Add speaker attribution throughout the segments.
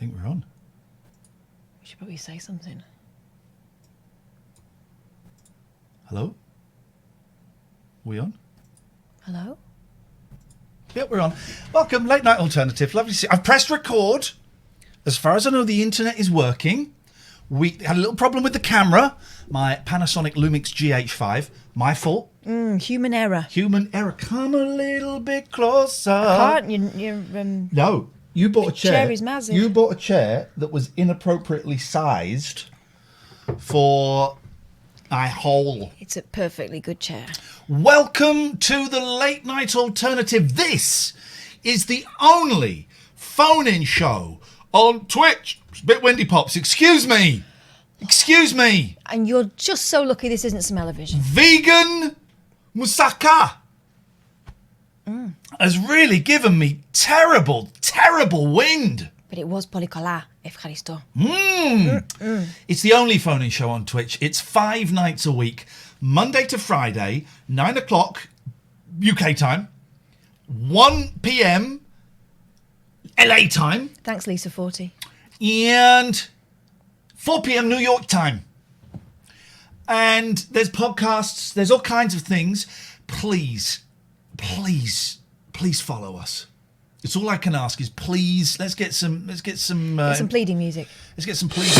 Speaker 1: think we're on.
Speaker 2: We should probably say something.
Speaker 1: Hello? We on?
Speaker 2: Hello?
Speaker 1: Yep, we're on. Welcome, Late Night Alternative. Lovely to see you. I've pressed record. As far as I know, the internet is working. We had a little problem with the camera. My Panasonic Lumix GH5. My fault.
Speaker 2: Human error.
Speaker 1: Human error. Come a little bit closer.
Speaker 2: I can't. You're
Speaker 1: No, you bought a chair.
Speaker 2: Chair is massive.
Speaker 1: You bought a chair that was inappropriately sized for my hole.
Speaker 2: It's a perfectly good chair.
Speaker 1: Welcome to the Late Night Alternative. This is the only phone-in show on Twitch. It's a bit windy, Pops. Excuse me. Excuse me.
Speaker 2: And you're just so lucky this isn't Smell-O-Vision.
Speaker 1: Vegan moussaka has really given me terrible, terrible wind.
Speaker 2: But it was polycola. Ευχαριστώ.
Speaker 1: It's the only phone-in show on Twitch. It's 5 nights a week, Monday to Friday, 9 o'clock UK time, 1 p.m. LA time.
Speaker 2: Thanks, Lisa 40.
Speaker 1: And 4 p.m. New York time. And there's podcasts, there's all kinds of things. Please, please, please follow us. It's all I can ask is please, let's get some
Speaker 2: Get some pleading music.
Speaker 1: Let's get some pleading.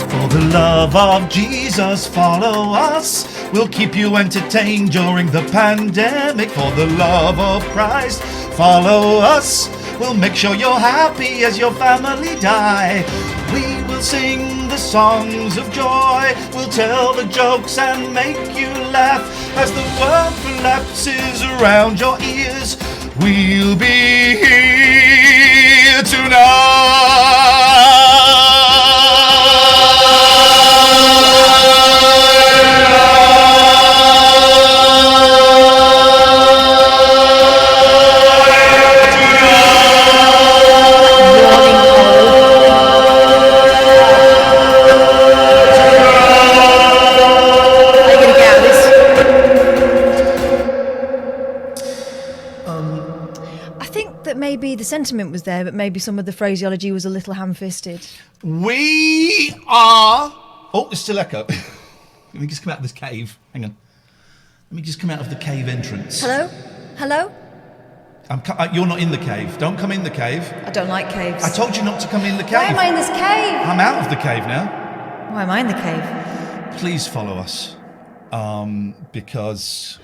Speaker 1: For the love of Jesus, follow us. We'll keep you entertained during the pandemic. For the love of Christ, follow us. We'll make sure you're happy as your family die. We will sing the songs of joy. We'll tell the jokes and make you laugh. As the world collapses around your ears, we'll be here tonight.
Speaker 2: Maybe the sentiment was there, but maybe some of the phraseology was a little ham-fisted.
Speaker 1: We are... Oh, there's still echo. Let me just come out of this cave. Hang on. Let me just come out of the cave entrance.
Speaker 2: Hello? Hello?
Speaker 1: You're not in the cave. Don't come in the cave.
Speaker 2: I don't like caves.
Speaker 1: I told you not to come in the cave.
Speaker 2: Why am I in this cave?
Speaker 1: I'm out of the cave now.
Speaker 2: Why am I in the cave?
Speaker 1: Please follow us. Because...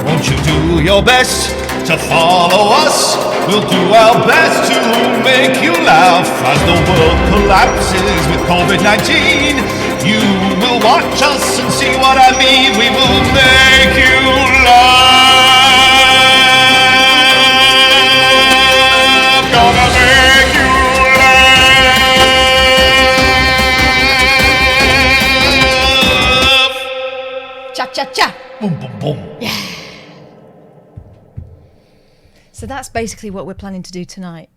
Speaker 1: Won't you do your best to follow us? We'll do our best to make you laugh. As the world collapses with COVID-19, you will watch us and see what I mean. We will make you laugh. Gonna make you laugh.
Speaker 2: Cha-cha-cha.
Speaker 1: Boom, boom, boom.
Speaker 2: Yeah. So that's basically what we're planning to do tonight.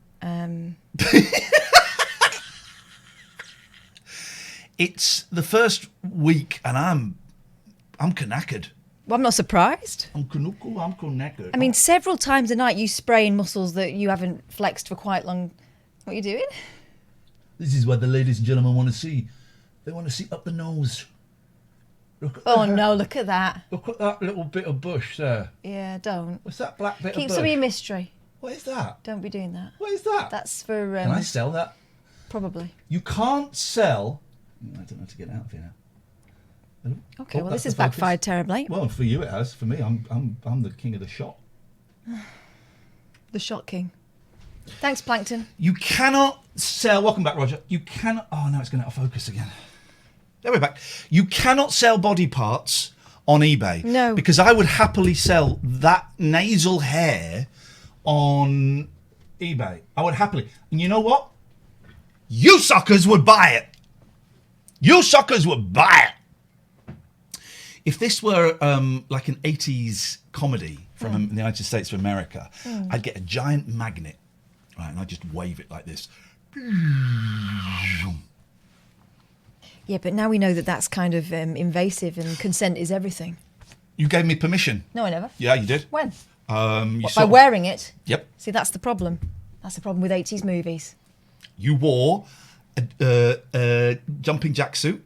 Speaker 1: It's the first week, and I'm knackered.
Speaker 2: Well, I'm not surprised.
Speaker 1: I'm knackered.
Speaker 2: I mean, several times a night you spray in muscles that you haven't flexed for quite long. What are you doing?
Speaker 1: This is what the ladies and gentlemen want to see. They want to see up the nose. Look at
Speaker 2: Oh
Speaker 1: that.
Speaker 2: no, look at that.
Speaker 1: Look at that little bit of bush there.
Speaker 2: Yeah, don't.
Speaker 1: What's that black bit
Speaker 2: Keep
Speaker 1: of bush?
Speaker 2: some of your mystery.
Speaker 1: What is that?
Speaker 2: Don't be doing that.
Speaker 1: What is that?
Speaker 2: That's for...
Speaker 1: Can I sell that?
Speaker 2: Probably.
Speaker 1: You can't sell... I don't know how to get out of here now.
Speaker 2: Okay, well,
Speaker 1: that's
Speaker 2: this has
Speaker 1: the focus.
Speaker 2: backfired terribly.
Speaker 1: Well, for you it has. For me, I'm the king of the shot.
Speaker 2: The shot king. Thanks, Plankton.
Speaker 1: You cannot sell... Welcome back, Roger. You cannot... Oh, no, it's going out of focus again. There we're back. You cannot sell body parts on eBay.
Speaker 2: No.
Speaker 1: Because I would happily sell that nasal hair on eBay. I would happily. And you know what? You suckers would buy it. You suckers would buy it. If this were like an 80s comedy from the United States of America, I'd get a giant magnet, right, and I'd just wave it like this.
Speaker 2: Yeah, but now we know that that's kind of invasive and consent is everything.
Speaker 1: You gave me permission.
Speaker 2: No, I never.
Speaker 1: Yeah, you did.
Speaker 2: When?
Speaker 1: You
Speaker 2: By
Speaker 1: saw-
Speaker 2: wearing it?
Speaker 1: Yep.
Speaker 2: See, that's the problem. That's the problem with 80s movies.
Speaker 1: You wore a jumping jack suit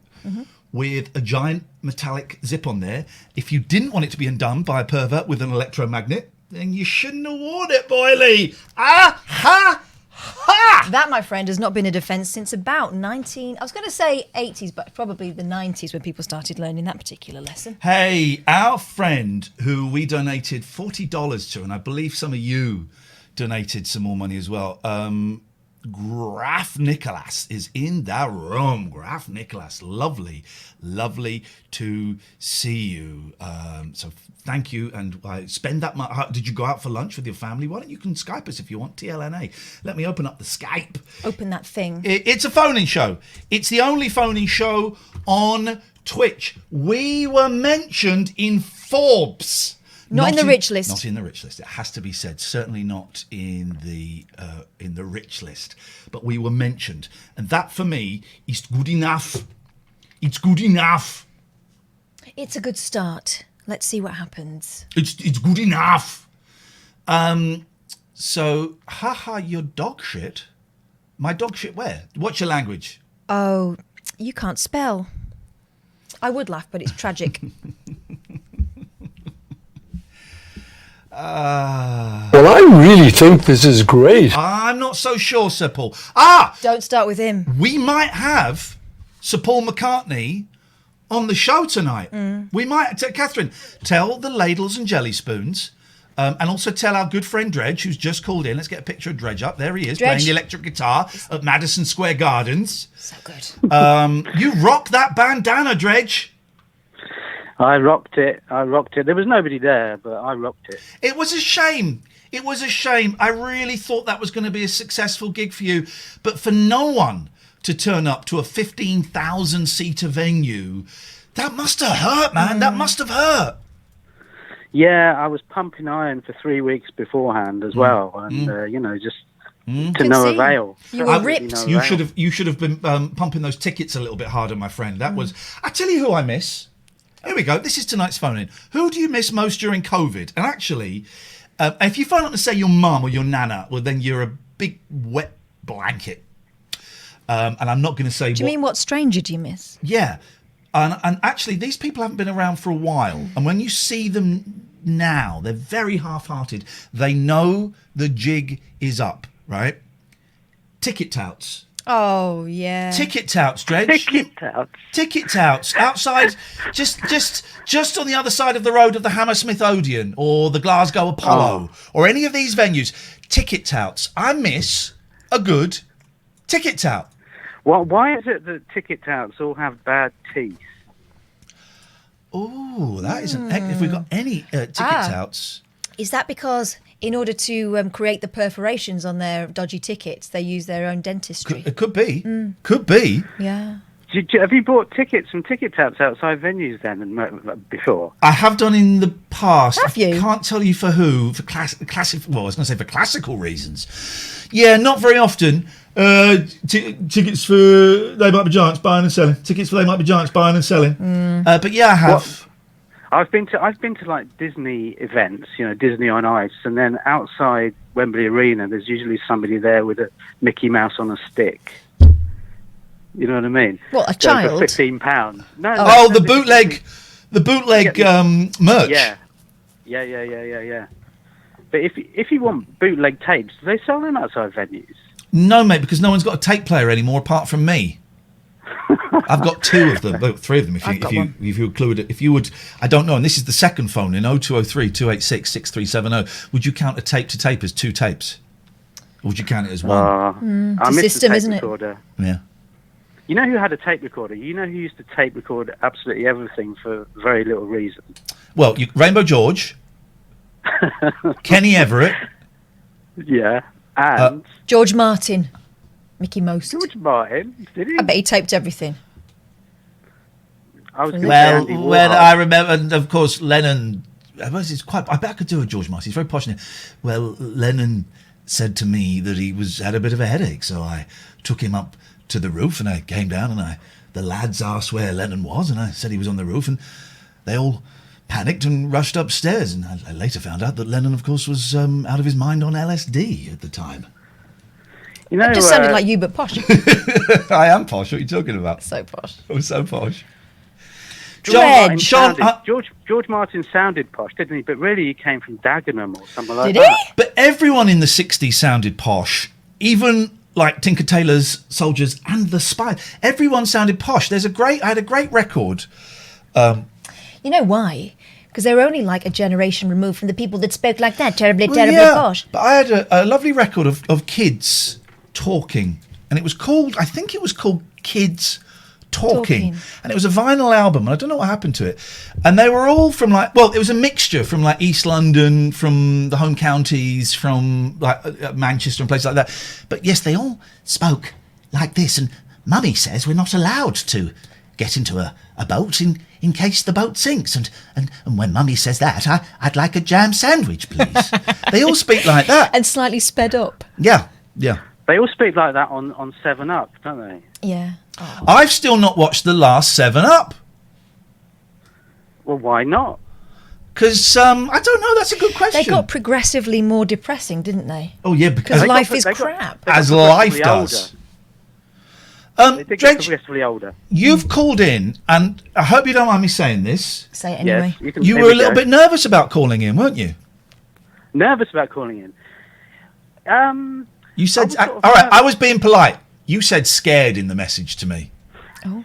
Speaker 1: with a giant metallic zip on there. If you didn't want it to be undone by a pervert with an electromagnet, then you shouldn't have worn it, Boyley. Ah, ha, ha!
Speaker 2: That, my friend, has not been a defence since about I was going to say 80s, but probably the 90s when people started learning that particular lesson.
Speaker 1: Hey, our friend who we donated $40 to, and I believe some of you donated some more money as well, Graf Nicholas is in the room. Graf Nicholas, lovely to see you. So thank you, and spend that money. Did you go out for lunch with your family? Why don't you can Skype us if you want, TLNA. Let me open up the Skype.
Speaker 2: Open that thing.
Speaker 1: It's a phone-in show. It's the only phone-in show on Twitch. We were mentioned in Forbes.
Speaker 2: Not in the rich list.
Speaker 1: Not in the rich list. It has to be said. Certainly not in the rich list. But we were mentioned, and that for me is good enough. It's good enough.
Speaker 2: It's a good start. Let's see what happens.
Speaker 1: It's good enough. So, haha, your dog shit. My dog shit where? What's your language?
Speaker 2: Oh, you can't spell. I would laugh, but it's tragic.
Speaker 3: Well, I really think this is great.
Speaker 1: I'm not so sure, Sir Paul.
Speaker 2: Don't start with him.
Speaker 1: We might have Sir Paul McCartney on the show tonight. We might, Katherine, tell the ladles and jelly spoons, and also tell our good friend Dredge, who's just called in. Let's get a picture of Dredge up. There he is,
Speaker 2: Dredge.
Speaker 1: playing the electric guitar at Madison Square Gardens.
Speaker 2: So good.
Speaker 1: You rock that bandana, Dredge.
Speaker 4: I rocked it. There was nobody there, but I rocked it.
Speaker 1: It was a shame. It was a shame. I really thought that was going to be a successful gig for you, but for no one to turn up to a 15,000-seater venue, that must have hurt, man. That must have hurt.
Speaker 4: Yeah, I was pumping iron for 3 weeks beforehand as well, and just to no
Speaker 2: see.
Speaker 4: avail.
Speaker 2: You were
Speaker 4: Absolutely
Speaker 2: ripped.
Speaker 4: no
Speaker 1: You
Speaker 4: avail.
Speaker 1: should have been pumping those tickets a little bit harder, my friend. That was. I tell you who I miss. Here we go. This is tonight's phone-in. Who do you miss most during COVID? And actually, if you phone up and say your mum or your nana, well, then you're a big wet blanket. And I'm not going to say.
Speaker 2: Do you mean what stranger do you miss?
Speaker 1: Yeah. And actually, these people haven't been around for a while. And when you see them now, they're very half-hearted. They know the jig is up, right? Ticket touts.
Speaker 2: Oh, yeah.
Speaker 1: Ticket touts, Dredge.
Speaker 4: Ticket touts.
Speaker 1: Ticket touts outside, just on the other side of the road of the Hammersmith Odeon or the Glasgow Apollo or any of these venues. Ticket touts. I miss a good ticket tout.
Speaker 4: Well, why is it that ticket touts all have bad teeth?
Speaker 1: Oh, that is an. If we've got any ticket touts.
Speaker 2: Is that because in order to create the perforations on their dodgy tickets, they use their own dentistry?
Speaker 1: It could be. Could be.
Speaker 2: Yeah.
Speaker 4: Have you bought tickets from ticket touts outside venues then and before?
Speaker 1: I have done in the past.
Speaker 2: Have you?
Speaker 1: I can't tell you for who. For classic. Well, I was going to say for classical reasons. Yeah, not very often. Tickets for They Might Be Giants, buying and selling. Tickets for They Might Be Giants, buying and selling. But yeah, I have.
Speaker 4: I've been to like Disney events, Disney on Ice, and then outside Wembley Arena, there's usually somebody there with a Mickey Mouse on a stick. You know what I mean?
Speaker 2: What, a
Speaker 4: So
Speaker 2: child?
Speaker 4: For £15. No.
Speaker 1: Oh, the bootleg merch.
Speaker 4: Yeah. But if you want bootleg tapes, do they sell them outside venues?
Speaker 1: No, mate, because no one's got a tape player anymore apart from me. I've got two of them, three of them. If you include it, if you would, I don't know. And this is the second phone in 0203 286 6370. Would you count a tape to tape as two tapes, or would you count it as one?
Speaker 4: I miss
Speaker 2: system,
Speaker 4: the tape
Speaker 2: isn't it?
Speaker 4: recorder.
Speaker 1: Yeah.
Speaker 4: You know who had a tape recorder? You know who used to tape record absolutely everything for very little reason?
Speaker 1: Well, Rainbow George, Kenny Everett.
Speaker 4: Yeah. And
Speaker 2: George Martin. Mickey Most.
Speaker 4: George Martin, did he?
Speaker 2: I bet he taped everything.
Speaker 4: I was gonna say
Speaker 1: Well,
Speaker 4: Andy
Speaker 1: when
Speaker 4: Warhol.
Speaker 1: I remember, and of course, Lennon. I bet I could do a George Martin. He's very posh. Well, Lennon said to me that he had a bit of a headache, so I took him up to the roof and I came down and I the lads asked where Lennon was, and I said he was on the roof, and they all panicked and rushed upstairs. And I later found out that Lennon, of course, was out of his mind on LSD at the time.
Speaker 4: You know,
Speaker 2: It just sounded like you, but posh.
Speaker 1: I am posh. What are you talking about?
Speaker 2: So posh.
Speaker 1: I'm so posh.
Speaker 2: Dredge.
Speaker 4: George Martin sounded posh, didn't he? But really, he came from Dagenham or something like
Speaker 2: Did
Speaker 4: that.
Speaker 2: he?
Speaker 1: But everyone in the 60s sounded posh. Even like Tinker Tailor's Soldiers and The Spy. Everyone sounded posh. I had a great record.
Speaker 2: You know why? Because they were only like a generation removed from the people that spoke like that, terribly posh.
Speaker 1: But I had a lovely record of kids talking. And I think it was called Kids Talking. And it was a vinyl album, and I don't know what happened to it. And they were all from it was a mixture from like East London, from the home counties, from like Manchester and places like that. But yes, they all spoke like this. And Mummy says we're not allowed to get into a boat in case the boat sinks. And when Mummy says that, I'd like a jam sandwich, please. They all speak like that.
Speaker 2: And slightly sped up.
Speaker 1: Yeah.
Speaker 4: They all speak like that on 7 Up, don't they?
Speaker 2: Yeah.
Speaker 1: I've still not watched the last 7 Up.
Speaker 4: Well, why not?
Speaker 1: Because, I don't know, that's a good question.
Speaker 2: They got progressively more depressing, didn't they?
Speaker 1: Oh, yeah,
Speaker 2: Because
Speaker 1: because
Speaker 2: life is crap.
Speaker 1: as life does.
Speaker 4: They did get
Speaker 1: Dredge,
Speaker 4: progressively older.
Speaker 1: you've called in, and I hope you don't mind me saying this.
Speaker 2: Say it anyway.
Speaker 4: Yes,
Speaker 1: You were a little bit nervous about calling in, weren't you?
Speaker 4: nervous about calling in.
Speaker 1: You said,
Speaker 4: I was sort of
Speaker 1: all right,
Speaker 4: nervous.
Speaker 1: I was being polite. You said scared in the message to me.
Speaker 2: Oh.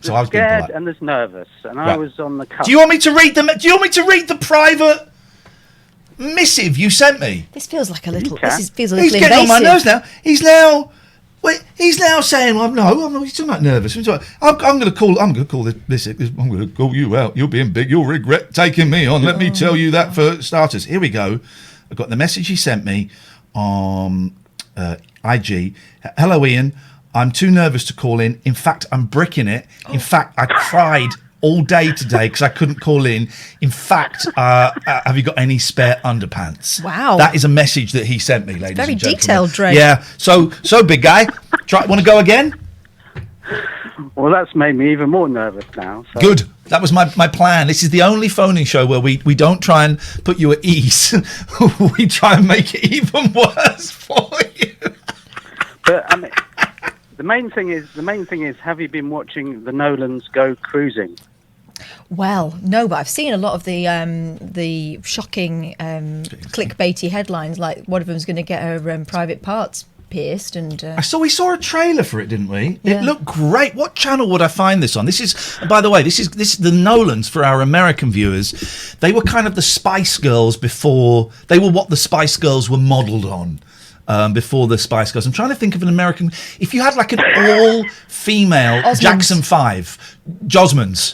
Speaker 1: So I was being
Speaker 4: Scared
Speaker 1: polite.
Speaker 4: and there's nervous, and I
Speaker 1: Right.
Speaker 4: was on the cusp.
Speaker 1: Do you want me to read the private missive you sent me?
Speaker 2: This feels like a little.
Speaker 4: Okay.
Speaker 2: Feels a
Speaker 1: He's
Speaker 2: little
Speaker 1: getting
Speaker 2: invasive.
Speaker 1: on my nerves now. He's now saying, "I'm not. He's talking about nervous. I'm going to call. I'm going to call this. I'm going to call you out. You're being big. You'll regret taking me on. Let me tell you that for starters. Here we go. I've got the message he sent me on IG. Hello, Iain. I'm too nervous to call in. In fact, I'm bricking it. In fact, I cried all day today because I couldn't call in. In fact, have you got any spare underpants?"
Speaker 2: Wow.
Speaker 1: That is a message that he sent me, ladies
Speaker 2: very
Speaker 1: and gentlemen.
Speaker 2: detailed, Dre.
Speaker 1: Yeah. So big guy. Want to go again?
Speaker 4: Well, that's made me even more nervous now. So.
Speaker 1: Good. That was my plan. This is the only phoning show where we don't try and put you at ease. We try and make it even worse for you.
Speaker 4: But I mean, the main thing is, have you been watching the Nolans go cruising?
Speaker 2: Well, no, but I've seen a lot of the shocking clickbaity headlines, like one of them's going to get her private parts pierced, and
Speaker 1: We saw a trailer for it, didn't we?
Speaker 2: Yeah.
Speaker 1: It looked great. What channel would I find this on? This is, by the way, this is the Nolans for our American viewers. They were kind of the Spice Girls before. They were what the Spice Girls were modelled on. Before the Spice Girls. I'm trying to think of an American. If you had like an all-female
Speaker 2: Osmonds.
Speaker 1: Jackson 5, Josmonds,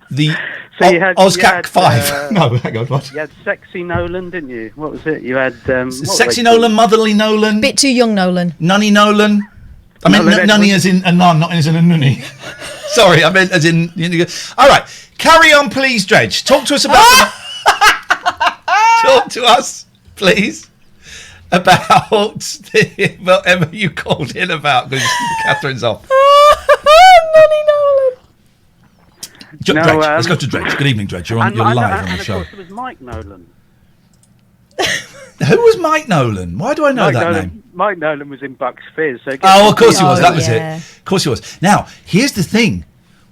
Speaker 1: the
Speaker 4: So you had
Speaker 1: Ozcac 5. No, hang on. What?
Speaker 4: You had Sexy Nolan, didn't you? What was it? You had what
Speaker 1: Sexy
Speaker 4: were they
Speaker 1: Nolan, Motherly Nolan,
Speaker 2: bit too young, Nolan.
Speaker 1: Nunny Nolan. I meant
Speaker 4: Nolan
Speaker 1: nunny
Speaker 4: Edwards.
Speaker 1: as in a nun, not as in a nunny. Sorry, I meant as in. All right, carry on, please, Dredge. Talk to us about. Talk to us, please, about whatever you called in about, because Catherine's off.
Speaker 2: Nunny Nolan.
Speaker 4: No,
Speaker 1: Dredge, let's go to Dredge. Good evening, Dredge. You're live on the
Speaker 4: and
Speaker 1: show.
Speaker 4: of course, there was Mike Nolan.
Speaker 1: Who was Mike Nolan? Why do I know that name?
Speaker 4: Mike Nolan was in Bucks Fizz. So
Speaker 1: Oh, of course he was.
Speaker 2: Oh,
Speaker 1: That was
Speaker 2: yeah.
Speaker 1: it. Of course he was. Now, here's the thing.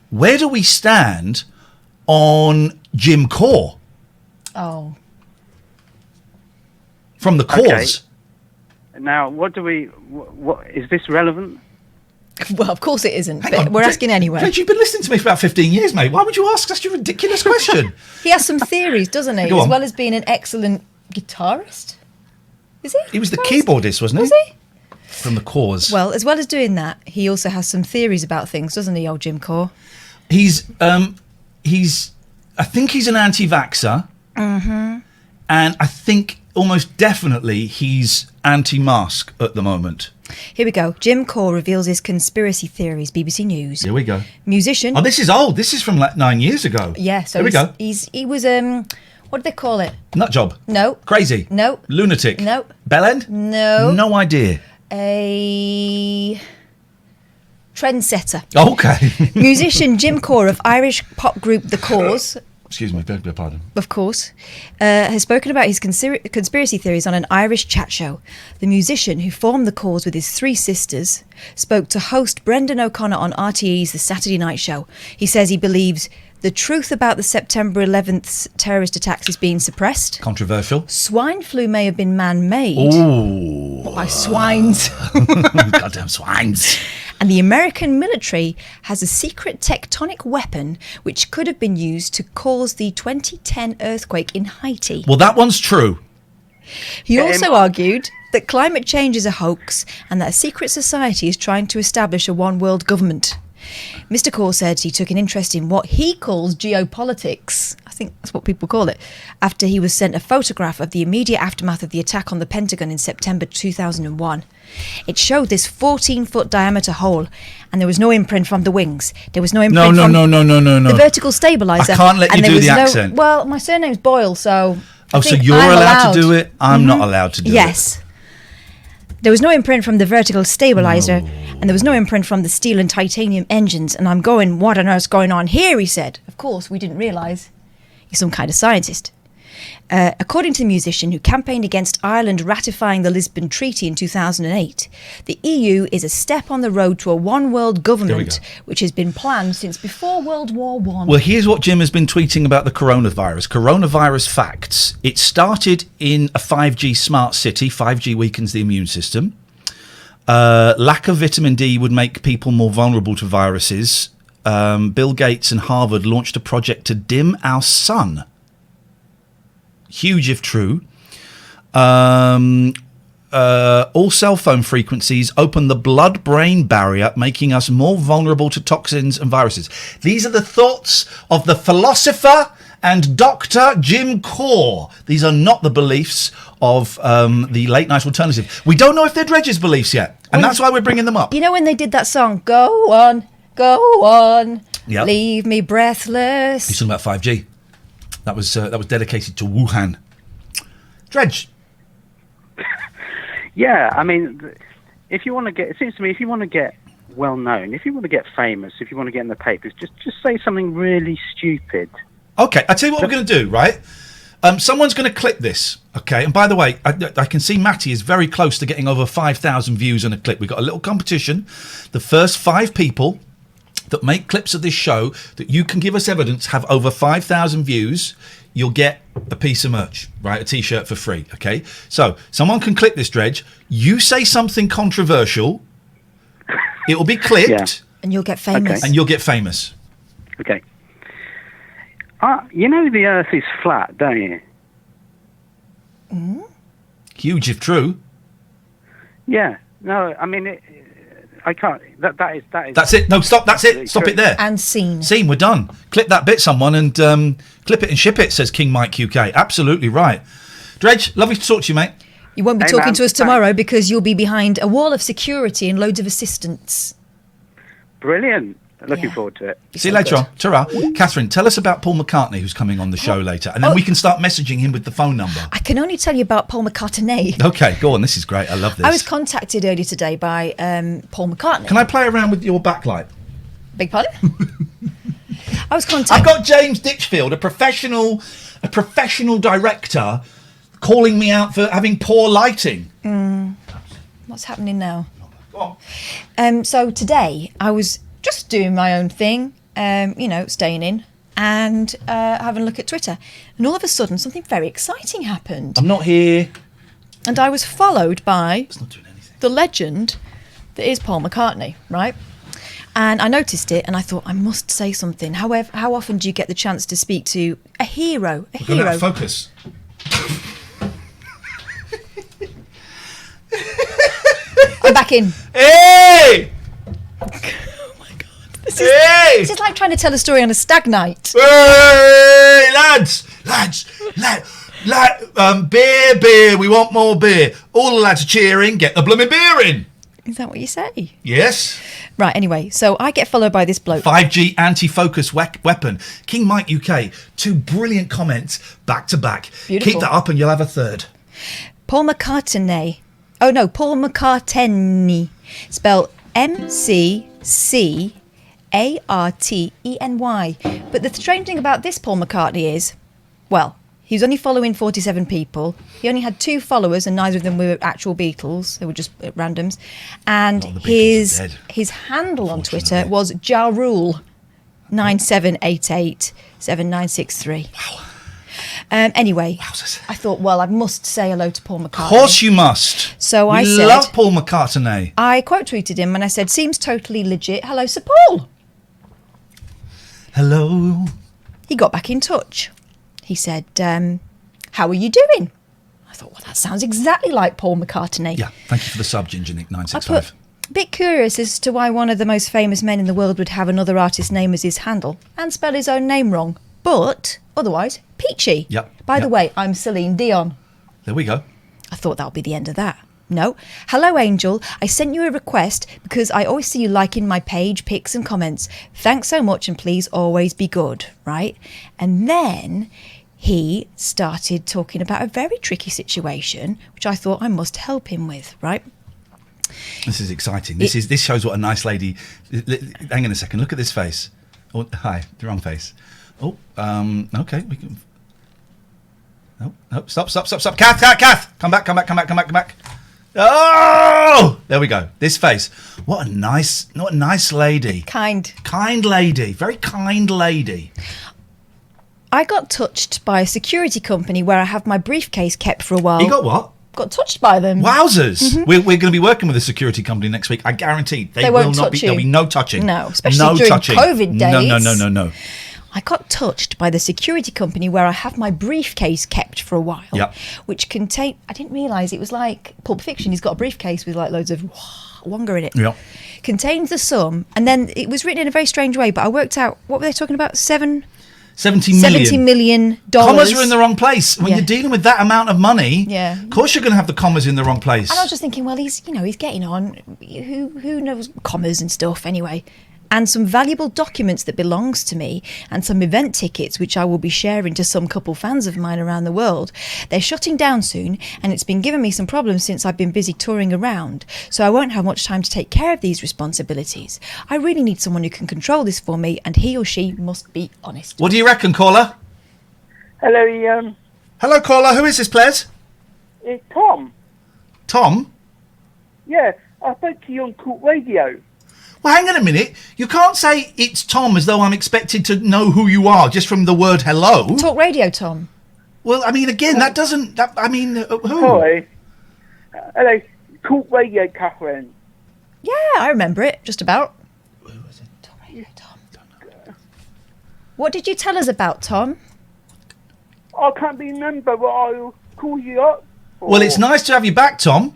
Speaker 1: Where do we stand on Jim Core
Speaker 2: Oh,
Speaker 1: from the Cause?
Speaker 4: Now, what is this relevant?
Speaker 2: well, of course it isn't.
Speaker 1: Hang
Speaker 2: But
Speaker 1: on,
Speaker 2: we're
Speaker 1: Dredge-
Speaker 2: asking anyway.
Speaker 1: Dredge, you've been listening to me for about 15 years, mate. Why would you ask such a ridiculous question?
Speaker 2: He has some theories, doesn't he?
Speaker 1: Go
Speaker 2: As
Speaker 1: on.
Speaker 2: well as being an excellent guitarist. Is he?
Speaker 1: He was the
Speaker 2: Well,
Speaker 1: keyboardist, wasn't he?
Speaker 2: Was he?
Speaker 1: From the Cause.
Speaker 2: Well, as well as doing that, he also has some theories about things, doesn't he, old Jim Core?
Speaker 1: He's I think he's an anti-vaxxer. Mm-hmm. And I think almost definitely he's anti-mask at the moment.
Speaker 2: Here we go. Jim Core reveals his conspiracy theories, BBC News.
Speaker 1: Here we go.
Speaker 2: Musician.
Speaker 1: Oh, this is old. This is from like 9 years ago.
Speaker 2: Yeah, so
Speaker 1: Here we go.
Speaker 2: he was, what do they call it?
Speaker 1: Nut job.
Speaker 2: No.
Speaker 1: Crazy.
Speaker 2: No.
Speaker 1: Lunatic.
Speaker 2: No.
Speaker 1: Bellend?
Speaker 2: No.
Speaker 1: No idea.
Speaker 2: A trendsetter.
Speaker 1: Okay.
Speaker 2: Musician Jim Corr of Irish pop group The Cause,
Speaker 1: Excuse me, beg your pardon.
Speaker 2: of course, has spoken about his conspiracy theories on an Irish chat show. The musician, who formed The Cause with his 3 sisters, spoke to host Brendan O'Connor on RTE's The Saturday Night Show. He says he believes the truth about the September 11th terrorist attacks is being suppressed.
Speaker 1: Controversial.
Speaker 2: Swine flu may have been man-made.
Speaker 1: Ooh.
Speaker 2: By swines.
Speaker 1: Goddamn swines.
Speaker 2: And the American military has a secret tectonic weapon which could have been used to cause the 2010 earthquake in Haiti.
Speaker 1: Well, that one's true.
Speaker 2: He also argued that climate change is a hoax and that a secret society is trying to establish a one-world government. Mr. Corr said he took an interest in what he calls geopolitics, I think that's what people call it, after he was sent a photograph of the immediate aftermath of the attack on the Pentagon in September 2001. It showed this 14-foot diameter hole, and there was no imprint from the wings. There was no imprint from
Speaker 1: No.
Speaker 2: the vertical stabiliser.
Speaker 1: I can't let you
Speaker 2: and there
Speaker 1: do
Speaker 2: was
Speaker 1: the accent.
Speaker 2: Well, my surname's Boyle, so...
Speaker 1: Oh, so you're allowed to do it? I'm not allowed to do it.
Speaker 2: Yes. There was no imprint from the vertical stabiliser, and there was no imprint from the steel and titanium engines, and I'm going, what on earth's going on here, he said. Of course, we didn't realise he's some kind of scientist. According to the musician who campaigned against Ireland ratifying the Lisbon Treaty in 2008, the EU is a step on the road to a one-world government, which has been planned since before World War I.
Speaker 1: Well, here's what Jim has been tweeting about the coronavirus. Coronavirus facts. It started in a 5G smart city. 5G weakens the immune system. Lack of vitamin D would make people more vulnerable to viruses. Bill Gates and Harvard launched a project to dim our sun. Huge if true. All cell phone frequencies open the blood-brain barrier, making us more vulnerable to toxins and viruses. These are the thoughts of the philosopher and Dr. Jim Corr. These are not the beliefs of the late night alternative. We don't know if they're Dredge's beliefs yet, and that's why we're bringing them up.
Speaker 2: You know when they did that song, Go on,
Speaker 1: Yep.
Speaker 2: leave me breathless.
Speaker 1: He's talking about 5G. That was dedicated to Wuhan. Dredge.
Speaker 4: Yeah, I mean, if you want to get, it seems to me, if you want to get well known, if you want to get famous, if you want to get in the papers, just say something really stupid.
Speaker 1: Okay, I'll tell you what we're going to do, right? Someone's going to clip this, okay? And by the way, I can see Matty is very close to getting over 5,000 views on a clip. We've got a little competition. The first 5 people that make clips of this show that you can give us evidence have over 5,000 views, you'll get a piece of merch, right? A T-shirt for free, okay? So someone can clip this, Dredge. You say something controversial. It will be clipped.
Speaker 4: Yeah.
Speaker 2: And you'll get famous.
Speaker 4: Okay.
Speaker 1: And you'll get famous.
Speaker 4: Okay. You know the Earth is flat, don't you?
Speaker 1: Huge if true.
Speaker 4: Yeah. No, I mean, I can't. That is.
Speaker 1: That's it. No, stop. That's it. Stop it there.
Speaker 2: And scene.
Speaker 1: Scene, we're done. Clip that bit, someone, and clip it and ship it, says King Mike UK. Absolutely right. Dredge, lovely to talk to you, mate.
Speaker 2: You won't be
Speaker 4: Hey,
Speaker 2: talking
Speaker 4: man,
Speaker 2: to us tomorrow because you'll be behind a wall of security and loads of assistants.
Speaker 4: Brilliant. Looking
Speaker 2: Yeah.
Speaker 4: forward to it.
Speaker 1: See you later on. Ta-ra. Catherine, tell us about Paul McCartney, who's coming on the show later, and then we can start messaging him with the phone number.
Speaker 2: I can only tell you about Paul McCartney.
Speaker 1: Okay, go on. This is great. I love this.
Speaker 2: I was contacted earlier today by Paul McCartney.
Speaker 1: Can I play around with your backlight?
Speaker 2: Beg pardon? I was
Speaker 1: I've
Speaker 2: contacted.
Speaker 1: got James Ditchfield, a professional director, calling me out for having poor lighting.
Speaker 2: What's happening now?
Speaker 1: Go on.
Speaker 2: So today I was just doing my own thing, staying in and having a look at Twitter. And all of a sudden something very exciting happened.
Speaker 1: I'm not here.
Speaker 2: And I was followed by
Speaker 1: It's not doing anything.
Speaker 2: the legend that is Paul McCartney, right? And I noticed it and I thought, I must say something. However, how often do you get the chance to speak to a hero? A
Speaker 1: We're going to
Speaker 2: hero.
Speaker 1: focus.
Speaker 2: I'm back in.
Speaker 1: Hey!
Speaker 2: This
Speaker 1: Hey!
Speaker 2: is like trying to tell a story on a stag night.
Speaker 1: Hey, lads, beer, we want more beer. All the lads are cheering, get the blooming beer in.
Speaker 2: Is that what you say?
Speaker 1: Yes.
Speaker 2: Right, anyway, so I get followed by this bloke.
Speaker 1: 5G anti-focus weapon. King Mike UK, 2 brilliant comments back to back.
Speaker 2: Beautiful.
Speaker 1: Keep that up and you'll have a third.
Speaker 2: Paul McCartney. Oh no, Paul McCartney. Spelled McCartney. CARTENY. But the strange thing about this Paul McCartney is, well, he was only following 47 people. He only had 2 followers, and neither of them were actual Beatles. They were just randoms. And
Speaker 1: The Beatles are dead,
Speaker 2: his handle on Twitter was Ja Rule 97887963.
Speaker 1: Wow.
Speaker 2: Anyway,
Speaker 1: Wowzers.
Speaker 2: I thought, well, I must say hello to Paul McCartney.
Speaker 1: Of course you must.
Speaker 2: So
Speaker 1: we
Speaker 2: I said,
Speaker 1: love Paul McCartney.
Speaker 2: I quote tweeted him and I said, seems totally legit. Hello, Sir Paul.
Speaker 1: Hello.
Speaker 2: He got back in touch. He said, how are you doing? I thought, well, that sounds exactly like Paul McCartney.
Speaker 1: Yeah, thank you for the sub, Ginger Nick
Speaker 2: I
Speaker 1: 965.
Speaker 2: put, a bit curious as to why one of the most famous men in the world would have another artist's name as his handle and spell his own name wrong. But otherwise, peachy.
Speaker 1: Yep.
Speaker 2: By the
Speaker 1: Yep.
Speaker 2: way, I'm Celine Dion.
Speaker 1: There we go.
Speaker 2: I thought that would be the end of that. No. Hello, Angel. I sent you a request because I always see you liking my page, pics and comments. Thanks so much and please always be good, right? And then he started talking about a very tricky situation, which I thought I must help him with, right?
Speaker 1: This is exciting. This shows what a nice lady. Hang on a second. Look at this face. Oh, hi, the wrong face. Oh, okay. We can. No, stop. Kath, come back. Oh, there we go. This face. What a nice lady. Kind lady. Very kind lady.
Speaker 2: I got touched by a security company where I have my briefcase kept for a while.
Speaker 1: You got what?
Speaker 2: Got touched by them.
Speaker 1: Wowzers!
Speaker 2: Mm-hmm.
Speaker 1: We're going to be working with a security company next week. I guarantee
Speaker 2: They
Speaker 1: will
Speaker 2: won't
Speaker 1: not
Speaker 2: touch
Speaker 1: be.
Speaker 2: you.
Speaker 1: There'll be no touching.
Speaker 2: No, especially
Speaker 1: no
Speaker 2: during
Speaker 1: touching.
Speaker 2: COVID days.
Speaker 1: No.
Speaker 2: I got touched by the security company where I have my briefcase kept for a while,
Speaker 1: Yep.
Speaker 2: which contained, I didn't realise it was like Pulp Fiction. He's got a briefcase with like loads of wonga in it.
Speaker 1: Yeah.
Speaker 2: Contains the sum, and then it was written in a very strange way, but I worked out, what were they talking about?
Speaker 1: 70 million.
Speaker 2: $70 million.
Speaker 1: Commas are in the wrong place. When
Speaker 2: Yeah.
Speaker 1: you're dealing with that amount of money,
Speaker 2: Yeah.
Speaker 1: of course you're going to have the commas in the wrong place.
Speaker 2: And I was just thinking, well, he's getting on. Who knows commas and stuff anyway? And some valuable documents that belongs to me, and some event tickets which I will be sharing to some couple fans of mine around the world. They're shutting down soon, and it's been giving me some problems since I've been busy touring around, so I won't have much time to take care of these responsibilities. I really need someone who can control this for me, and he or she must be honest.
Speaker 1: What do you reckon, caller?
Speaker 5: Hello, Iain.
Speaker 1: Hello, caller. Who is this, Ples?
Speaker 5: It's Tom.
Speaker 1: Tom?
Speaker 5: Yeah, I spoke to you on talkRADIO.
Speaker 1: Well, hang on a minute. You can't say it's Tom as though I'm expected to know who you are just from the word hello.
Speaker 2: talkRADIO, Tom.
Speaker 1: Well, I mean, again, that doesn't... who?
Speaker 5: Sorry. Hello, talkRADIO, Katherine.
Speaker 2: Yeah, I remember it, just about.
Speaker 1: Who was it?
Speaker 2: talkRADIO, Tom. What did you tell us about, Tom?
Speaker 5: I can't remember what I'll call you up for.
Speaker 1: Well, it's nice to have you back, Tom.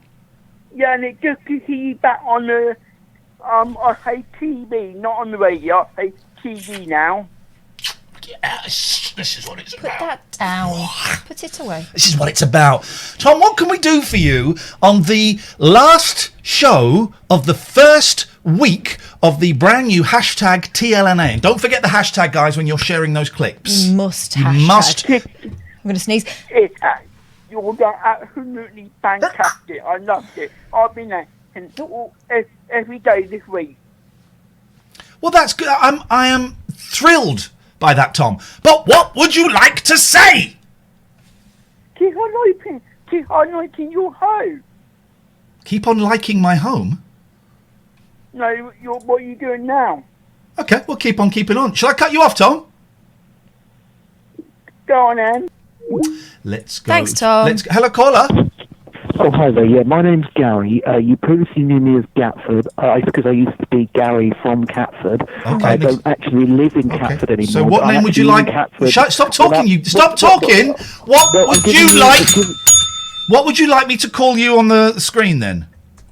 Speaker 5: Yeah, and it just to see you back on the... I say TV, not on the radio. I say TV now.
Speaker 1: Yes, this is what it's
Speaker 2: Put
Speaker 1: about.
Speaker 2: that down. Put it away.
Speaker 1: This is what it's about. Tom, what can we do for you on the last show of the first week of the brand new hashtag TLNA? And don't forget the hashtag, guys, when you're sharing those clips.
Speaker 2: Must hashtag.
Speaker 1: Must.
Speaker 2: I'm going to sneeze.
Speaker 5: You're absolutely fantastic. I loved it. I've been there every day this week.
Speaker 1: Well, that's good. I am thrilled by that, Tom. But what would you like to say?
Speaker 5: Keep on liking your home.
Speaker 1: Keep on liking my home?
Speaker 5: No, what are you doing now?
Speaker 1: Okay, we'll keep on keeping on. Shall I cut you off, Tom?
Speaker 5: Go on, Anne.
Speaker 1: Let's go.
Speaker 2: Thanks, Tom.
Speaker 1: Hello, caller.
Speaker 6: Oh, hi there. Yeah, my name's Gary. You previously knew me as Gatford because I used to be Gary from Catford.
Speaker 1: Okay.
Speaker 6: I don't actually live in Catford anymore.
Speaker 1: So what
Speaker 6: but
Speaker 1: name
Speaker 6: I'm
Speaker 1: would you
Speaker 6: actually
Speaker 1: like?
Speaker 6: in Catford.
Speaker 1: Stop talking, Stop talking! What would you like me to call you on the screen then?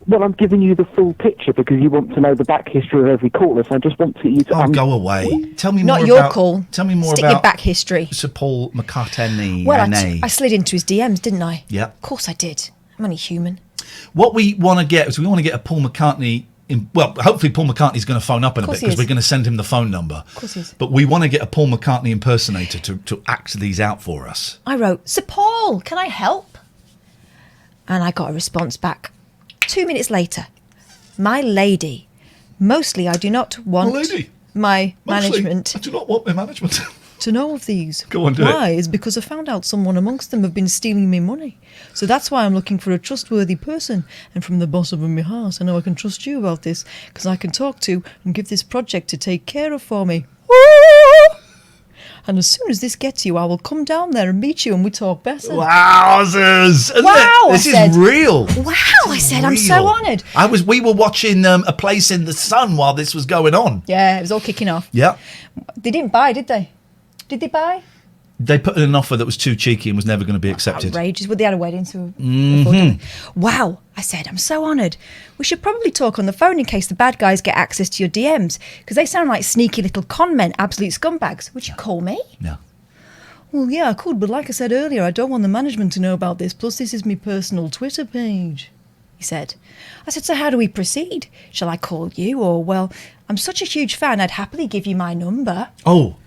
Speaker 6: Well, I'm giving you the full picture because you want to know the back history of every caller, so I just want you to...
Speaker 1: Oh, go away. Tell me more
Speaker 2: Not your
Speaker 1: about...
Speaker 2: call.
Speaker 1: Tell me more
Speaker 2: Stick
Speaker 1: about...
Speaker 2: your back history.
Speaker 1: Sir Paul McCartney.
Speaker 2: Well, I slid into his DMs, didn't I?
Speaker 1: Yeah.
Speaker 2: Of course I did. I'm only human.
Speaker 1: What we want to get is we want to get a Paul McCartney... hopefully Paul McCartney's going to phone up in a bit because we're going to send him the phone number.
Speaker 2: Of course he is.
Speaker 1: But we want to get a Paul McCartney impersonator to act these out for us.
Speaker 2: I wrote, Sir Paul, can I help? And I got a response back 2 minutes later. My lady, Mostly, I do not want
Speaker 1: Lady,
Speaker 2: my
Speaker 1: mostly,
Speaker 2: management
Speaker 1: I do not want my management.
Speaker 2: to know of these.
Speaker 1: Go on, do it.
Speaker 2: Why? Is because I found out someone amongst them have been stealing me money. So that's why I'm looking for a trustworthy person. And from the bottom of my heart, I know I can trust you about this, because I can talk to and give this project to take care of for me. And as soon as this gets you, I will come down there and meet you and we talk better.
Speaker 1: Wowzers! Isn't
Speaker 2: Wow,
Speaker 1: it? This
Speaker 2: I said.
Speaker 1: is real.
Speaker 2: Wow, I said, I'm so
Speaker 1: Real.
Speaker 2: honoured.
Speaker 1: We were watching A Place in the Sun while this was going on.
Speaker 2: Yeah, it was all kicking off.
Speaker 1: Yeah.
Speaker 2: They didn't buy, did they? Did they buy?
Speaker 1: They put in an offer that was too cheeky and was never going to be accepted.
Speaker 2: Outrageous. Well, they had a wedding, so... Wow, I said, I'm so honoured. We should probably talk on the phone in case the bad guys get access to your DMs, because they sound like sneaky little con men, absolute scumbags. Would you call me?
Speaker 1: Yeah.
Speaker 2: Well, yeah, I could, but like I said earlier, I don't want the management to know about this, plus this is my personal Twitter page, he said. I said, so how do we proceed? Shall I call you, or, well, I'm such a huge fan, I'd happily give you my number.
Speaker 1: Oh.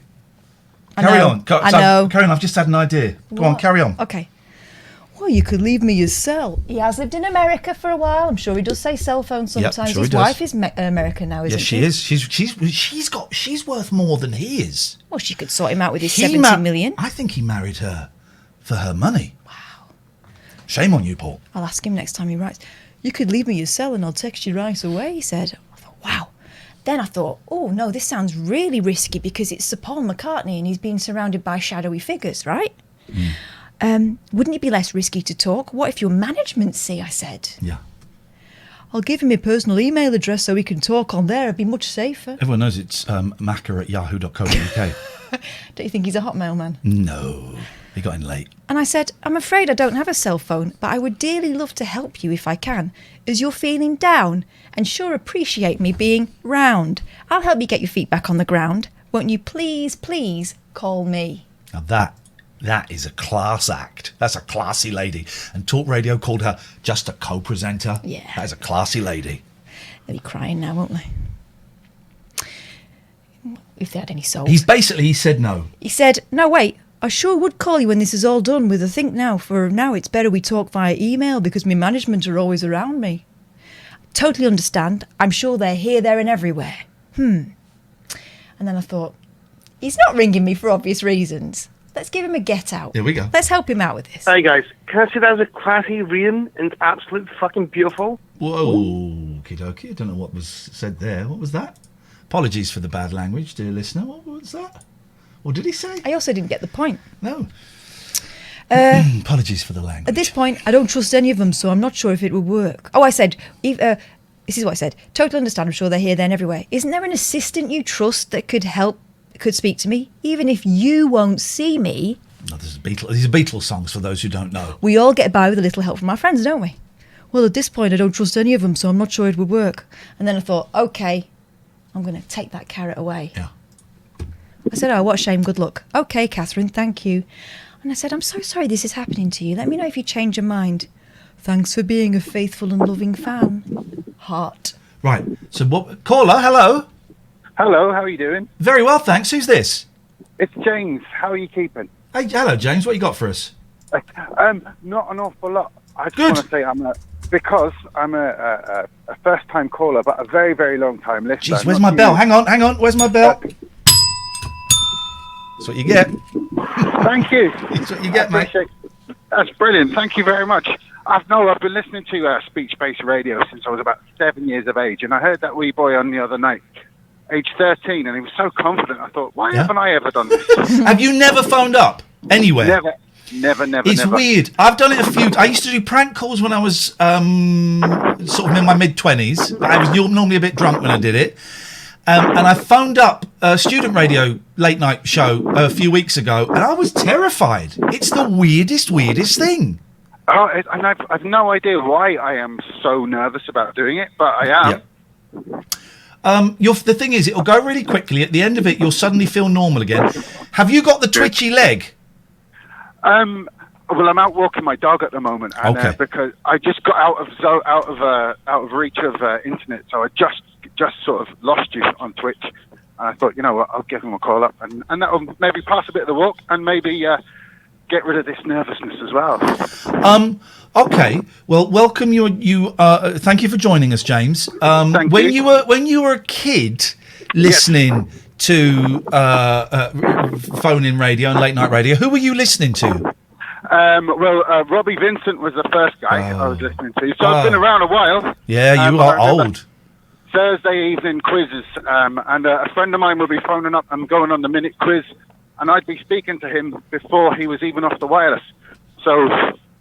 Speaker 1: Carry on.
Speaker 2: I know.
Speaker 1: Karen, I've just had an idea. Go on, carry on.
Speaker 2: Okay. Well, you could leave me your cell. He has lived in America for a while. I'm sure he does say cell phone sometimes.
Speaker 1: sure
Speaker 2: His
Speaker 1: he does.
Speaker 2: wife is American now, isn't
Speaker 1: Yes,
Speaker 2: she?
Speaker 1: she is. She's worth more than he is.
Speaker 2: Well, she could sort him out with his 70 million.
Speaker 1: I think he married her for her money. Wow. Shame on you, Paul.
Speaker 2: I'll ask him next time he writes. You could leave me your cell and I'll text you right away, he said. I thought, wow. Then I thought, oh, no, this sounds really risky because it's Sir Paul McCartney and he's being surrounded by shadowy figures, right? Wouldn't it be less risky to talk? What if your management see, I said.
Speaker 1: Yeah.
Speaker 2: I'll give him my personal email address so we can talk on there. It'd be much safer.
Speaker 1: Everyone knows it's macker@yahoo.co.uk.
Speaker 2: Don't you think he's a Hotmail man?
Speaker 1: No. He got in late.
Speaker 2: And I said, I'm afraid I don't have a cell phone, but I would dearly love to help you if I can, as you're feeling down and sure appreciate me being round. I'll help you get your feet back on the ground. Won't you please, please call me?
Speaker 1: Now that is a class act. That's a classy lady. And Talk Radio called her just a co-presenter.
Speaker 2: Yeah.
Speaker 1: That is a classy lady.
Speaker 2: They'll be crying now, won't they? If they had any souls.
Speaker 1: He said no.
Speaker 2: He said, no, wait, I sure would call you when this is all done with a think now. For now, it's better we talk via email because my management are always around me. Totally understand. I'm sure they're here, there and everywhere. And then I thought, he's not ringing me for obvious reasons. Let's give him a get out.
Speaker 1: Here we go.
Speaker 2: Let's help him out with this.
Speaker 7: Hey guys, can I say that was a classy reading and absolute fucking beautiful?
Speaker 1: Whoa, okie dokie. I don't know what was said there. What was that? Apologies for the bad language, dear listener. What was that? What did he say?
Speaker 2: I also didn't get the point.
Speaker 1: No. Apologies for the language.
Speaker 2: At this point, I don't trust any of them, so I'm not sure if it would work. Oh, I said, this is what I said. Totally understand, I'm sure they're here, there and everywhere. Isn't there an assistant you trust that could speak to me, even if you won't see me?
Speaker 1: No, these are Beatles songs for those who don't know.
Speaker 2: We all get by with a little help from our friends, don't we? Well, at this point, I don't trust any of them, so I'm not sure it would work. And then I thought, okay, I'm going to take that carrot away.
Speaker 1: Yeah.
Speaker 2: I said, oh, what a shame, good luck. Okay, Katherine, thank you. And I said, I'm so sorry this is happening to you. Let me know if you change your mind. Thanks for being a faithful and loving fan. Heart.
Speaker 1: Right. So what? Caller, hello.
Speaker 7: Hello, how are you doing?
Speaker 1: Very well, thanks. Who's this?
Speaker 7: It's James. How are you keeping?
Speaker 1: Hey, hello, James. What you got for us?
Speaker 7: Not an awful lot. I just
Speaker 1: Good.
Speaker 7: want to say I'm a first-time caller, but a very, very long-time listener.
Speaker 1: Jeez, where's my bell? Hang on. Where's my bell? That's what you get.
Speaker 7: Thank you.
Speaker 1: That's what you get, mate.
Speaker 7: That's brilliant. Thank you very much. I've been listening to speech-based radio since I was about 7 years of age, and I heard that wee boy on the other night, age 13, and he was so confident. I thought, why haven't I ever done this?
Speaker 1: Have you never phoned up anywhere?
Speaker 7: Never.
Speaker 1: It's weird. I've done it a few. I used to do prank calls when I was sort of in my mid-20s. I was normally a bit drunk when I did it. And I phoned up a student radio late night show a few weeks ago, and I was terrified. It's the weirdest thing.
Speaker 7: Oh, and I've no idea why I am so nervous about doing it, but I am.
Speaker 1: Yeah. The thing is, it'll go really quickly. At the end of it, you'll suddenly feel normal again. Have you got the twitchy leg?
Speaker 7: Well, I'm out walking my dog at the moment, and, because I just got out of reach of internet, so I just sort of lost you on Twitch, and I thought, you know what, I'll give him a call up, and that'll maybe pass a bit of the walk, and maybe get rid of this nervousness as well.
Speaker 1: Okay. Well, welcome you. Thank you for joining us, James.
Speaker 7: Thank
Speaker 1: when
Speaker 7: you.
Speaker 1: you were a kid, listening to phone-in radio and late-night radio, who were you listening to?
Speaker 7: Robbie Vincent was the first guy I was listening to. So I've been around a while.
Speaker 1: Yeah, you are old.
Speaker 7: Thursday evening quizzes, and a friend of mine would be phoning up and going on the minute quiz, and I'd be speaking to him before he was even off the wireless. So.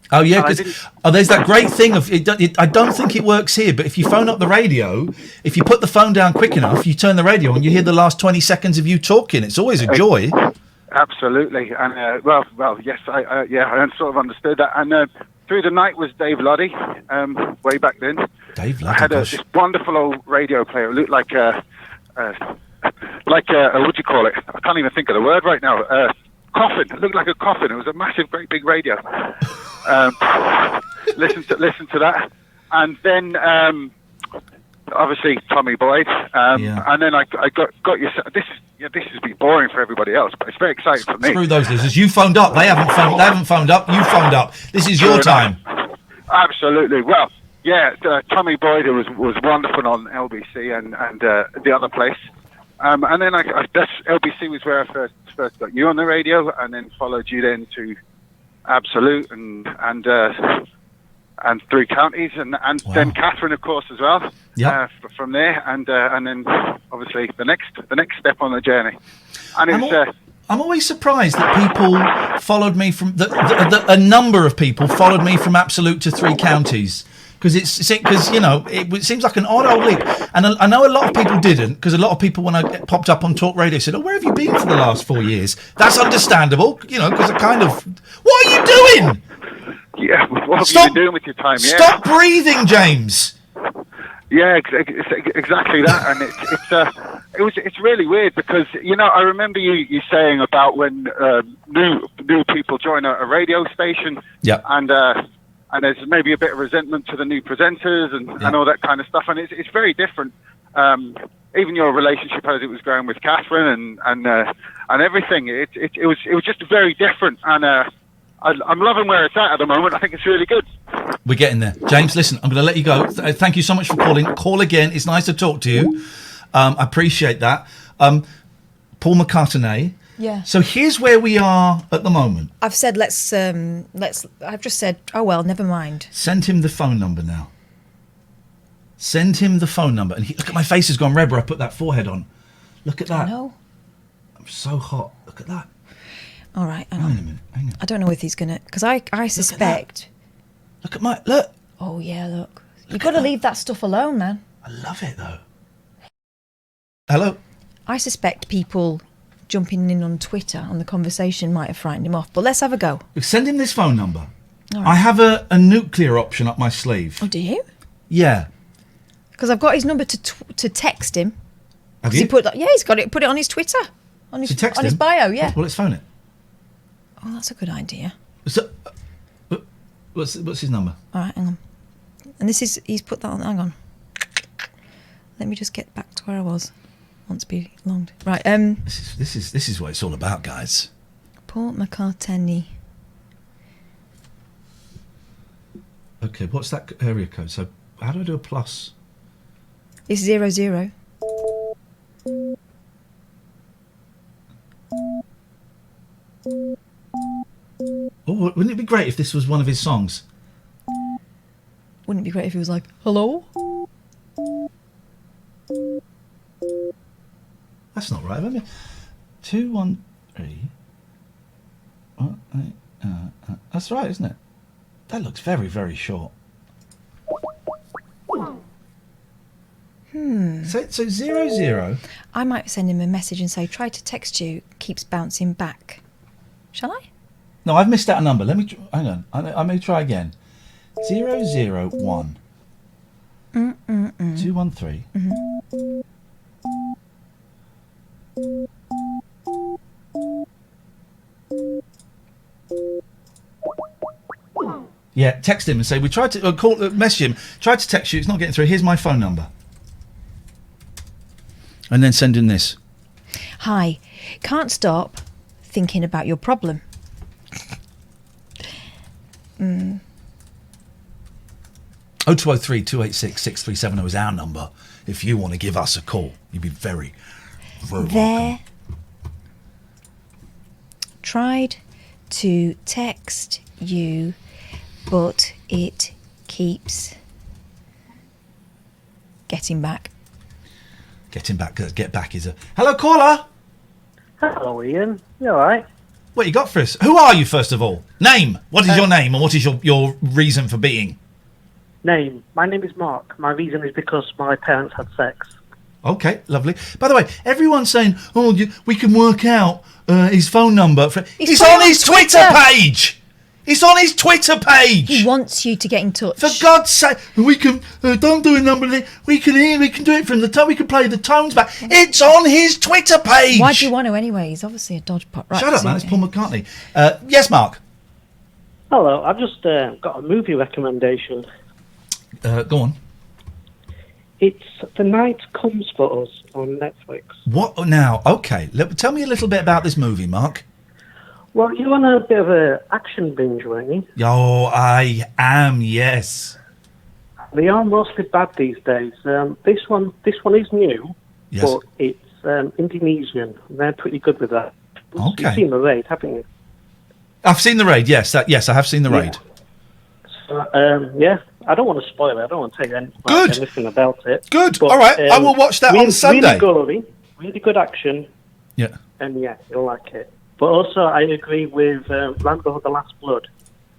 Speaker 1: Oh yeah, because there's that great thing of I don't think it works here, but if you phone up the radio, if you put the phone down quick enough, you turn the radio on, you hear the last 20 seconds of you talking. It's always a joy.
Speaker 7: Absolutely, and yes, I sort of understood that. And through the night was Dave Loddy, way back then.
Speaker 1: Dave Loddy.
Speaker 7: I had this wonderful old radio player. It looked like what do you call it? I can't even think of the word right now. Coffin. It looked like a coffin. It was a massive, great big radio. Listen to that, and then obviously Tommy Boyd, and then I got you. This is be boring for everybody else, but it's very exciting for me.
Speaker 1: Screw those listeners. You phoned up. They haven't phoned up. You phoned up. This is your time.
Speaker 7: Absolutely. Well, yeah. Tommy Boyd was wonderful on LBC and the other place. And then LBC was where I first got you on the radio, and then followed you then to Absolute and 3 Counties, and then Katherine, of course, as well.
Speaker 1: Yeah.
Speaker 7: From there, and then obviously the next step on the journey. And
Speaker 1: I'm always surprised that people followed me from a number of people followed me from Absolute to 3 Counties. Because it seems like an odd old leap, and I know a lot of people didn't. Because a lot of people, when I popped up on Talk Radio, said, "Oh, where have you been for the last 4 years?" That's understandable, because I kind of. What are you doing?
Speaker 7: Yeah, what have you been doing with your time? Yeah.
Speaker 1: Stop breathing, James.
Speaker 7: Yeah, exactly that, and it's really weird because I remember you saying about when new people join a radio station, and there's maybe a bit of resentment to the new presenters and all that kind of stuff, and it's very different. Even your relationship as it was going with Katherine and everything, it was just very different, and I'm loving where it's at the moment. I think it's really good.
Speaker 1: We're getting there. James, listen, I'm going to let you go. Thank you so much for calling. Call again. It's nice to talk to you. I appreciate that. Paul McCartney.
Speaker 2: Yeah.
Speaker 1: So here's where we are at the moment.
Speaker 2: I've said I've just said, oh well, never mind.
Speaker 1: Send him the phone number now. Send him the phone number. And look at my face has gone red where I put that forehead on. Look at that.
Speaker 2: I know.
Speaker 1: I'm so hot. Look at that.
Speaker 2: All right, hang
Speaker 1: on
Speaker 2: on.
Speaker 1: a minute. Hang on.
Speaker 2: I don't know if he's gonna, because I suspect.
Speaker 1: Look at my look.
Speaker 2: Oh yeah, look. You've got to leave that stuff alone, man.
Speaker 1: I love it though. Hello.
Speaker 2: I suspect people jumping in on Twitter on the conversation might have frightened him off, but let's have a go.
Speaker 1: Send him this phone number.
Speaker 2: All right.
Speaker 1: I have a nuclear option up my sleeve.
Speaker 2: Oh, do you?
Speaker 1: Yeah.
Speaker 2: Because I've got his number to text him.
Speaker 1: Have you?
Speaker 2: He's got it. Put it on his Twitter, on his bio. Yeah.
Speaker 1: Well, let's phone it.
Speaker 2: Oh, that's a good idea.
Speaker 1: So, what's his number?
Speaker 2: All right, hang on. And he's put that on. Hang on. Let me just get back to where I was. Once belonged. Right.
Speaker 1: This is what it's all about, guys.
Speaker 2: Paul McCartney.
Speaker 1: Okay, what's that area code? So how do I do a plus?
Speaker 2: It's 00.
Speaker 1: Oh, wouldn't it be great if this was one of his songs?
Speaker 2: Wouldn't it be great if he was like, hello?
Speaker 1: That's not right. 213. That's right, isn't it? That looks very, very short. So 00.
Speaker 2: I might send him a message and say, try to text you, keeps bouncing back. Shall I?
Speaker 1: No, I've missed out a number. Let me hang on. I may try again. 001 213. Yeah, text him and say we tried to message him. Tried to text you. It's not getting through. Here's my phone number. And then send him this.
Speaker 2: Hi, can't stop thinking about your problem.
Speaker 1: 0203 286 6370 is our number. If you want to give us a call, you'd be very, very welcome.
Speaker 2: Tried to text you, but it keeps getting back.
Speaker 1: Getting back, get back is a... Hello, caller.
Speaker 8: Hello, Ian. You all right?
Speaker 1: What you got for us? Who are you, first of all? Name. What is your name and what is your reason for being?
Speaker 8: Name. My name is Mark. My reason is because my parents had sex.
Speaker 1: Okay, lovely. By the way, everyone's saying, we can work out his phone number. He's on his Twitter page! It's on his Twitter page!
Speaker 2: He wants you to get in touch.
Speaker 1: For God's sake, we can, don't do a number, we can do it from the tone, we can play the tones back. It's on his Twitter page!
Speaker 2: Why do you want to anyway? He's obviously a dodgepot. Right,
Speaker 1: Shut up, man, it's Paul McCartney. Yes, Mark?
Speaker 8: Hello, I've just got a movie recommendation.
Speaker 1: Go on.
Speaker 8: It's The Night Comes For Us on Netflix.
Speaker 1: What now? Okay, tell me a little bit about this movie, Mark.
Speaker 8: Well, you're on a bit of an action binge, weren't you?
Speaker 1: Oh, I am, yes.
Speaker 8: They are mostly bad these days. This one is new,
Speaker 1: Yes.
Speaker 8: but it's Indonesian. They're pretty good with that.
Speaker 1: Okay.
Speaker 8: You've seen The Raid, haven't you?
Speaker 1: I've seen The Raid, yes. Yes, I have seen The Raid.
Speaker 8: So, yeah, I don't want to spoil it. I don't want to tell you anything about it.
Speaker 1: Good.
Speaker 8: But,
Speaker 1: all right, I will watch that on Sunday.
Speaker 8: Really gory, really good action.
Speaker 1: Yeah.
Speaker 8: And yeah, you'll like it. But also, I agree with Rambo: The Last Blood.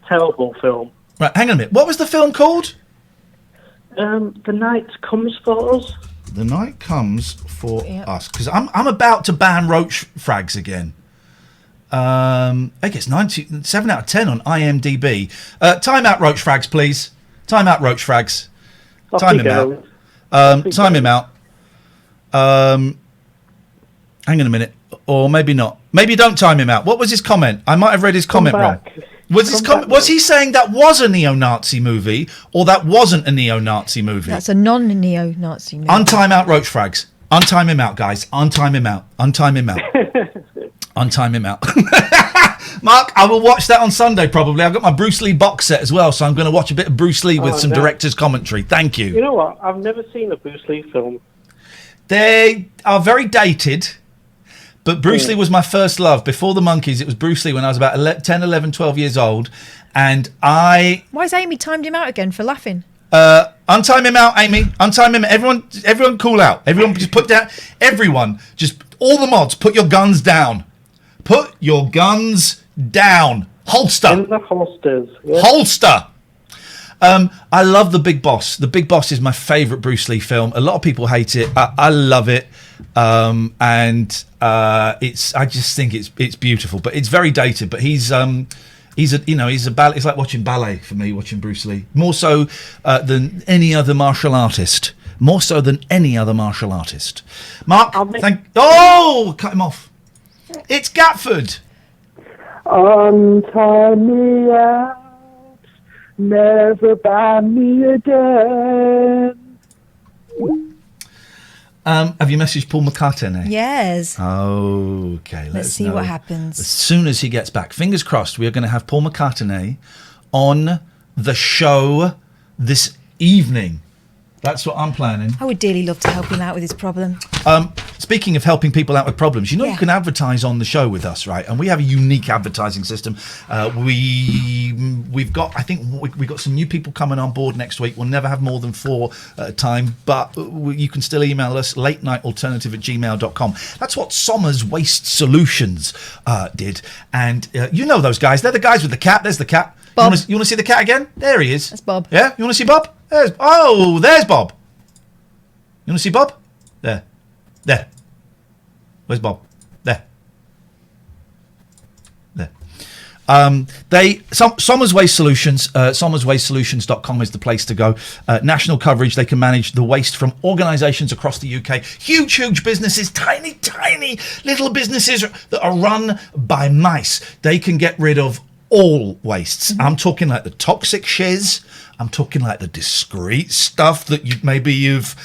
Speaker 8: Terrible film.
Speaker 1: Right, hang on a minute. What was the film called?
Speaker 8: The Night Comes For Us.
Speaker 1: The Night Comes For Us. Because I'm about to ban roach frags again. I guess 7 out of 10 on IMDb. Time out roach frags, please. Time out roach frags. Time him out. Time him out. Hang on a minute. Or maybe not. Maybe don't time him out. What was his comment? I might have read his comment wrong. Was he saying that was a neo-Nazi movie or that wasn't a neo-Nazi movie?
Speaker 2: That's a non-neo-Nazi movie.
Speaker 1: Untime out roach frags. Untime him out, guys. Untime him out. Untime him out. Untime him out. Mark, I will watch that on Sunday probably. I've got my Bruce Lee box set as well, so I'm going to watch a bit of Bruce Lee with some director's commentary. Thank you.
Speaker 8: You know what? I've never seen a Bruce Lee film.
Speaker 1: They are very dated, but Bruce Lee was my first love. Before the Monkeys, it was Bruce Lee when I was about 10, 11, 12 years old, and
Speaker 2: Why has Amy timed him out again for laughing?
Speaker 1: Untime him out, Amy. Untime him. Everyone cool out. Everyone just put down. Everyone, just all the mods, put your guns down. Put your guns down. Holster.
Speaker 8: In the holsters. Yeah.
Speaker 1: Holster. I love The Big Boss. The Big Boss is my favourite Bruce Lee film. A lot of people hate it. I love it. I just think it's beautiful, but it's very dated. But he's a ballet. It's like watching ballet for me, watching Bruce Lee. More so than any other martial artist. More so than any other martial artist. Mark, cut him off. It's Gatford.
Speaker 6: Untie me out, never ban me again.
Speaker 1: Have you messaged Paul McCartney?
Speaker 2: Yes.
Speaker 1: Okay,
Speaker 2: let's see what happens.
Speaker 1: As soon as he gets back, fingers crossed, we are going to have Paul McCartney on the show this evening. That's what I'm planning.
Speaker 2: I would dearly love to help him out with his problem.
Speaker 1: Speaking of helping people out with problems, you
Speaker 2: Yeah.
Speaker 1: can advertise on the show with us, right? And we have a unique advertising system. We've got some new people coming on board next week. We'll never have more than 4 at a time, but you can still email us latenightalternative@gmail.com. That's what Somers Waste Solutions did, and you know those guys. They're the guys with the cat. There's the cat.
Speaker 2: Bob.
Speaker 1: You want to see the cat again? There he is.
Speaker 2: That's Bob.
Speaker 1: Yeah, you want to see Bob? There's Bob. You want to see Bob? There. Where's Bob? There. Somers Waste Solutions, somerswastesolutions.com is the place to go. National coverage. They can manage the waste from organisations across the UK. Huge businesses, tiny little businesses that are run by mice. They can get rid of all wastes. I'm talking like the toxic shiz. I'm talking like the discreet stuff that maybe you've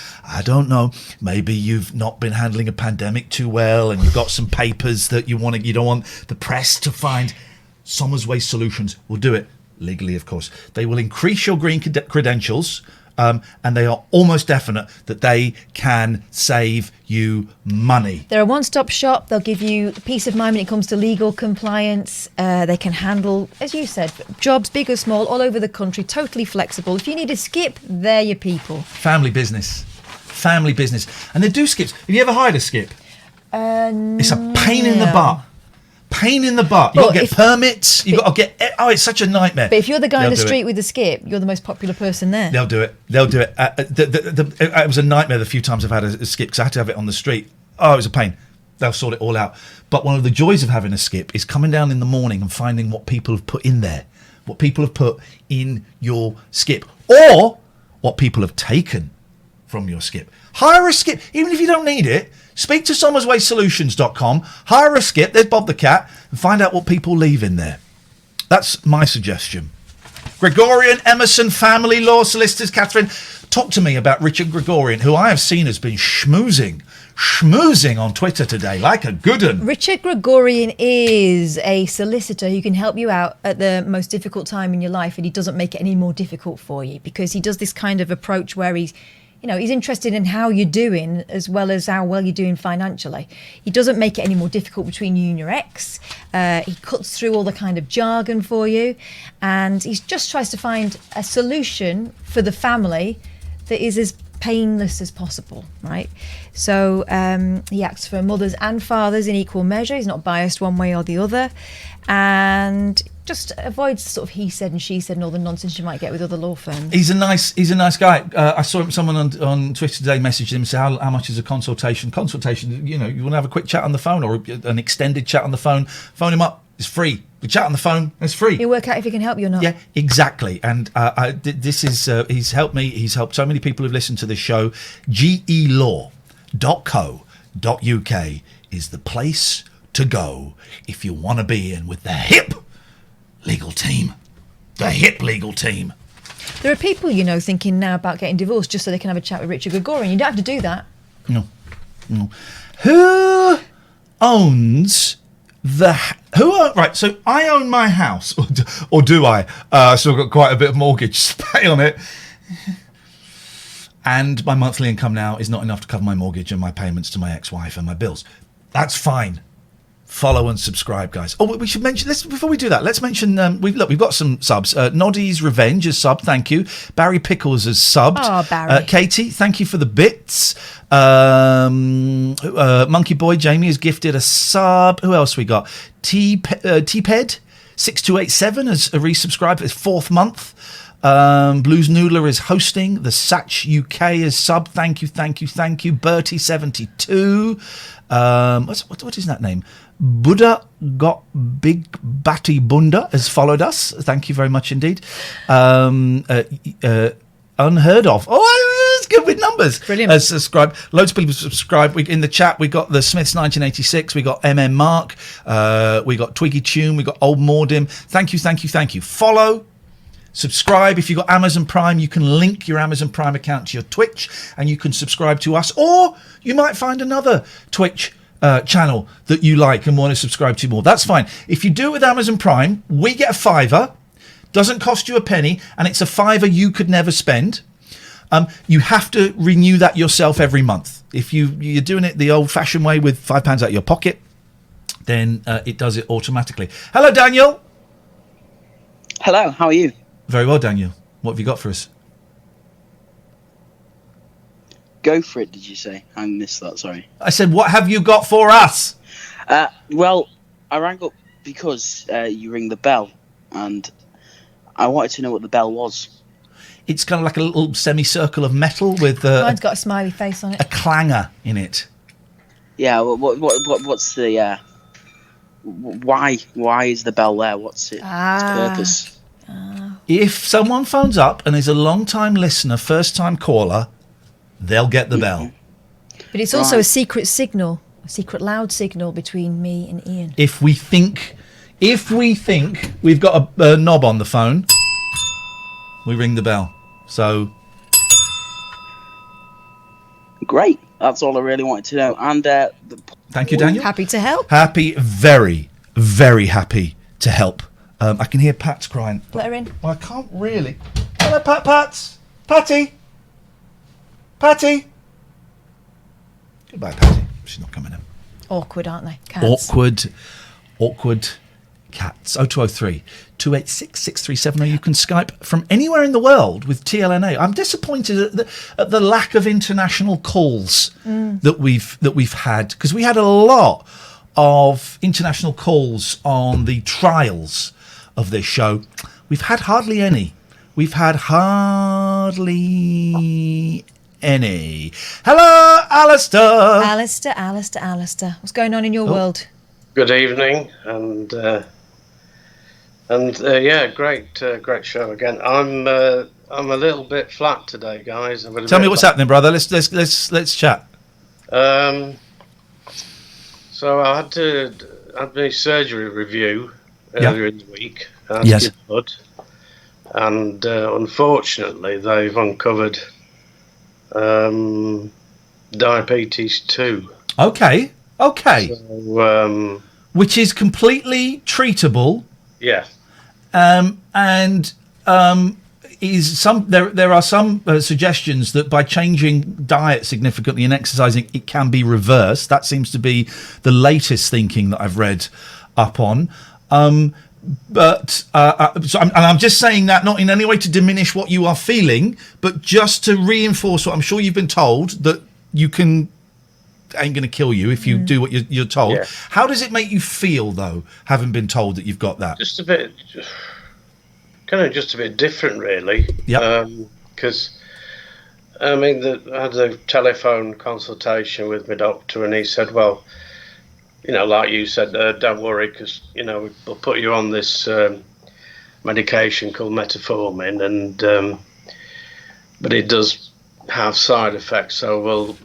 Speaker 1: not been handling a pandemic too well, and you've got some papers that you don't want the press to find. Somers Waste Solutions will do it legally, of course. They will increase your green credentials, and they are almost definite that they can save you money.
Speaker 2: They're a one-stop shop. They'll give you peace of mind when it comes to legal compliance. They can handle, as you said, jobs big or small all over the country, totally flexible. If you need a skip, they're your people.
Speaker 1: Family business. And they do skips. Have you ever hired a skip? It's a pain in the butt. You've got to get permits. You've got to get... Oh, it's such a nightmare.
Speaker 2: But if you're the guy on the street with the skip, you're the most popular person there.
Speaker 1: They'll do it. It was a nightmare the few times I've had a skip because I had to have it on the street. Oh, it was a pain. They'll sort it all out. But one of the joys of having a skip is coming down in the morning and finding what people have put in there. What people have put in your skip. Or what people have taken from your skip. Hire a skip. Even if you don't need it, speak to SommersWaySolutions.com, hire a skip, there's Bob the Cat, and find out what people leave in there. That's my suggestion. Gregorian Emerson Family Law Solicitors. Katherine, talk to me about Richard Gregorian, who I have seen has been schmoozing on Twitter today, like a good un.
Speaker 2: Richard Gregorian is a solicitor who can help you out at the most difficult time in your life, and he doesn't make it any more difficult for you because he does this kind of approach where he's interested in how you're doing as well as how well you're doing financially. He doesn't make it any more difficult between you and your ex. He cuts through all the kind of jargon for you, and he just tries to find a solution for the family that is as painless as possible, right? So he acts for mothers and fathers in equal measure. He's not biased one way or the other, and just avoids sort of he said and she said and all the nonsense you might get with other law firms. He's a nice guy. I saw someone on Twitter today messaged him and said, how much is a consultation? Consultation, you want to have a quick chat on the phone or an extended chat on the phone, phone him up. It's free. We chat on the phone. It's free. He'll work out if he can help you or not.
Speaker 1: Yeah, exactly. And this is he's helped me. He's helped so many people who've listened to this show. gelaw.co.uk is the place to go if you want to be in with the hip legal team. The hip legal team.
Speaker 2: There are people, thinking now about getting divorced just so they can have a chat with Richard Gregorian. You don't have to do that.
Speaker 1: No. Who owns right, so I own my house, or do I? So I've got quite a bit of mortgage to pay on it. And my monthly income now is not enough to cover my mortgage and my payments to my ex-wife and my bills. That's fine. Follow and subscribe, guys. Oh, we should mention this before we do that. Let's mention we've got some subs. Noddy's Revenge has subbed, thank you. Barry Pickles has subbed.
Speaker 2: Oh, Barry.
Speaker 1: Katie, thank you for the bits. Monkey Boy Jamie has gifted a sub. Who else we got? T-Ped 6287 has resubscribed for his 4th month. Blues Noodler is hosting. The Satch UK is sub. Thank you. Bertie72. What is that name? Buddha got Big Batty Bunda has followed us. Thank you very much indeed. Unheard of. Oh, it's good with numbers.
Speaker 2: Brilliant.
Speaker 1: Subscribe. Loads of people subscribe. In the chat, we got the Smiths 1986. We got MM Mark. We got Twiggy Tune. We got Old Mordim. Thank you. Follow. Subscribe. If you've got Amazon Prime, you can link your Amazon Prime account to your Twitch and you can subscribe to us. Or you might find another Twitch channel that you like and want to subscribe to more. That's fine. If you do it with Amazon Prime, we get a $5. Doesn't cost you a penny, and it's a $5 you could never spend. You have to renew that yourself every month. If you're doing it the old-fashioned way with £5 out of your pocket, then it does it automatically. Hello, Daniel.
Speaker 9: Hello, how are you?
Speaker 1: Very well, Daniel. What have you got for us?
Speaker 9: Go for it, did you say? I missed that, sorry.
Speaker 1: I said, what have you got for us?
Speaker 9: Well, I rang up because you ring the bell, and I wanted to know what the bell was.
Speaker 1: It's kind of like a little semicircle of metal with
Speaker 2: mine's got a smiley face on it.
Speaker 1: A clanger in it.
Speaker 9: Yeah, what's the... why is the bell there? What's its purpose?
Speaker 1: If someone phones up and is a long-time listener, first-time caller, they'll get the bell.
Speaker 2: But it's also a secret signal, a secret loud signal between me and Iain.
Speaker 1: If we think we've got a knob on the phone, we ring the bell. So
Speaker 9: great. That's all I really wanted to know. And
Speaker 1: thank you, Daniel.
Speaker 2: Happy to help.
Speaker 1: Very, very happy to help. I can hear Pat's crying.
Speaker 2: Let her in.
Speaker 1: Well, I can't really. Hello, Patty. Goodbye, Patty. She's not coming in.
Speaker 2: Awkward, aren't they? Cats.
Speaker 1: Awkward cats. 0203 286 637, or you can Skype from anywhere in the world with TLNA. I'm disappointed at the lack of international calls that we've had, because we had a lot of international calls on the trials of this show. We've had hardly any. Hello, Alistair.
Speaker 2: Alistair. What's going on in your world?
Speaker 10: Good evening, and yeah, great show again. I'm a little bit flat today, guys.
Speaker 1: Tell me what's happening, brother. Let's chat.
Speaker 10: So I had my surgery review earlier in the week.
Speaker 1: Yes.
Speaker 10: And unfortunately, they've uncovered diabetes 2.
Speaker 1: Okay.
Speaker 10: So,
Speaker 1: which is completely treatable.
Speaker 10: Yeah.
Speaker 1: There are some suggestions that by changing diet significantly and exercising, it can be reversed. That seems to be the latest thinking that I've read up on. I'm just saying that not in any way to diminish what you are feeling, but just to reinforce what I'm sure you've been told, that you ain't going to kill you if you do what you're told.
Speaker 10: Yeah.
Speaker 1: How does it make you feel, though, having been told that you've got that?
Speaker 10: Just a bit different, really.
Speaker 1: Yeah.
Speaker 10: Because I mean, I had a telephone consultation with my doctor, and he said, "Well, like you said, don't worry, because we'll put you on this medication called metformin, and but it does have side effects, so we'll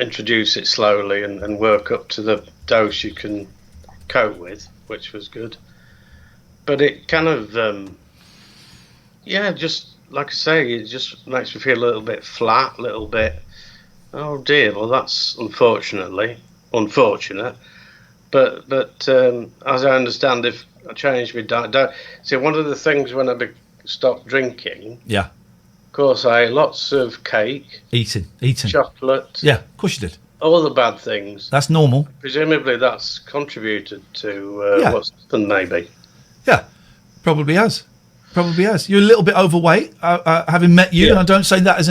Speaker 10: introduce it slowly and work up to the dose you can cope with," which was good. But it kind of, just like I say, it just makes me feel a little bit flat, a little bit, oh dear, well that's unfortunate. But as I understand, if I change my diet, see, one of the things when I stopped drinking,
Speaker 1: yeah,
Speaker 10: of course, I ate lots of cake,
Speaker 1: eating,
Speaker 10: chocolate,
Speaker 1: yeah, of course you did.
Speaker 10: All the bad things.
Speaker 1: That's normal.
Speaker 10: Presumably, that's contributed to what's happened. Maybe.
Speaker 1: Yeah, probably has. You're a little bit overweight. Having met you, and I don't say that as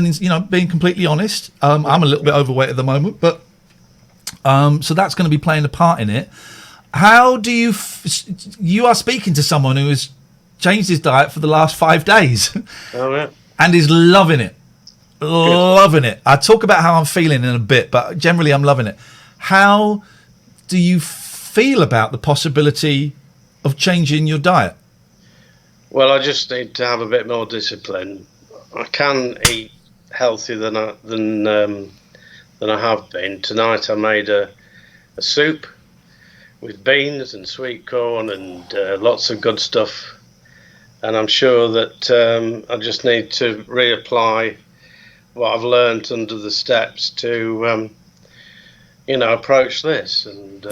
Speaker 1: being completely honest. I'm a little bit overweight at the moment, but. So that's going to be playing a part in it. How do you... you are speaking to someone who has changed his diet for the last 5 days.
Speaker 10: Oh, yeah.
Speaker 1: And is loving it. Loving it. I'll talk about how I'm feeling in a bit, but generally I'm loving it. How do you feel about the possibility of changing your diet?
Speaker 10: Well, I just need to have a bit more discipline. I can eat healthier than I have been. Tonight I made a soup with beans and sweet corn and lots of good stuff. And I'm sure that I just need to reapply what I've learned under the steps to, approach this. And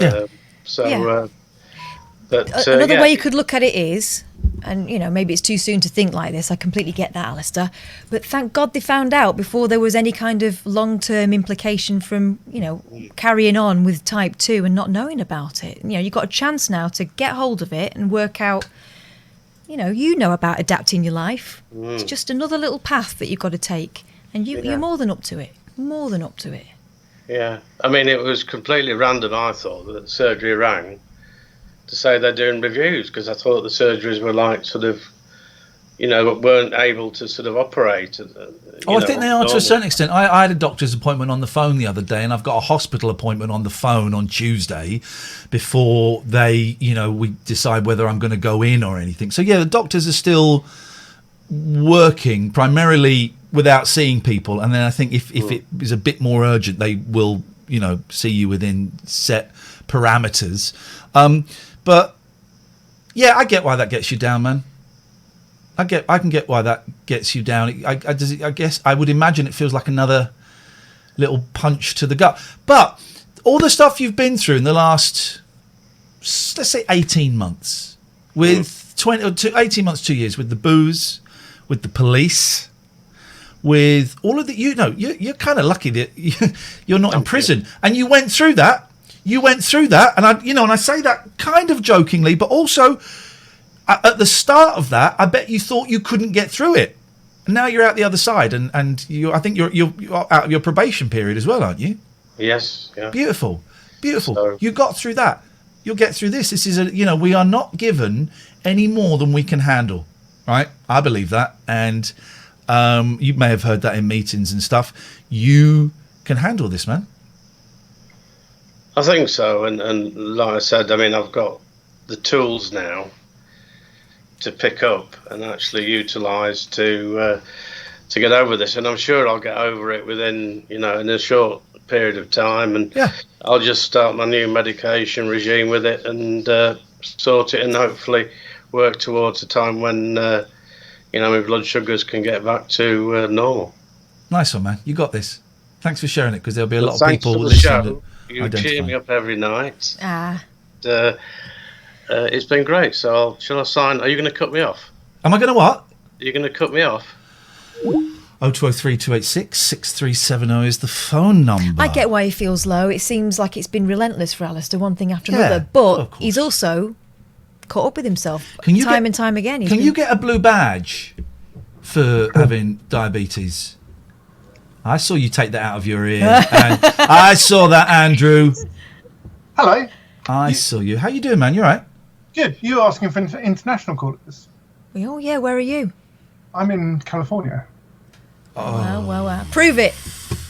Speaker 2: another way you could look at it is, and maybe it's too soon to think like this, I completely get that, Alistair, but thank God they found out before there was any kind of long-term implication from carrying on with type 2 and not knowing about it. You've got a chance now to get hold of it and work out, you know about adapting your life. It's just another little path that you've got to take, and you're more than up to it. Yeah,
Speaker 10: I mean, it was completely random. I thought that surgery rang to say they're doing reviews, because I thought the surgeries were like sort of, weren't able to sort of operate.
Speaker 1: I think they are to a certain extent. I had a doctor's appointment on the phone the other day, and I've got a hospital appointment on the phone on Tuesday before they, we decide whether I'm going to go in or anything. So yeah, the doctors are still working primarily without seeing people, and then I think if it is a bit more urgent, they will, see you within set parameters. But yeah, I get why that gets you down, man. I can get why that gets you down. I guess I would imagine it feels like another little punch to the gut. But all the stuff you've been through in the last, let's say, 18 months with 18 months, 2 years with the booze, with the police, with all of the, you're kind of lucky that you're not in prison, and you went through that. And I say that kind of jokingly, but also at the start of that, I bet you thought you couldn't get through it. And now you're out the other side, and I think you're out of your probation period as well, aren't you?
Speaker 10: Yes. Yeah.
Speaker 1: Beautiful.
Speaker 10: So,
Speaker 1: you got through that. You'll get through this. This is we are not given any more than we can handle, right? I believe that, and you may have heard that in meetings and stuff. You can handle this, man.
Speaker 10: I think so, and like I said, I mean, I've got the tools now to pick up and actually utilise to get over this, and I'm sure I'll get over it within in a short period of time, and I'll just start my new medication regime with it and sort it, and hopefully work towards a time when my blood sugars can get back to normal.
Speaker 1: Nice one, man. You got this. Thanks for sharing it, because there'll be a lot of people
Speaker 10: listening.
Speaker 1: listening.
Speaker 10: You cheer me up every night. It's been great. So shall I sign? Are you going to cut me off?
Speaker 1: Am I going to what?
Speaker 10: Are you going to cut me off?
Speaker 1: 0203 286 6370 is the phone number.
Speaker 2: I get why he feels low. It seems like it's been relentless for Alistair, one thing after another. But he's also caught up with himself time and time again.
Speaker 1: You get a blue badge for having diabetes? I saw you take that out of your ear. And I saw that, Andrew.
Speaker 11: Hello.
Speaker 1: I saw you. How you doing, man? You all right?
Speaker 11: Good. You were asking for international callers.
Speaker 2: Oh, yeah. Where are you?
Speaker 11: I'm in California.
Speaker 1: Oh.
Speaker 2: Well. Prove it.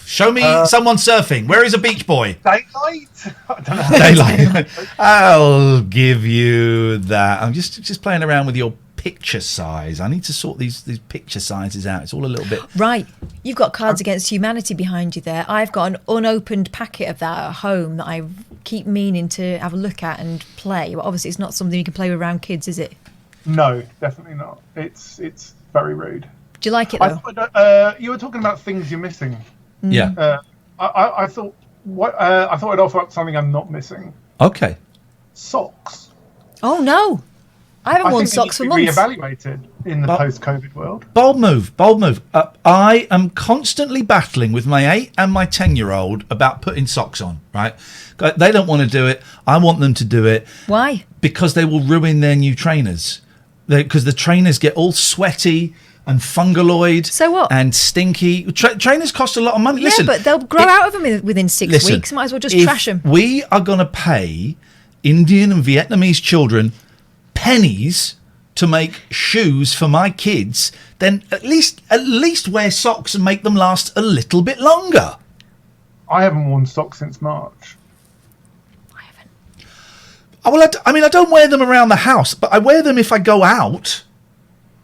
Speaker 1: Show me someone surfing. Where is a beach boy?
Speaker 11: Daylight? I don't know.
Speaker 1: Daylight. I'll give you that. I'm just playing around with your picture size. I need to sort these picture sizes out. It's all a little bit...
Speaker 2: Right. You've got Cards Against Humanity behind you there. I've got an unopened packet of that at home that I keep meaning to have a look at and play. But obviously it's not something you can play with around kids, is it?
Speaker 11: No, definitely not. It's very rude.
Speaker 2: Do you like it, though?
Speaker 11: You were talking about things you're missing.
Speaker 1: Yeah.
Speaker 11: I thought I'd offer up something I'm not missing.
Speaker 1: Okay.
Speaker 11: Socks.
Speaker 2: Oh, no. I haven't worn socks for months.
Speaker 11: Reevaluated in the post-COVID world.
Speaker 1: Bold move. I am constantly battling with my 8 and my 10-year-old about putting socks on, right? They don't want to do it. I want them to do it.
Speaker 2: Why?
Speaker 1: Because they will ruin their new trainers. Because the trainers get all sweaty and fungaloid.
Speaker 2: So what?
Speaker 1: And stinky. Trainers cost a lot of money.
Speaker 2: Yeah,
Speaker 1: Listen,
Speaker 2: but they'll grow out of them within 6 weeks. Might as well just trash them.
Speaker 1: We are going to pay Indian and Vietnamese children pennies to make shoes for my kids, then at least wear socks and make them last a little bit longer.
Speaker 11: I haven't worn socks since March.
Speaker 2: I haven't.
Speaker 1: Well, I don't wear them around the house, but I wear them if I go out.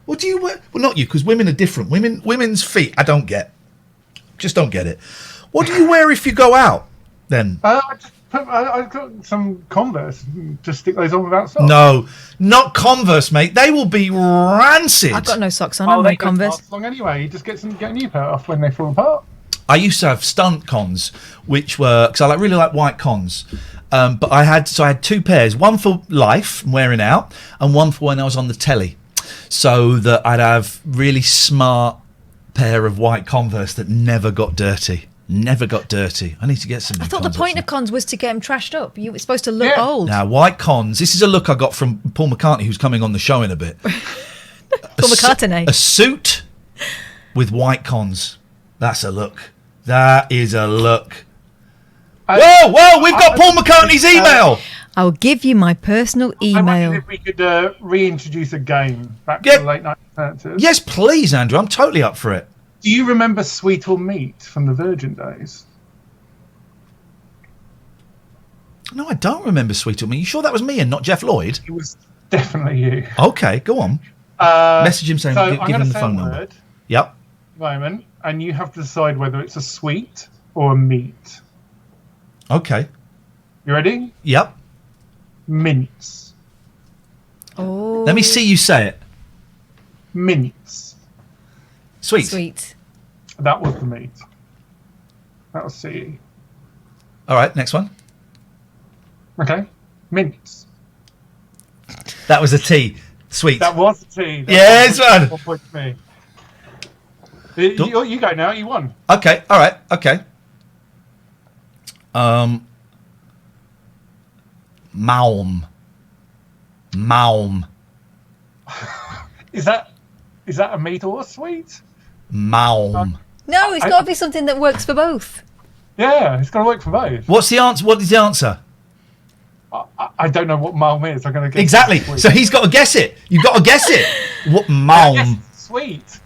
Speaker 1: What do you wear? Well, not you, because women are different. Women's feet, I don't get. Just don't get it. What do you wear if you go out, then?
Speaker 11: I got some Converse. Just stick those on without socks.
Speaker 1: No, not Converse, mate. They will be rancid.
Speaker 2: I've got no socks on. I'm wearing Converse.
Speaker 11: Last long anyway. You just get a new pair off when they fall apart.
Speaker 1: I used to have stunt cons, which were because I really like white cons. But I had 2 pairs, one for life, wearing out, and one for when I was on the telly, so that I'd have really smart pair of white Converse that never got dirty. I need to get some.
Speaker 2: I thought the point of cons was to get them trashed up. You were supposed to look old.
Speaker 1: Now, white cons. This is a look I got from Paul McCartney, who's coming on the show in a bit.
Speaker 2: Paul McCartney.
Speaker 1: A suit with white cons. That's a look. That is a look. Whoa! We've got Paul McCartney's email.
Speaker 2: I'll give you my personal email.
Speaker 11: I wondered if we could reintroduce a game back to the late 1930s.
Speaker 1: Yes, please, Andrew. I'm totally up for it.
Speaker 11: Do you remember Sweet or Meat from the Virgin days?
Speaker 1: No, I don't remember Sweet or Meat. You sure that was me and not Jeff Lloyd?
Speaker 11: It was definitely you.
Speaker 1: Okay, go on. Message him saying, give him the phone number.
Speaker 11: Word
Speaker 1: Yep.
Speaker 11: Moment, and you have to decide whether it's a sweet or a meat.
Speaker 1: Okay.
Speaker 11: You ready?
Speaker 1: Yep.
Speaker 11: Mince.
Speaker 2: Oh.
Speaker 1: Let me see you say it.
Speaker 11: Mince.
Speaker 1: Sweet.
Speaker 11: That was the meat. That was CE.
Speaker 1: All right, next one.
Speaker 11: Okay. Mince.
Speaker 1: That was a T. Sweet.
Speaker 11: That was a T.
Speaker 1: Yes, man.
Speaker 11: 1 point to me. You go now. You won.
Speaker 1: Okay. All right. Okay. Malm.
Speaker 11: Is that a meat or a sweet?
Speaker 1: Malm.
Speaker 2: No, it's got to be something that works for both.
Speaker 11: Yeah, it's got to work for both.
Speaker 1: What's the answer? What is the answer?
Speaker 11: I don't know what malm is. I'm going to guess.
Speaker 1: Exactly. So he's got to guess it. You've got to guess it. What malm?
Speaker 11: Sweet.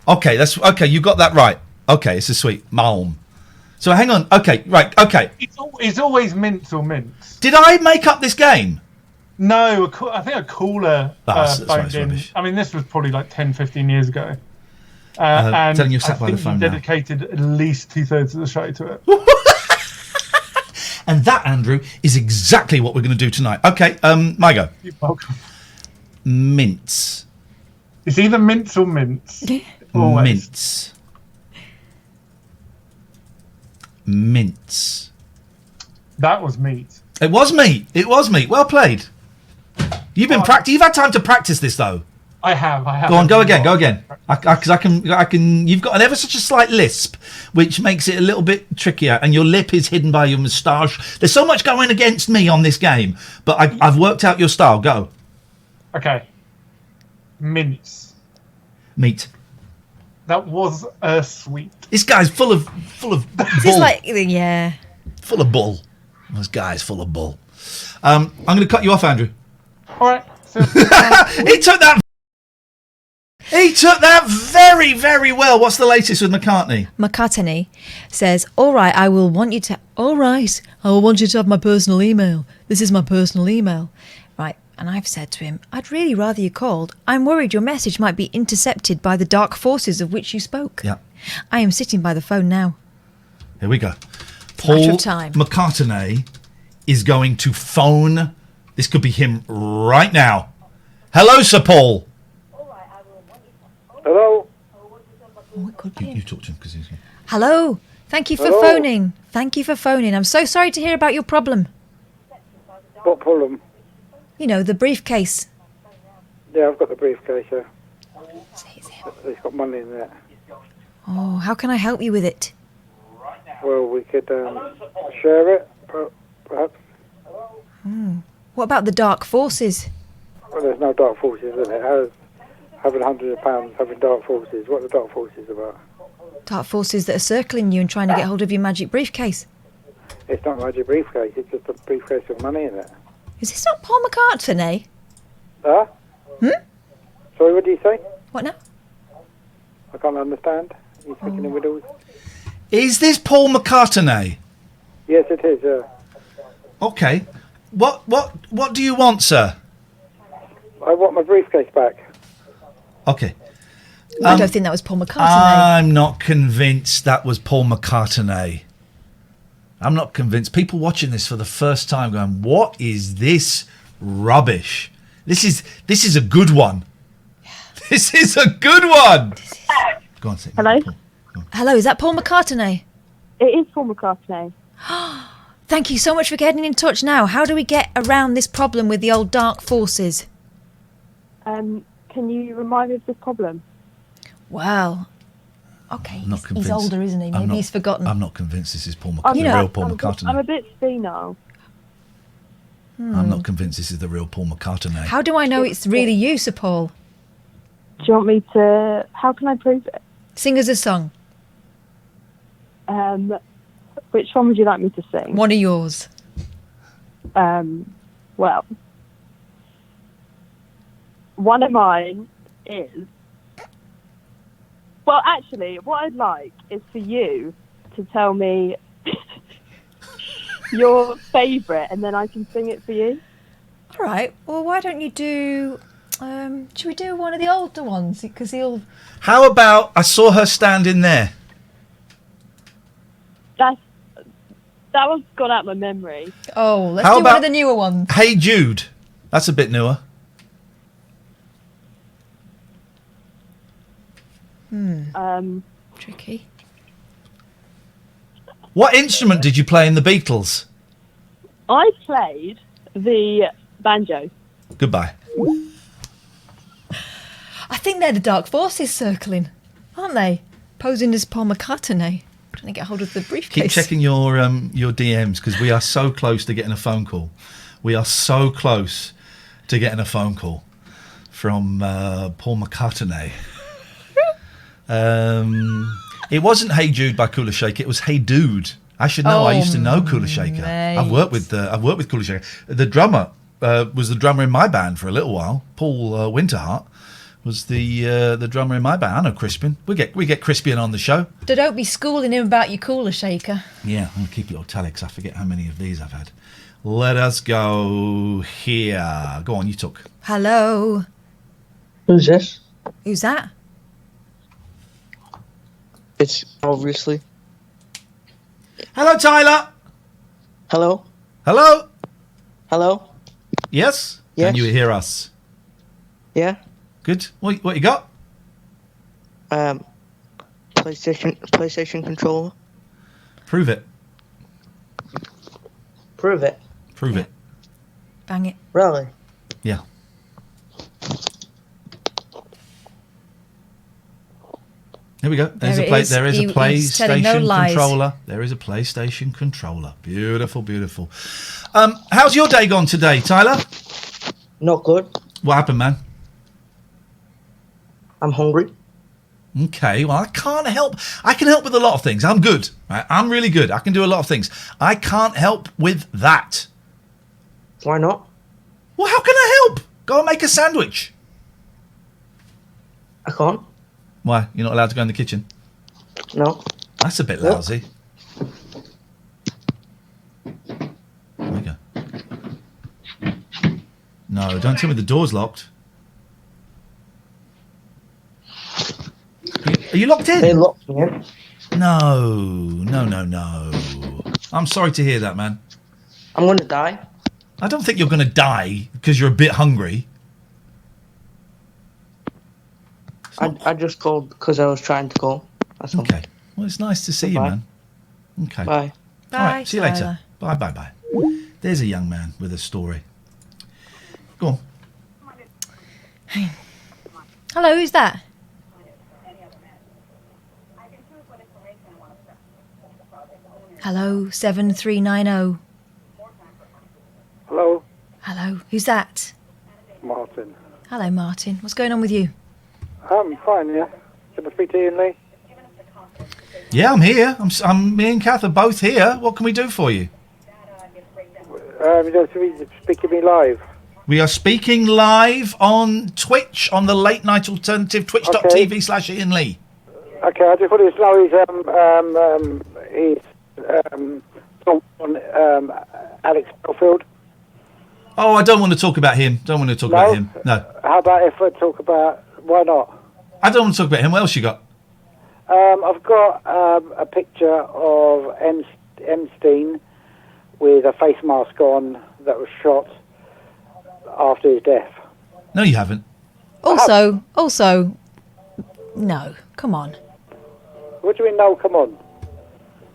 Speaker 1: Okay, that's okay. You got that right. Okay, it's a sweet malm. So hang on. Okay, right. Okay.
Speaker 11: It's always mince or mince.
Speaker 1: Did I make up this game?
Speaker 11: No, I think a caller
Speaker 1: That's
Speaker 11: phoned in.
Speaker 1: rubbish.
Speaker 11: I mean, this was probably like 10, 15 years ago. And
Speaker 1: telling you
Speaker 11: I
Speaker 1: sat by the
Speaker 11: think
Speaker 1: phone
Speaker 11: you
Speaker 1: now.
Speaker 11: dedicated at least 2/3 of the show to it.
Speaker 1: And that, Andrew, is exactly what we're going to do tonight. Okay, my go.
Speaker 11: You're welcome.
Speaker 1: Mince.
Speaker 11: It's either mince or mince. Always.
Speaker 1: Mince.
Speaker 11: That was meat.
Speaker 1: It was meat. It was meat. Well played. You've been You've had time to practice this, though.
Speaker 11: I have.
Speaker 1: Go on. Go again. Go again. Because I can. You've got an ever such a slight lisp, which makes it a little bit trickier, and your lip is hidden by your moustache. There's so much going against me on this game, but I've worked out your style. Go.
Speaker 11: Okay. Mince.
Speaker 1: Meat.
Speaker 11: That was a sweet.
Speaker 1: This guy's full of bull.
Speaker 2: This is like, yeah.
Speaker 1: Full of bull. This guy's full of bull. I'm going to cut you off, Andrew.
Speaker 11: All right. So,
Speaker 1: He took that very, very well. What's the latest with McCartney?
Speaker 2: McCartney says, all right, I will want you to have my personal email. This is my personal email. Right, and I've said to him, I'd really rather you called. I'm worried your message might be intercepted by the dark forces of which you spoke.
Speaker 1: Yeah.
Speaker 2: I am sitting by the phone now.
Speaker 1: Here we go.
Speaker 2: Matter
Speaker 1: Paul
Speaker 2: of time.
Speaker 1: McCartney is going to phone. This could be him right now. Hello, Sir Paul.
Speaker 12: Hello.
Speaker 2: Oh, it could be
Speaker 1: You talk to him because he's.
Speaker 2: Hello. Thank you for phoning. Thank you for phoning. I'm so sorry to hear about your problem.
Speaker 12: What problem?
Speaker 2: You know, the briefcase.
Speaker 12: Yeah, I've got the briefcase, yeah. It's got money in there.
Speaker 2: Oh, how can I help you with it?
Speaker 12: Well, we could share it, perhaps.
Speaker 2: What about the dark forces?
Speaker 12: Well, there's no dark forces in it. How's having hundreds of pounds having dark forces? What are the dark forces about?
Speaker 2: Dark forces that are circling you and trying to get hold of your magic briefcase.
Speaker 12: It's not a magic briefcase, it's just a briefcase with money in it.
Speaker 2: Is this not Paul McCartney?
Speaker 12: Huh? Sorry, what do you say?
Speaker 2: What now?
Speaker 12: I can't understand. You're speaking in riddles.
Speaker 1: Is this Paul McCartney?
Speaker 12: Yes, it is, yeah.
Speaker 1: Okay. What do you want, sir?
Speaker 12: I want my briefcase back.
Speaker 1: Okay.
Speaker 2: I don't think that was Paul McCartney.
Speaker 1: I'm not convinced that was Paul McCartney. I'm not convinced. People watching this for the first time going, what is this rubbish? This is a good one. This is a good one. Go on,
Speaker 13: Hello?
Speaker 2: Hello, is that Paul McCartney?
Speaker 13: It is Paul McCartney.
Speaker 2: Thank you so much for getting in touch now. How do we get around this problem with the old dark forces?
Speaker 13: Can you remind me of this problem?
Speaker 2: Well, okay,
Speaker 1: I'm not
Speaker 2: he's
Speaker 1: convinced.
Speaker 2: older, isn't he? Maybe he's forgotten.
Speaker 1: I'm not convinced this is Paul McCartney, the real Paul McCartney.
Speaker 13: I'm a bit senile.
Speaker 1: I'm not convinced this is the real Paul McCartney.
Speaker 2: How do I know it's really you, Sir Paul?
Speaker 13: Do you want me to... How can I prove it?
Speaker 2: Sing us a song.
Speaker 13: Which one would you like me to sing?
Speaker 2: One of yours.
Speaker 13: Well, one of mine is... Well, actually, what I'd like is for you to tell me your favourite, and then I can sing it for you.
Speaker 2: All right. Well, why don't you do... should we do one of the older ones? Because he'll...
Speaker 1: How about I Saw Her Standing There?
Speaker 13: That one's gone out of my memory.
Speaker 2: Oh, let's
Speaker 1: How
Speaker 2: do one
Speaker 1: about
Speaker 2: of the newer ones.
Speaker 1: Hey Jude? That's a bit newer.
Speaker 2: Tricky.
Speaker 1: What instrument did you play in the Beatles?
Speaker 13: I played the banjo.
Speaker 1: Goodbye.
Speaker 2: I think they're the dark forces circling, aren't they? Posing as Paul McCartney. Trying to get hold of the briefcase.
Speaker 1: Keep checking your DMs, because we are so close to getting a phone call. We are so close to getting a phone call from Paul McCartney. It wasn't Hey Jude by Cooler Shaker. It was Hey Dude. I should know. I used to know Cooler Shaker.
Speaker 2: Mate.
Speaker 1: I've worked with Cooler Shaker. The drummer was the drummer in my band for a little while. Paul Winterhart was the drummer in my band. I know Crispian. We get Crispian on the show.
Speaker 2: Don't be schooling him about your Cooler Shaker.
Speaker 1: Yeah, I'm gonna keep a little tally because I forget how many of these I've had. Let us go here. Go on, you talk.
Speaker 2: Hello.
Speaker 14: Who's this?
Speaker 2: Who's that?
Speaker 14: It's obviously.
Speaker 1: Hello, Tyler.
Speaker 14: Hello.
Speaker 1: Hello.
Speaker 14: Hello.
Speaker 1: Yes.
Speaker 14: Yes.
Speaker 1: Can you hear us?
Speaker 14: Yeah.
Speaker 1: Good. What you got?
Speaker 14: PlayStation controller.
Speaker 1: Prove it.
Speaker 14: Prove it.
Speaker 1: Prove it.
Speaker 2: Bang it.
Speaker 14: Really?
Speaker 1: Yeah. Here we go. There is a PlayStation controller. There is a PlayStation controller. Beautiful, beautiful. How's your day gone today, Tyler?
Speaker 14: Not good.
Speaker 1: What happened, man?
Speaker 14: I'm hungry.
Speaker 1: Okay, well, I can't help. I can help with a lot of things. I'm good. Right? I'm really good. I can do a lot of things. I can't help with that.
Speaker 14: Why not?
Speaker 1: Well, how can I help? Go and make a sandwich.
Speaker 14: I can't.
Speaker 1: Why? You're not allowed to go in the kitchen?
Speaker 14: No.
Speaker 1: That's a bit lousy. There we go. No, don't tell me the door's locked. Are you locked in?
Speaker 14: They locked me in.
Speaker 1: No. I'm sorry to hear that, man.
Speaker 14: I'm going to die.
Speaker 1: I don't think you're going to die because you're a bit hungry.
Speaker 14: I just called because I was trying to call. That's all.
Speaker 1: Okay. Well, it's nice to see you, man. Okay.
Speaker 14: Bye.
Speaker 1: All right. See you later. Bye. There's a young man with a story. Go on.
Speaker 2: Hello, who's that? Hello, 7390.
Speaker 12: Hello,
Speaker 2: Hello, who's that?
Speaker 12: Martin.
Speaker 2: Hello, Martin. What's going on with you?
Speaker 12: I'm fine, yeah. Can I speak to Iain Lee?
Speaker 1: Yeah, I'm here. Me and Kath are both here. What can we do for you?
Speaker 12: You're speaking to me live.
Speaker 1: We are speaking live on Twitch, on the Late Night Alternative, twitch.tv/Iain Lee.
Speaker 12: Okay, I just wanted to know his thoughts on Alex Belfield.
Speaker 1: Oh, I don't want to talk about him. About him. No.
Speaker 12: How about if I talk about... Why not?
Speaker 1: I don't want to talk about him. What else you got?
Speaker 12: I've got a picture of Epstein with a face mask on that was shot after his death.
Speaker 1: No, you haven't.
Speaker 2: Also, no, come on.
Speaker 12: What do you mean, no, come on?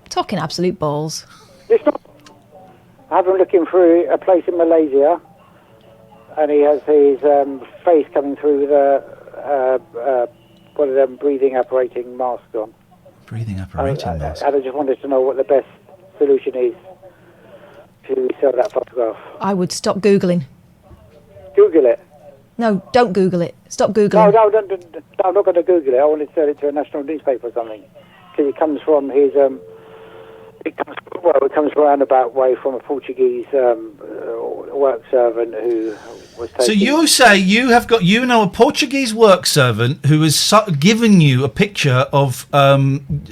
Speaker 2: Talking absolute balls.
Speaker 12: It's not. I have him looking through a place in Malaysia, and he has his face coming through with one of them breathing apparating masks on.
Speaker 1: Breathing apparating mask.
Speaker 12: And I just wanted to know what the best solution is to sell that photograph.
Speaker 2: I would stop Googling.
Speaker 12: Google it.
Speaker 2: No, don't Google it. Stop Googling.
Speaker 12: No, I'm not going to Google it. I want to sell it to a national newspaper or something. Because it comes from his... It comes from a roundabout way from a Portuguese work servant who was taken...
Speaker 1: So you say you know a Portuguese work servant who has given you a picture of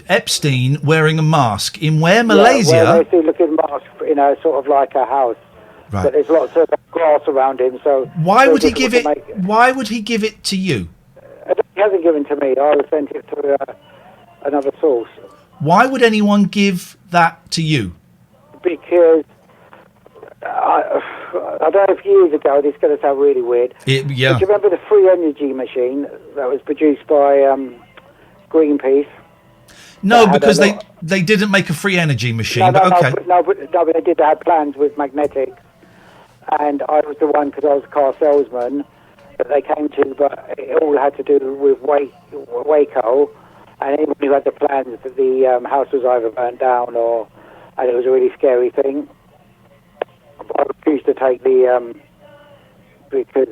Speaker 1: Epstein wearing a mask in where, Malaysia?
Speaker 12: Yeah, where they see looking mask in a sort of like a house.
Speaker 1: Right.
Speaker 12: But there's lots of grass around him, so...
Speaker 1: Why would he give it? Why would he give it to you?
Speaker 12: He hasn't given to me. I sent it to another source.
Speaker 1: Why would anyone give that to you?
Speaker 12: Because I don't know if years ago, this is going to sound really weird.
Speaker 1: Yeah.
Speaker 12: But do you remember the free energy machine that was produced by Greenpeace?
Speaker 1: No, because they didn't make a free energy machine.
Speaker 12: No,
Speaker 1: okay.
Speaker 12: But they did have plans with magnetics, and I was the one because I was a car salesman. they came to, but it all had to do with Waco, and anyone who had the plans that the house was either burnt down and it was a really scary thing. I refused to take the because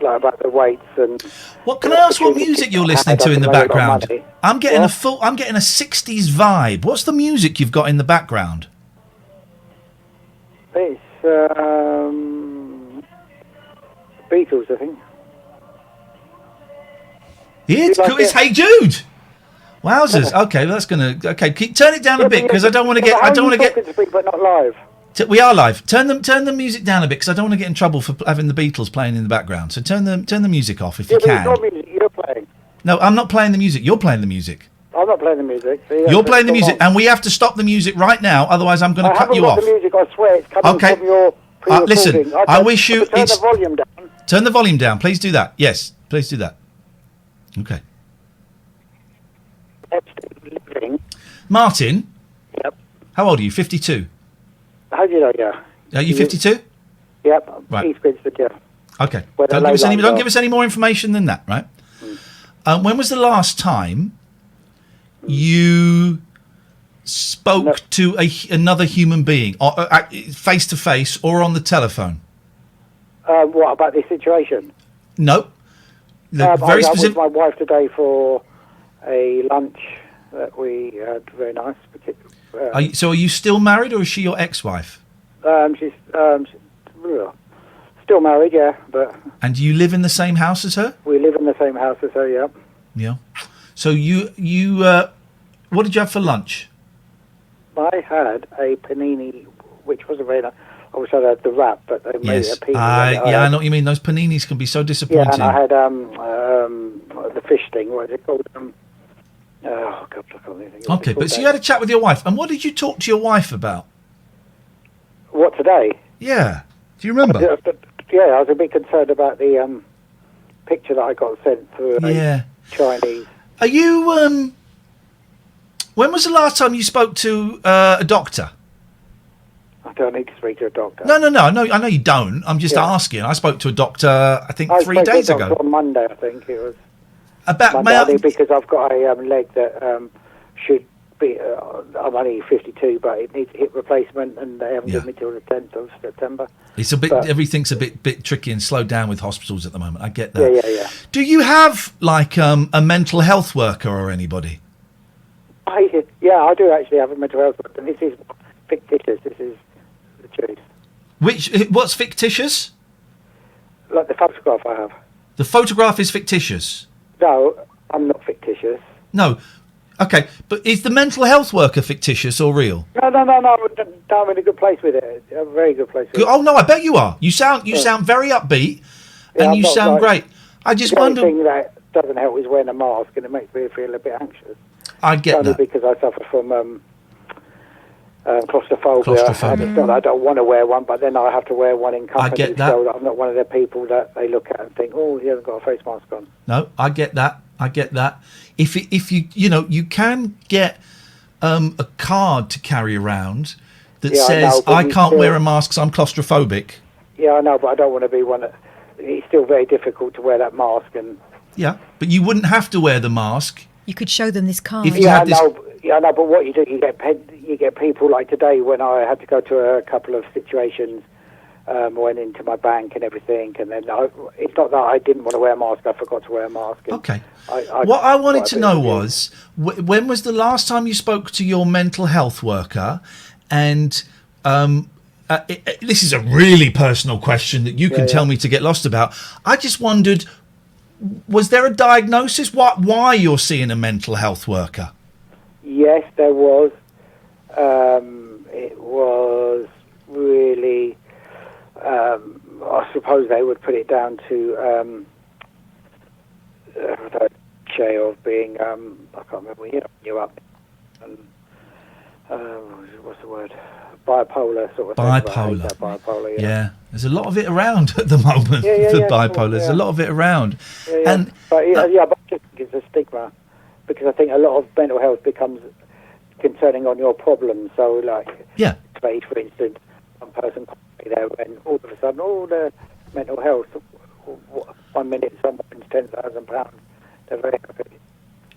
Speaker 12: like about the weights and.
Speaker 1: What can I ask? What music you're listening to in the background? I'm getting a 60s vibe. What's the music you've got in the background?
Speaker 12: It's Beatles, I think.
Speaker 1: It's Hey Jude. Wowzers. Okay, well, that's gonna. Okay, turn it down a bit because I don't want to get. I don't want to get.
Speaker 12: To speak, but not live.
Speaker 1: We are live. Turn the music down a bit because I don't want to get in trouble for having the Beatles playing in the background. So turn the music off if you can.
Speaker 12: It's not music you're playing.
Speaker 1: No, I'm not playing the music. You're playing the music.
Speaker 12: I'm not playing the music. So
Speaker 1: You're playing the music, and we have to stop the music right now. Otherwise, I'm going to cut you off.
Speaker 12: I haven't got the music. I swear it's coming from your pre-recording.
Speaker 1: Listen, I wish you.
Speaker 12: Turn the volume down.
Speaker 1: Turn the volume down. Please do that. Yes, please do that. Okay. Martin.
Speaker 12: Yep.
Speaker 1: How old are you? 52.
Speaker 12: How do you know? Yeah.
Speaker 1: Are you 52?
Speaker 12: Yep.
Speaker 1: Right.
Speaker 12: East Grinstead, yeah.
Speaker 1: Okay. Don't give us any more information than that, right? When was the last time you spoke to another human being, face to face or on the telephone?
Speaker 12: What about this situation?
Speaker 1: No.
Speaker 12: I was with my wife today for a lunch that we had. Very nice.
Speaker 1: So are you still married, or is she your ex-wife?
Speaker 12: She's still married, yeah. But
Speaker 1: and do you live in the same house as her?
Speaker 12: We live in the same house as her, yeah.
Speaker 1: Yeah. So you what did you have for lunch?
Speaker 12: I had a panini, which wasn't very nice. I wish I'd had the wrap, but they made it a pizza.
Speaker 1: I know what you mean. Those paninis can be so disappointing.
Speaker 12: Yeah, and I had the fish thing. What is it called? Oh God, I can't even think.
Speaker 1: Okay, but so you had a chat with your wife, and what did you talk to your wife about?
Speaker 12: What, today?
Speaker 1: Yeah. Do you remember?
Speaker 12: Yeah, I was a bit concerned about the picture that I got sent through Chinese.
Speaker 1: Are you? When was the last time you spoke to a doctor?
Speaker 12: I don't need to speak to a doctor.
Speaker 1: No. I know you don't. I'm just asking. I spoke to a doctor. I think 3 days ago.
Speaker 12: On Monday, I think it was.
Speaker 1: About
Speaker 12: Monday, because I've got a leg that should be. I'm only 52, but it needs a hip replacement, and they haven't given me till the 10th of September.
Speaker 1: It's a bit. Everything's a bit tricky and slowed down with hospitals at the moment. I get that.
Speaker 12: Yeah.
Speaker 1: Do you have like a mental health worker or anybody?
Speaker 12: I do actually have a mental health worker, and this is fictitious. This is the truth.
Speaker 1: What's fictitious?
Speaker 12: Like the photograph I have.
Speaker 1: The photograph is fictitious.
Speaker 12: No, I'm not fictitious.
Speaker 1: No. Okay, but is the mental health worker fictitious or real?
Speaker 12: No. I'm in a good place with it. A very good place with it.
Speaker 1: Oh, no, I bet you are. You sound very upbeat, and you sound great. I just wonder...
Speaker 12: The only thing that doesn't help is wearing a mask, and it makes me feel a bit anxious.
Speaker 1: I get that.
Speaker 12: Only because I suffer from claustrophobia. It's not that I don't want to wear one, but then I have to wear one in company.
Speaker 1: I get that.
Speaker 12: So that I'm not one of the people that they look at and think, oh, he hasn't got a face mask on.
Speaker 1: No, I get that. If you can get a card to carry around that says I can't wear a mask because I'm claustrophobic.
Speaker 12: Yeah, I know, but I don't want to be one. It's still very difficult to wear that mask, and
Speaker 1: yeah, but you wouldn't have to wear the mask.
Speaker 2: You could show them this card.
Speaker 1: If you had this...
Speaker 12: I know, but what you do, you get people like today when I had to go to a couple of situations. Went into my bank and everything, and then it's not that I didn't want to wear a mask. I forgot to wear a mask.
Speaker 1: Okay. What I wanted to know was, when was the last time you spoke to your mental health worker? And this is a really personal question that you can tell me to get lost about. I just wondered, was there a diagnosis? Why you're seeing a mental health worker?
Speaker 12: Yes, there was. It was really... I suppose they would put it down to the cliche of being, I can't remember when you're up, and what's the word? Bipolar sort of
Speaker 1: bipolar.
Speaker 12: thing. Bipolar,
Speaker 1: yeah. There's a lot of it around at the moment. The bipolar. There's a lot of it around. And
Speaker 12: but I just think it's a stigma, because I think a lot of mental health becomes concerning on your problems. So, like, for instance, one person there, and all of a sudden, all the mental health. 1 minute someone wins £10,000, they're very happy.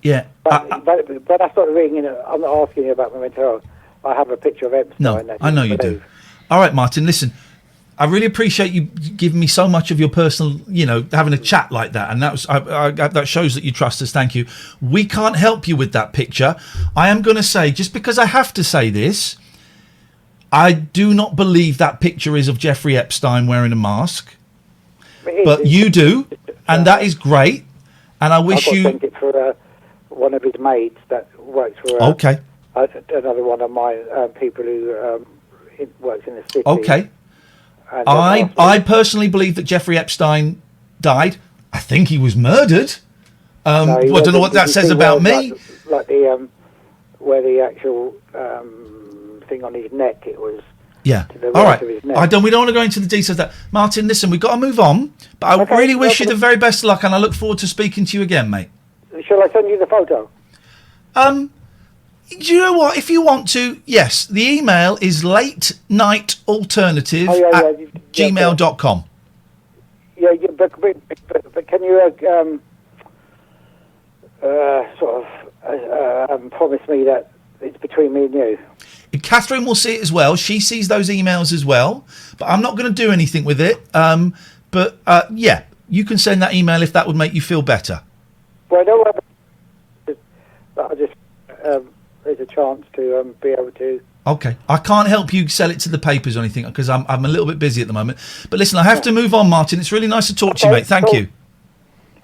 Speaker 1: Yeah.
Speaker 12: But that's not the ring. I'm not asking you about my mental health. I have a picture of Epstein.
Speaker 1: No, I know you do. All right, Martin, listen. I really appreciate you giving me so much of your personal, having a chat like that. And that shows that you trust us. Thank you. We can't help you with that picture. I am going to say, just because I have to say this, I do not believe that picture is of Jeffrey Epstein wearing a mask. But you do. And that is great. And I wish you...
Speaker 12: I got sent it for one of his maids that works for...
Speaker 1: Okay.
Speaker 12: Another one of my people who works in the city.
Speaker 1: Okay. I personally believe that Jeffrey Epstein died. I think he was murdered. I don't know what that says about me.
Speaker 12: Like the where the actual thing on his neck, it was.
Speaker 1: Yeah.
Speaker 12: To the
Speaker 1: All
Speaker 12: right
Speaker 1: right.
Speaker 12: of his neck.
Speaker 1: We don't want to go into the details of that. Martin, listen, we've got to move on. But I really wish you the very best of luck, and I look forward to speaking to you again, mate.
Speaker 12: Shall I send you the photo?
Speaker 1: Do you know what? If you want to, yes. The email is latenightalternative at gmail.com.
Speaker 12: Yeah, but can you sort of promise me that it's between me and you?
Speaker 1: Katherine will see it as well. She sees those emails as well. But I'm not going to do anything with it. Yeah, you can send that email if that would make you feel better.
Speaker 12: Well, no, I just... there's a chance to be able to...
Speaker 1: Okay. I can't help you sell it to the papers or anything because I'm a little bit busy at the moment. But listen, I have to move on, Martin. It's really nice to talk to you, mate. Thank you.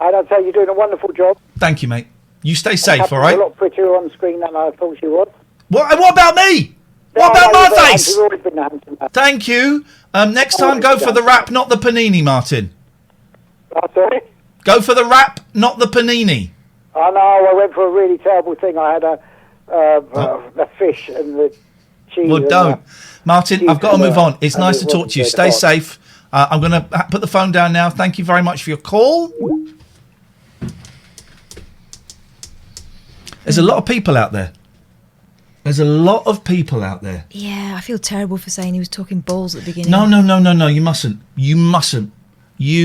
Speaker 12: And I'd say you're doing a wonderful job.
Speaker 1: Thank you, mate. You stay safe, all right?
Speaker 12: A lot prettier on screen than I thought she was.
Speaker 1: What about me? What about my face?
Speaker 12: You've always been handsome.
Speaker 1: Thank you. Next time, go for the wrap, not the panini, Martin.
Speaker 12: Sorry?
Speaker 1: Go for the wrap, not the panini.
Speaker 12: I know. I went for a really terrible thing. I had the fish and the cheese.
Speaker 1: Well, don't. Martin, I've got to move on. It's nice to talk to you. Stay safe. I'm going to put the phone down now. Thank you very much for your call. There's a lot of people out there.
Speaker 2: Yeah, I feel terrible for saying he was talking balls at the beginning.
Speaker 1: No. You mustn't. You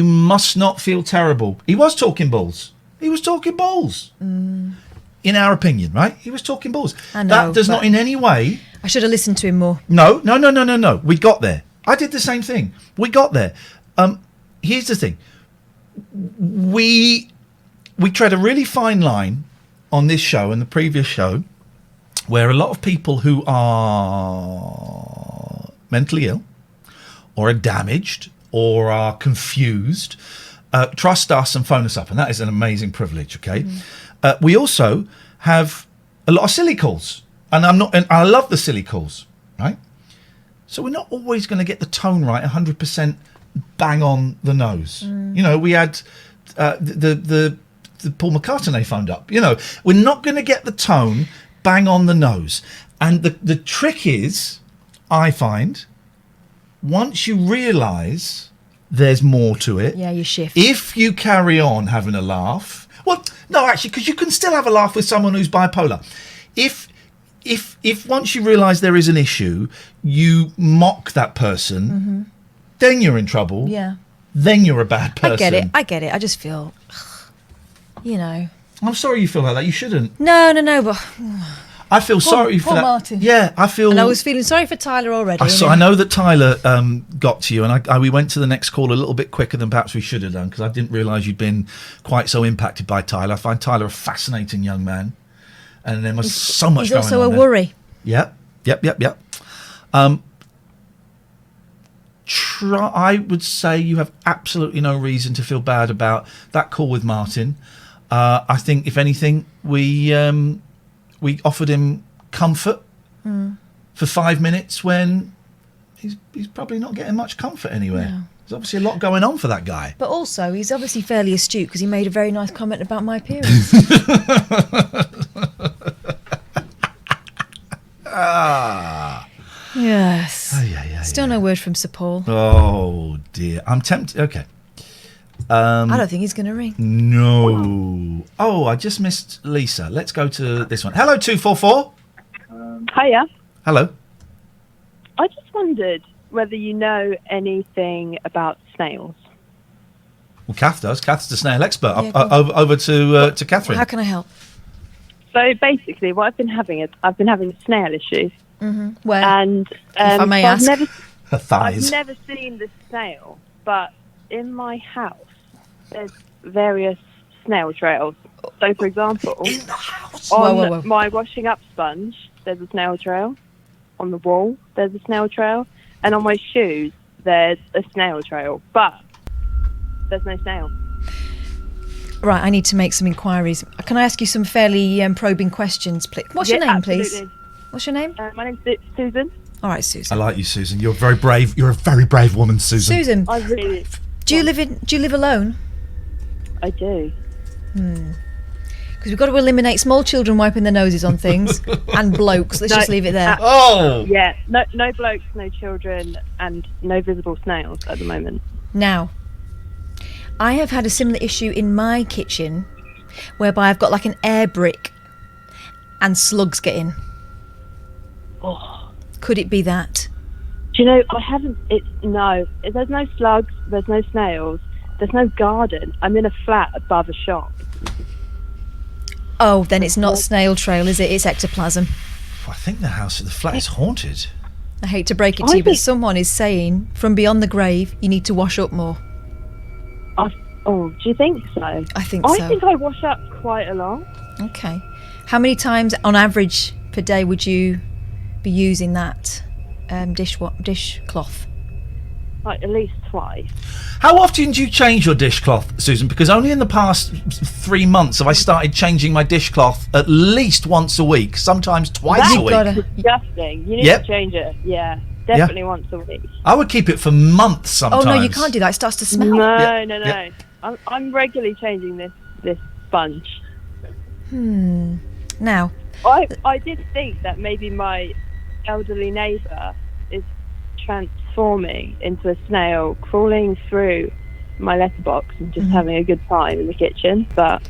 Speaker 1: must not feel terrible. He was talking balls. In our opinion, right? He was talking balls.
Speaker 2: I know,
Speaker 1: that does not in any way...
Speaker 2: I should have listened to him more.
Speaker 1: No. We got there. I did the same thing. We got there. Here's the thing. We tread a really fine line on this show and the previous show where a lot of people who are mentally ill or are damaged or are confused trust us and phone us up. And that is an amazing privilege, okay? We also have a lot of silly calls. And I love the silly calls, right? So we're not always going to get the tone right 100% bang on the nose. We had the Paul McCartney phoned up. We're not going to get the tone bang on the nose. And the trick is, I find, once you realise there's more to it.
Speaker 2: Yeah, you shift.
Speaker 1: If you carry on having a laugh... Well, no, actually, because you can still have a laugh with someone who's bipolar. If once you realise there is an issue, you mock that person, then you're in trouble.
Speaker 2: Yeah.
Speaker 1: Then you're a bad person.
Speaker 2: I get it. I just feel,
Speaker 1: I'm sorry you feel like that. You shouldn't.
Speaker 2: No, but...
Speaker 1: I feel sorry for
Speaker 2: poor
Speaker 1: that.
Speaker 2: Martin.
Speaker 1: Yeah, I feel...
Speaker 2: And I was feeling sorry for Tyler already.
Speaker 1: I know that Tyler got to you, and we went to the next call a little bit quicker than perhaps we should have done, because I didn't realise you'd been quite so impacted by Tyler. I find Tyler a fascinating young man, and there must so much going on.
Speaker 2: He's also a
Speaker 1: there.
Speaker 2: worry.
Speaker 1: Yep. I would say you have absolutely no reason to feel bad about that call with Martin. I think, if anything, we offered him comfort for 5 minutes when he's probably not getting much comfort anywhere. No. There's obviously a lot going on for that guy.
Speaker 2: But also, he's obviously fairly astute because he made a very nice comment about my appearance. Yes. Still no word from Sir Paul.
Speaker 1: Oh, dear. I'm tempted. Okay.
Speaker 2: I don't think he's going to ring.
Speaker 1: No. Oh, I just missed Lisa. Let's go to this one. Hello, 244.
Speaker 13: Hiya.
Speaker 1: Hello.
Speaker 13: I just wondered whether you know anything about snails.
Speaker 1: Well, Kath does. Kath's the snail expert.
Speaker 2: Yeah, go on.
Speaker 1: Over to Katherine.
Speaker 2: How can I help?
Speaker 13: So basically, what I've been having snail issues.
Speaker 2: Mm-hmm. Where?
Speaker 13: And
Speaker 2: if I may ask,
Speaker 1: her thighs.
Speaker 13: I've never seen the snail, but in my house there's various snail trails. So, for example,
Speaker 1: in the house,
Speaker 13: on my washing up sponge, there's a snail trail. On the wall, there's a snail trail, and on my shoes, there's a snail trail. But there's no snail.
Speaker 2: Right, I need to make some inquiries. Can I ask you some fairly probing questions, please? What's your name, please?
Speaker 13: Absolutely.
Speaker 2: What's your name?
Speaker 13: My name's Susan.
Speaker 2: All right, Susan.
Speaker 1: I like you, Susan. You're very brave. You're a very brave woman, Susan.
Speaker 2: Susan,
Speaker 13: I really.
Speaker 2: do you live alone?
Speaker 13: I do.
Speaker 2: Because we've got to eliminate small children wiping their noses on things and blokes. Let's just leave it there.
Speaker 13: Yeah, no blokes, no children, and no visible snails at the moment.
Speaker 2: Now, I have had a similar issue in my kitchen whereby I've got like an air brick and slugs get in.
Speaker 13: Oh.
Speaker 2: Could it be that?
Speaker 13: Do you know, I haven't... No, there's no slugs, there's no snails, there's no garden. I'm in a flat above a shop.
Speaker 2: Oh, then it's not snail trail, is it? It's ectoplasm.
Speaker 1: I think the flat is haunted.
Speaker 2: I hate to break it to you, but someone is saying from beyond the grave, you need to wash up more.
Speaker 13: Do you think so?
Speaker 2: I think so.
Speaker 13: I think I wash up quite a lot.
Speaker 2: Okay. How many times on average per day would you be using that dishcloth?
Speaker 13: Like at least twice.
Speaker 1: How often do you change your dishcloth, Susan? Because only in the past 3 months have I started changing my dishcloth at least once a week, sometimes twice a week.
Speaker 13: That's disgusting. You need to change it. Yeah, definitely once a week.
Speaker 1: I would keep it for months sometimes.
Speaker 2: Oh no, you can't do that. It starts to smell.
Speaker 13: No. I'm regularly changing this sponge.
Speaker 2: Now,
Speaker 13: I did think that maybe my elderly neighbour is transforming into a snail, crawling through my letterbox and just having a good time in the kitchen. But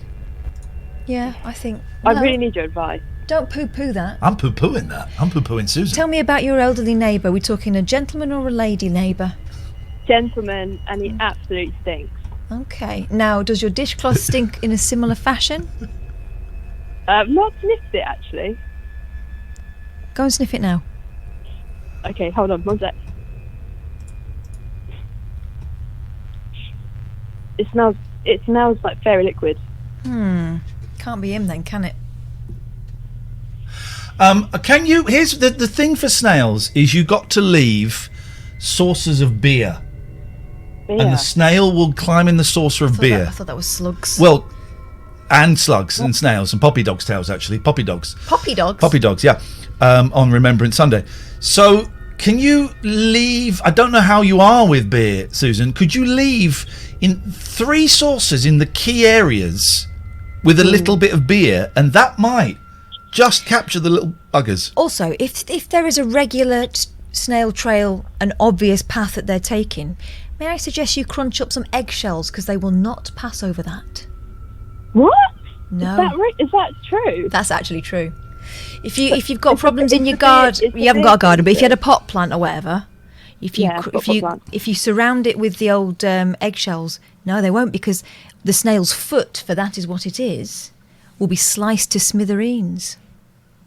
Speaker 2: yeah, I think
Speaker 13: I really need your advice.
Speaker 2: Don't poo-poo that.
Speaker 1: I'm poo-pooing that. I'm poo-pooing Susan.
Speaker 2: Tell me about your elderly neighbour. We're talking a gentleman or a lady neighbour?
Speaker 13: Gentleman, and he absolutely stinks.
Speaker 2: Okay. Now, does your dishcloth stink in a similar fashion?
Speaker 13: Not sniffed it, actually.
Speaker 2: Go and sniff it now.
Speaker 13: Okay, hold on, one sec. It smells like fairy liquid.
Speaker 2: Can't be him then, can it?
Speaker 1: Can you? Here's the thing for snails is you got to leave saucers of beer. And the snail will climb in the saucer of beer.
Speaker 2: I thought that was slugs.
Speaker 1: Well, and slugs and snails and poppy dogs' tails, actually. Poppy dogs.
Speaker 2: Poppy dogs?
Speaker 1: Poppy dogs, yeah. On Remembrance Sunday. So, can you leave... I don't know how you are with beer, Susan. Could you leave in 3 saucers in the key areas with a little bit of beer, and that might just capture the little buggers.
Speaker 2: Also, if there is a regular snail trail, an obvious path that they're taking... May I suggest you crunch up some eggshells because they will not pass over that.
Speaker 13: What?
Speaker 2: No.
Speaker 13: Is that true?
Speaker 2: That's actually true. If you've got problems in your garden, you haven't got a garden, but if you had a pot plant or whatever, if you surround it with the old eggshells, no, they won't, because the snail's foot, for that is what it is, will be sliced to smithereens.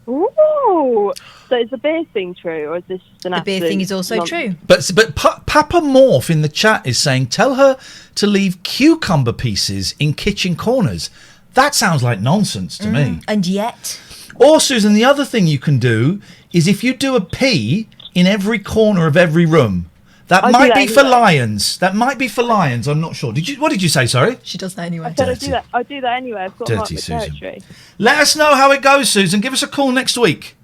Speaker 13: Ooh! So is the beer thing true, or is this just an
Speaker 2: The beer thing is also true.
Speaker 1: But Papa Morph in the chat is saying, tell her to leave cucumber pieces in kitchen corners. That sounds like nonsense to me.
Speaker 2: And yet...
Speaker 1: Or, Susan, the other thing you can do is if you do a pee in every corner of every room, that might be for lions. That might be for lions, I'm not sure. What did you say, sorry?
Speaker 2: She does that anyway.
Speaker 13: I said I do that anyway. I've got marked the territory.
Speaker 1: Let us know how it goes, Susan. Give us a call next week.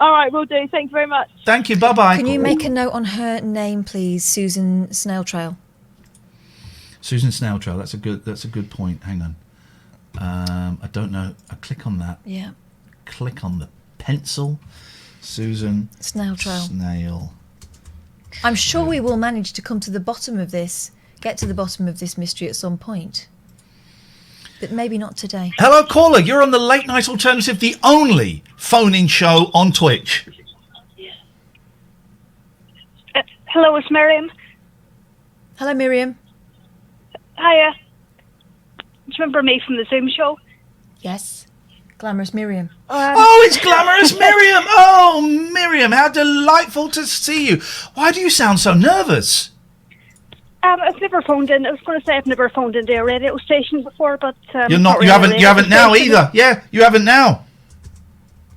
Speaker 13: All right, will do. Thank you very much.
Speaker 1: Thank you. Bye-bye.
Speaker 2: Can you make a note on her name, please? Susan Snail Trail.
Speaker 1: Susan Snail Trail. That's a good point. Hang on. I don't know. I click on that.
Speaker 2: Yeah.
Speaker 1: Click on the pencil. Susan
Speaker 2: Snail Trail.
Speaker 1: Snail.
Speaker 2: I'm sure we will manage to come to the bottom of this, get to the bottom of this mystery at some point. But maybe not today.
Speaker 1: Hello, caller. You're on the Late Night Alternative, the only phone-in show on Twitch.
Speaker 15: Hello, it's Miriam.
Speaker 2: Hello, Miriam.
Speaker 15: Hiya. you remember me from the Zoom show?
Speaker 2: Yes. Glamorous Miriam.
Speaker 1: Oh, it's Glamorous Miriam! Oh, Miriam, how delightful to see you. Why do you sound so nervous?
Speaker 15: I've never phoned in. I was going to say I've never phoned into a radio station before, but
Speaker 1: You're not. You haven't now either. Yeah, you haven't now.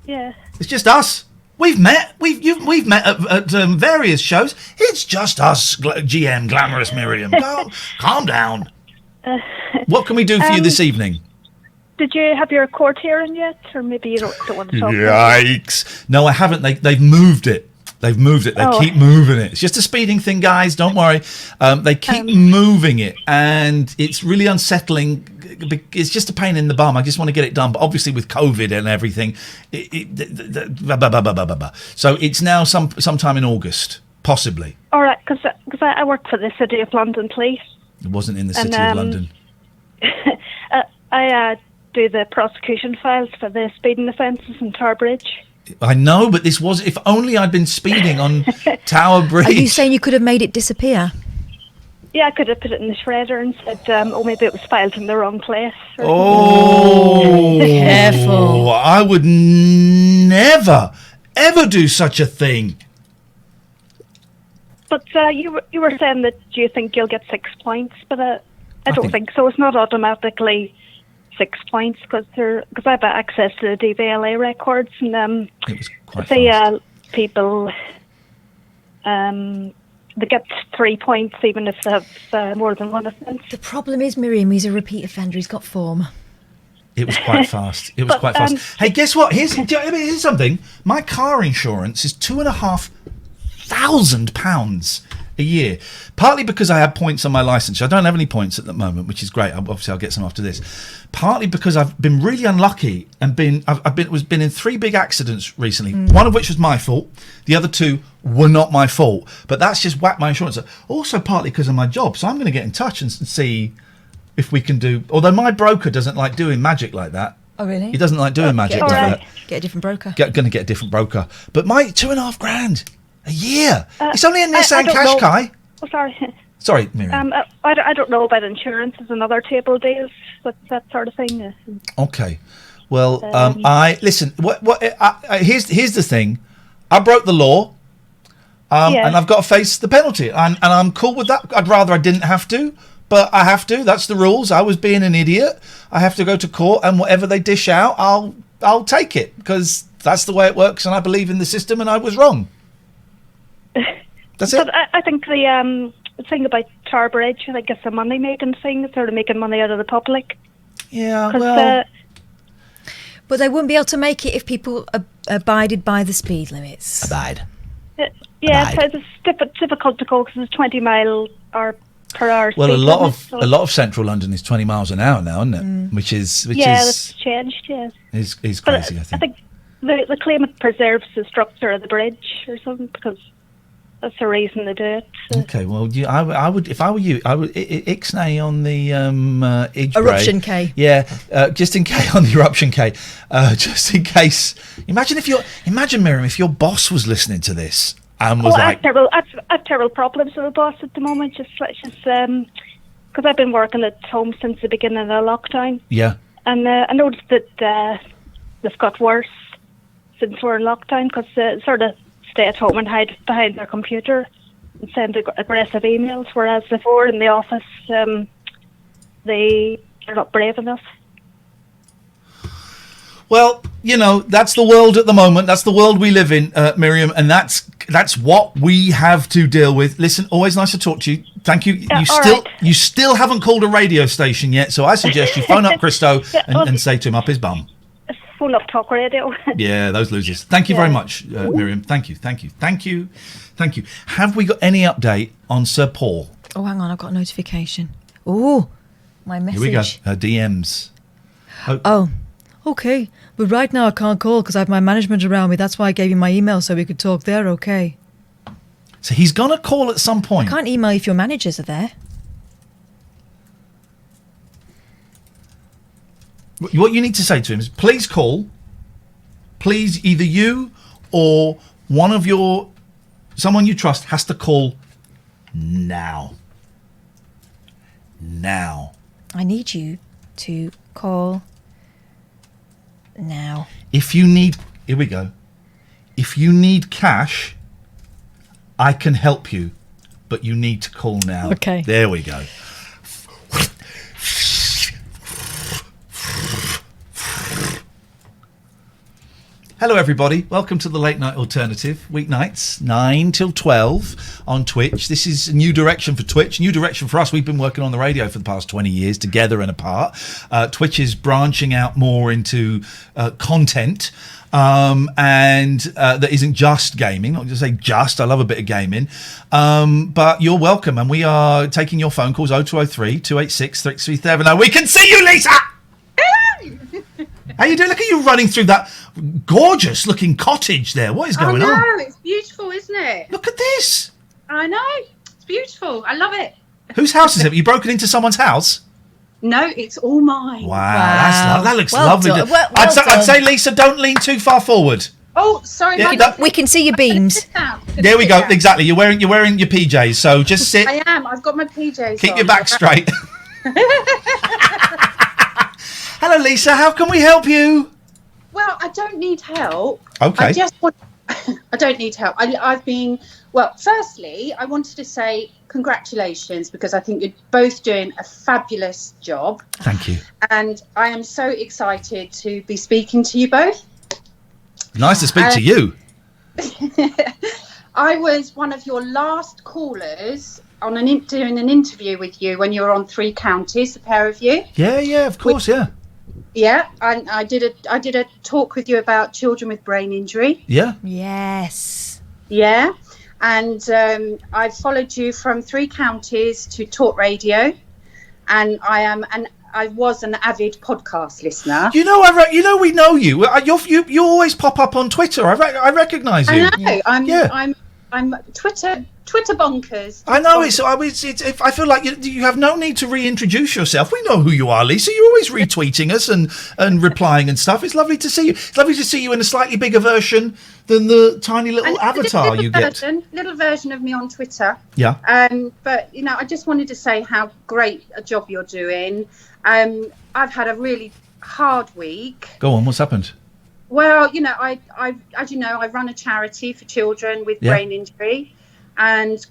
Speaker 15: Yeah.
Speaker 1: It's just us. We've met. We've met at various shows. It's just us, GM Glamorous Miriam. Calm down. What can we do for you this evening?
Speaker 15: Did you have your court hearing yet, or maybe you don't want to talk about it?
Speaker 1: Yikes! No, I haven't. They've moved it. They've moved it. They keep moving it. It's just a speeding thing, guys. Don't worry. They keep moving it, and it's really unsettling. It's just a pain in the bum. I just want to get it done, but obviously with COVID and everything, so it's now sometime in August, possibly.
Speaker 15: All right, because I work for the City of London Police.
Speaker 1: It wasn't in the City of London.
Speaker 15: I do the prosecution files for the speeding offences in Tower Bridge.
Speaker 1: I know, but this was... If only I'd been speeding on Tower Bridge.
Speaker 2: Are you saying you could have made it disappear?
Speaker 15: Yeah, I could have put it in the shredder and said, maybe it was filed in the wrong place.
Speaker 1: Oh,
Speaker 2: careful.
Speaker 1: I would never, ever do such a thing.
Speaker 15: But you were saying that you think you'll get 6 points, but I don't think so. It's not automatically 6 points because I have access to the DVLA records, and people they get 3 points even if they have more than one offence.
Speaker 2: The problem is, Miriam, he's a repeat offender. He's got form.
Speaker 1: It was quite fast. It was quite fast. Hey, guess what? Here's something. My car insurance is £2,500 a year, partly because I have points on my licence. I don't have any points at the moment, which is great. Obviously, I'll get some after this. Partly because I've been really unlucky and been in 3 big accidents recently. One of which was my fault. The other 2 were not my fault. But that's just whacked my insurance up. Also, partly because of my job. So I'm going to get in touch and see if we can do. Although my broker doesn't like doing magic like that.
Speaker 2: Oh, really?
Speaker 1: He doesn't like doing magic like that.
Speaker 2: Get a different broker.
Speaker 1: Going to get a different broker. But my £2,500 a year. It's only a Nissan Qashqai.
Speaker 15: Oh, sorry.
Speaker 1: Sorry, Miriam.
Speaker 15: I don't know about insurances and other table deals, that sort of thing.
Speaker 1: Okay. Well, listen. Here's the thing. I broke the law, and I've got to face the penalty, and I'm cool with that. I'd rather I didn't have to, but I have to. That's the rules. I was being an idiot. I have to go to court, and whatever they dish out, I'll take it because that's the way it works, and I believe in the system, and I was wrong. That's it.
Speaker 15: But I think the thing about Tower Bridge, I think it's a money-making thing, sort of making money out of the public.
Speaker 1: Yeah, well...
Speaker 2: but they wouldn't be able to make it if people abided by the speed limits.
Speaker 15: It's difficult to go because it's 20 mile or per hour.
Speaker 1: Well,
Speaker 15: speed
Speaker 1: a lot of central London is 20 miles an hour now, isn't it? Which is
Speaker 15: that's changed. Yeah,
Speaker 1: is crazy. I think
Speaker 15: the claimant preserves the structure of the bridge or something because that's the reason they do it. So.
Speaker 1: Okay, well, I would if I were you, I would ixnay on the
Speaker 2: eruption K.
Speaker 1: Yeah, just in case on the eruption K, just in case. Imagine Miriam, if your boss was listening to this and was like,
Speaker 15: I have terrible problems with the boss at the moment. Just because I've been working at home since the beginning of the lockdown.
Speaker 1: Yeah.
Speaker 15: And I noticed that they've got worse since we're in lockdown because sort of stay at home and hide behind their computer and send aggressive emails, whereas before in the office they're not brave enough.
Speaker 1: Well, that's the world at the moment. That's the world we live in, Miriam, and that's what we have to deal with. Listen, always nice to talk to you. Thank you. You still haven't called a radio station yet, so I suggest you phone up Christo and say to him up his bum.
Speaker 15: Phone up talkRADIO.
Speaker 1: Yeah, those losers. Thank you very much, Miriam. Thank you. Have we got any update on Sir Paul?
Speaker 2: Oh, hang on, I've got a notification. Oh, my message.
Speaker 1: Here we go. Her DMs.
Speaker 2: Oh, okay. But right now I can't call because I have my management around me. That's why I gave you my email so we could talk there, okay?
Speaker 1: So he's going to call at some point.
Speaker 2: I can't email if your managers are there.
Speaker 1: What you need to say to him is, please call. Please, either you or someone you trust has to call now.
Speaker 2: I need you to call now.
Speaker 1: If you need... Here we go. If you need cash, I can help you, but you need to call now.
Speaker 2: Okay.
Speaker 1: There we go. Hello, everybody. Welcome to the Late Night Alternative, weeknights, 9 till 12 on Twitch. This is a new direction for Twitch, new direction for us. We've been working on the radio for the past 20 years, together and apart. Twitch is branching out more into content, and that isn't just gaming. I'll just say just. I love a bit of gaming. But you're welcome, and we are taking your phone calls, 0203 286 3370. We can see you, Lisa! How you doing? Look at you running through that gorgeous looking cottage there. What is going on?
Speaker 16: I know, it's beautiful, isn't it?
Speaker 1: Look at this.
Speaker 16: I know, it's beautiful. I love it.
Speaker 1: Whose house is it? You broken into someone's house?
Speaker 16: No, it's all mine.
Speaker 1: Wow. That looks
Speaker 2: Well
Speaker 1: lovely.
Speaker 2: done. Well
Speaker 1: I'd say, Lisa, don't lean too far forward.
Speaker 16: Oh, sorry.
Speaker 1: Yeah,
Speaker 2: we can see your beams.
Speaker 1: There we go. Exactly. You're wearing your PJs, so just sit.
Speaker 16: I am. I've got my PJs
Speaker 1: Keep
Speaker 16: on.
Speaker 1: your back straight. Hello, Lisa. How can we help you?
Speaker 16: Well, I don't need help.
Speaker 1: Okay.
Speaker 16: I just want. I don't need help. I've been. Well, firstly, I wanted to say congratulations because I think you're both doing a fabulous job.
Speaker 1: Thank you.
Speaker 16: And I am so excited to be speaking to you both.
Speaker 1: Nice to speak to you.
Speaker 16: I was one of your last callers on doing an interview with you when you were on Three Counties, the pair of you.
Speaker 1: Yeah, of course, yeah.
Speaker 16: Yeah, and I did a talk with you about children with brain injury.
Speaker 1: Yeah.
Speaker 2: Yes.
Speaker 16: Yeah, and I followed you from Three Counties to talkRADIO, and I was an avid podcast listener.
Speaker 1: You know, we know you. You always pop up on Twitter. I recognise you.
Speaker 16: I know. I'm Twitter bonkers.
Speaker 1: I know. I feel like you have no need to reintroduce yourself. We know who you are, Lisa. You're always retweeting us and replying and stuff. It's lovely to see you. It's lovely to see you in a slightly bigger version than the tiny little avatar you get.
Speaker 16: Little version of me on Twitter.
Speaker 1: Yeah.
Speaker 16: But I just wanted to say how great a job you're doing. I've had a really hard week.
Speaker 1: Go on. What's happened?
Speaker 16: Well, I as you know, I run a charity for children with brain injury, and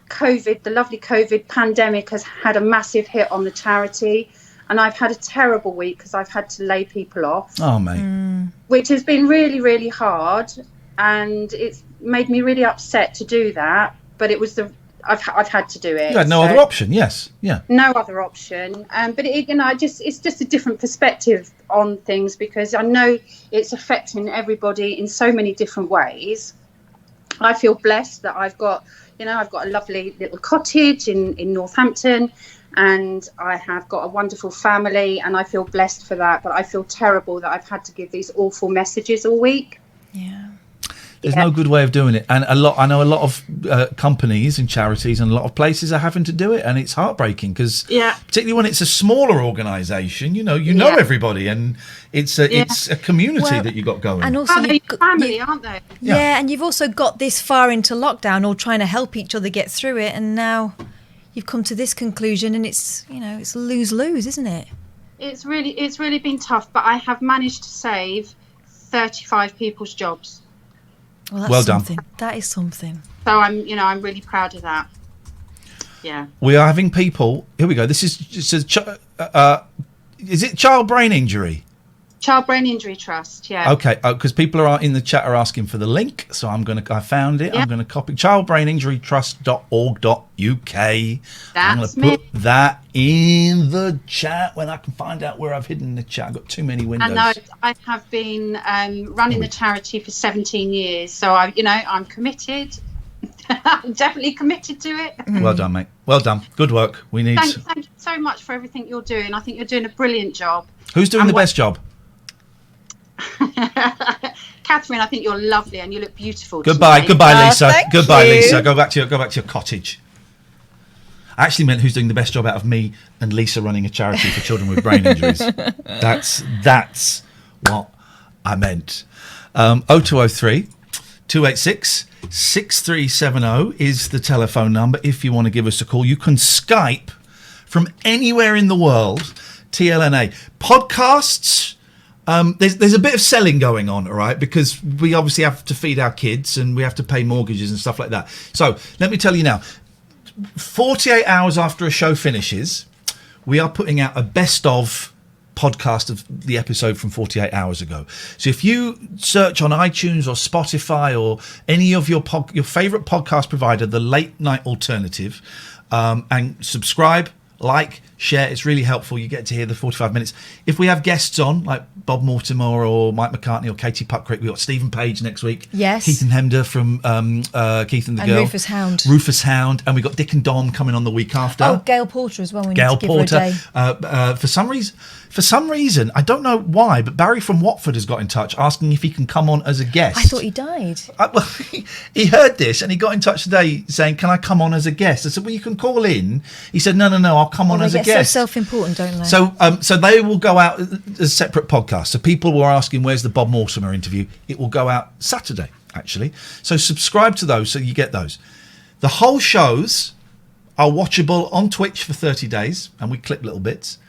Speaker 16: the lovely COVID pandemic has had a massive hit on the charity, and I've had a terrible week because I've had to lay people off.
Speaker 1: Oh, mate.
Speaker 16: Which has been really, really hard, and it's made me really upset to do that. But it was I've had to do it.
Speaker 1: You had no other option. Yes. Yeah.
Speaker 16: No other option. But it's just a different perspective on things because I know it's affecting everybody in so many different ways. I feel blessed that I've got a lovely little cottage in Northampton, and I have got a wonderful family, and I feel blessed for that. But I feel terrible that I've had to give these awful messages all week.
Speaker 2: Yeah.
Speaker 1: There's no good way of doing it, and I know a lot of companies and charities and a lot of places are having to do it, and it's heartbreaking because, particularly when it's a smaller organisation, you know everybody, and it's a community that you got going.
Speaker 2: And also,
Speaker 16: they're family, aren't they?
Speaker 2: Yeah, and you've also got this far into lockdown, all trying to help each other get through it, and now you've come to this conclusion, and it's it's lose-lose, isn't it?
Speaker 16: It's really been tough, but I have managed to save 35 people's jobs.
Speaker 2: Well, that's
Speaker 1: well done.
Speaker 2: Something. That is something.
Speaker 16: So I'm really proud of that. Yeah.
Speaker 1: We are having people. Here we go. This is is it child brain injury?
Speaker 16: Child Brain Injury Trust. Yeah.
Speaker 1: Okay. Because people are in the chat are asking for the link, so I found it. Yeah. I'm going to copy childbraininjurytrust.org.uk. I'm going to put that in the chat when I can find out where I've hidden the chat. I've got too many windows.
Speaker 16: And I have been running the charity for 17 years, so I'm committed. I'm definitely committed to it.
Speaker 1: Well done, mate. Well done. Good work. We need.
Speaker 16: Thank you so much for everything you're doing. I think you're doing a brilliant job.
Speaker 1: Who's doing the best job?
Speaker 16: Katherine, I think you're lovely and you look beautiful.
Speaker 1: Goodbye, Lisa. Goodbye,
Speaker 2: you.
Speaker 1: Lisa. Go back to your cottage. I actually meant who's doing the best job out of me and Lisa running a charity for children with brain injuries. That's what I meant. 0203 286 6370 is the telephone number if you want to give us a call. You can Skype from anywhere in the world TLNA. Podcasts, there's a bit of selling going on, all right, because we obviously have to feed our kids and we have to pay mortgages and stuff like that. So let me tell you now, 48 hours after a show finishes, we are putting out a best of podcast of the episode from 48 hours ago. So if you search on iTunes or Spotify or any of your favorite podcast provider, the Late Night Alternative, and subscribe, like, share, it's really helpful. You get to hear the 45 minutes. If we have guests on, like Bob Mortimer or Mike McCartney or Katie Puckrick, we've got Stephen Page next week.
Speaker 2: Yes.
Speaker 1: Keith and Hemder from Keith and the Girl.
Speaker 2: Rufus Hound.
Speaker 1: Rufus Hound. And we've got Dick and Dom coming on the week after.
Speaker 2: Oh, Gail Porter as well. We
Speaker 1: Gail
Speaker 2: need to give
Speaker 1: Porter.
Speaker 2: her a day.
Speaker 1: For some reason, I don't know why, but Barry from Watford has got in touch asking if he can come on as a guest.
Speaker 2: I thought he died.
Speaker 1: He heard this and he got in touch today saying, "Can I come on as a guest?" I said, "Well, you can call in." He said, "No, I'll come on as a
Speaker 2: They
Speaker 1: guest."
Speaker 2: get so self-important, don't they?
Speaker 1: So they will go out as separate podcasts. So people were asking, "Where's the Bob Mortimer interview?" It will go out Saturday, actually. So subscribe to those so you get those. The whole shows are watchable on Twitch for 30 days, and we clip little bits.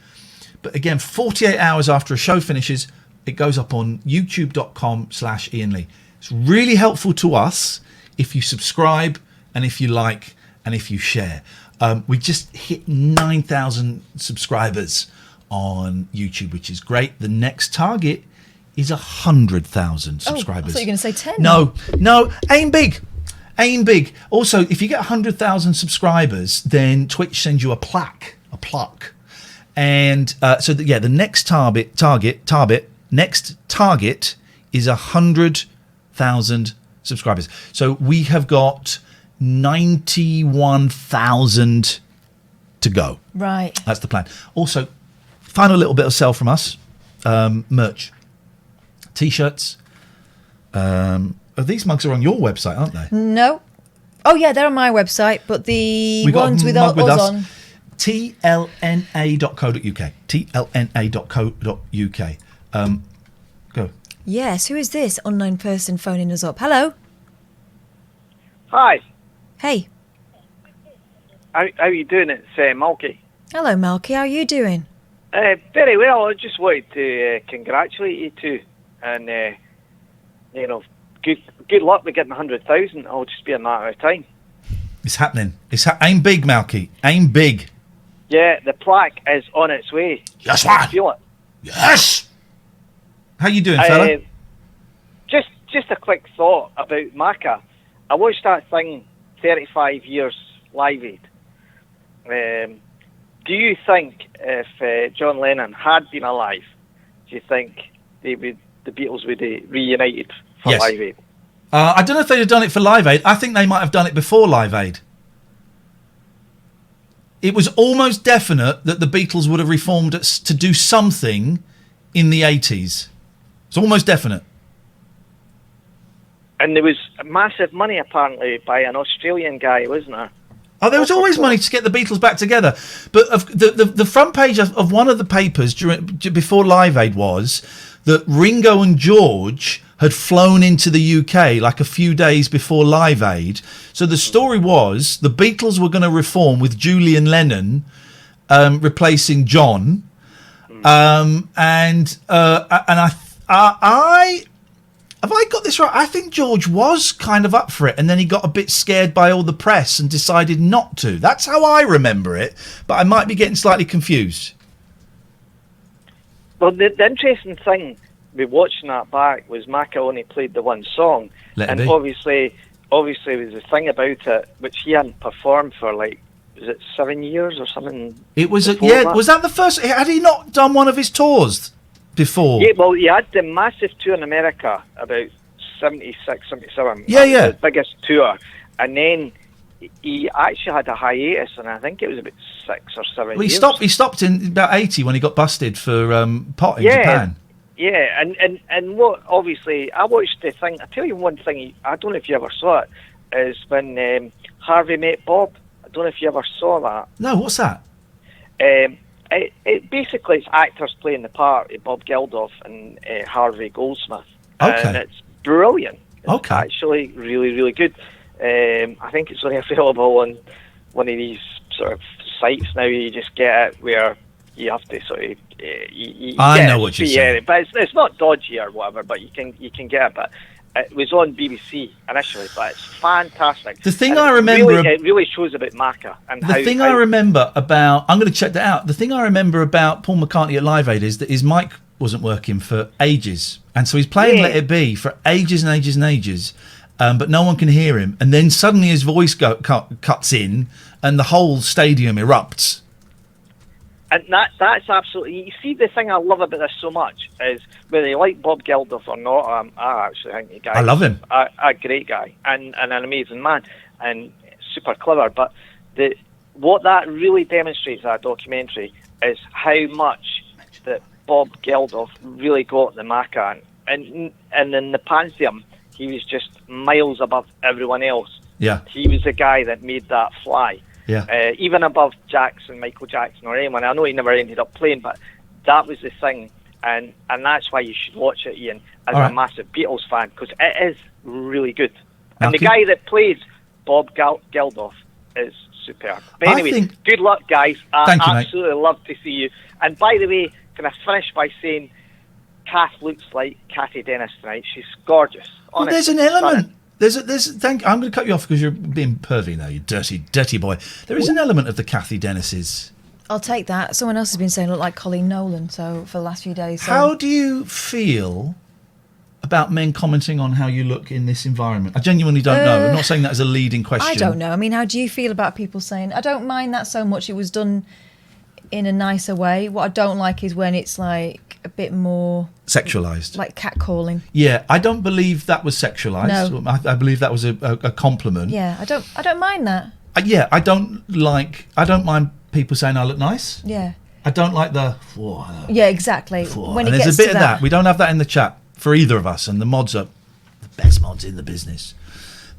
Speaker 1: But again, 48 hours after a show finishes, it goes up on youtube.com/Iain Lee. It's really helpful to us if you subscribe and if you like and if you share. We just hit 9,000 subscribers on YouTube, which is great. The next target is 100,000 subscribers.
Speaker 2: I thought you were going to say 10.
Speaker 1: No, aim big. Aim big. Also, if you get 100,000 subscribers, then Twitch sends you a plaque. And the next target is 100,000 subscribers. So we have got 91,000 to go.
Speaker 2: Right.
Speaker 1: That's the plan. Also, final little bit of sell from us. Merch. T-shirts. These mugs are on your website, aren't they?
Speaker 2: No. Oh, yeah, they're on my website, but the ones with us on...
Speaker 1: tlna.co.uk. tlna.co.uk. Go.
Speaker 2: Yes, who is this unknown person phoning us up? Hello?
Speaker 17: Hi.
Speaker 2: Hey.
Speaker 17: How are you doing? It's Malky.
Speaker 2: Hello, Malky. How are you doing?
Speaker 17: Very well. I just wanted to congratulate you two. And, good luck with getting 100,000. I'll just be a matter of time.
Speaker 1: It's happening. Aim big, Malky. Aim big.
Speaker 17: Yeah, the plaque is on its way.
Speaker 1: Yes,
Speaker 17: I feel it.
Speaker 1: Yes. How you doing, fella?
Speaker 17: Just a quick thought about Macca. I watched that thing, 35 Years Live Aid. Do you think if John Lennon had been alive, do you think the Beatles would have reunited for
Speaker 1: Yes.
Speaker 17: Live Aid?
Speaker 1: I don't know if they'd have done it for Live Aid. I think they might have done it before Live Aid. It was almost definite that the Beatles would have reformed to do something in the 80s. It's almost definite.
Speaker 17: And there was massive money apparently by an Australian guy, wasn't there?
Speaker 1: Oh, there was always money to get the Beatles back together. But the front page of one of the papers before Live Aid was that Ringo and George had flown into the UK like a few days before Live Aid. So the story was the Beatles were going to reform with Julian Lennon replacing John. And I have I got this right? I think George was kind of up for it, and then he got a bit scared by all the press and decided not to. That's how I remember it, but I might be getting slightly confused.
Speaker 17: Well, the interesting thing with watching that back was Macca only played the one song, and obviously there's a thing about it which he hadn't performed for was it 7 years or something?
Speaker 1: It was was that the first? Had he not done one of his tours before?
Speaker 17: Yeah, well, he had the massive tour in America about 76, 77.
Speaker 1: Yeah.
Speaker 17: The biggest tour, and then he actually had a hiatus, and I think it was about 6 or 7
Speaker 1: Well,
Speaker 17: years.
Speaker 1: he stopped in about 80 when he got busted for pot in Japan.
Speaker 17: Yeah, and what, obviously, I watched the thing. I tell you one thing, I don't know if you ever saw it, is when Harvey met Bob. I don't know if you ever saw that.
Speaker 1: No, what's that?
Speaker 17: It basically, it's actors playing the part of Bob Geldof and Harvey Goldsmith.
Speaker 1: Okay.
Speaker 17: And it's brilliant. It's
Speaker 1: Okay.
Speaker 17: actually really, really good. I think it's only available on one of these sort of sites now. You just get it where you have to sort of.
Speaker 1: I know what you're saying,
Speaker 17: but it's not dodgy or whatever. But you can get it. But it was on BBC initially, but it's fantastic.
Speaker 1: The thing
Speaker 17: And
Speaker 1: I remember,
Speaker 17: it really shows about Macca and
Speaker 1: the thing I remember about. I'm going to check that out. The thing I remember about Paul McCartney at Live Aid is that his mic wasn't working for ages, and so he's playing Let It Be for ages and ages and ages. But no one can hear him, and then suddenly his voice cuts in, and the whole stadium erupts.
Speaker 17: And that's absolutely. You see, the thing I love about this so much is whether you like Bob Geldof or not. I actually think the guy.
Speaker 1: I love him.
Speaker 17: A great guy and an amazing man and super clever. But what that really demonstrates, that documentary, is how much that Bob Geldof really got the Macca, and in the Pantheon, he was just miles above everyone else.
Speaker 1: Yeah.
Speaker 17: He was the guy that made that fly.
Speaker 1: Yeah.
Speaker 17: Even above Michael Jackson or anyone. I know he never ended up playing, but that was the thing. And that's why you should watch it, Ian, as a massive Beatles fan, because it is really good. And the guy that plays Bob Geldof is superb. But anyway, good luck, guys.
Speaker 1: Thank you,
Speaker 17: absolutely love to see you. And by the way, can I finish by saying Kath looks like Kathy Dennis tonight. She's gorgeous.
Speaker 1: Well, there's an element. I'm going to cut you off because you're being pervy now, you dirty boy. There is an element of the Kathy Dennis's.
Speaker 2: I'll take that. Someone else has been saying look like Colleen Nolan. So for the last few days. So.
Speaker 1: How do you feel about men commenting on how you look in this environment? I genuinely don't know. I'm not saying that as a leading question.
Speaker 2: I don't know. I mean, how do you feel about people saying? I don't mind that so much. It was done in a nicer way. What I don't like is when it's like a bit more
Speaker 1: sexualised,
Speaker 2: like catcalling.
Speaker 1: Yeah, I don't believe that was sexualised.
Speaker 2: No.
Speaker 1: I believe that was a compliment.
Speaker 2: Yeah, I don't mind that.
Speaker 1: I don't mind people saying I look nice.
Speaker 2: Yeah.
Speaker 1: I don't like the.
Speaker 2: Yeah, exactly. When
Speaker 1: and
Speaker 2: it
Speaker 1: there's
Speaker 2: gets
Speaker 1: a bit
Speaker 2: to
Speaker 1: of that. We don't have that in the chat for either of us, and the mods are the best mods in the business.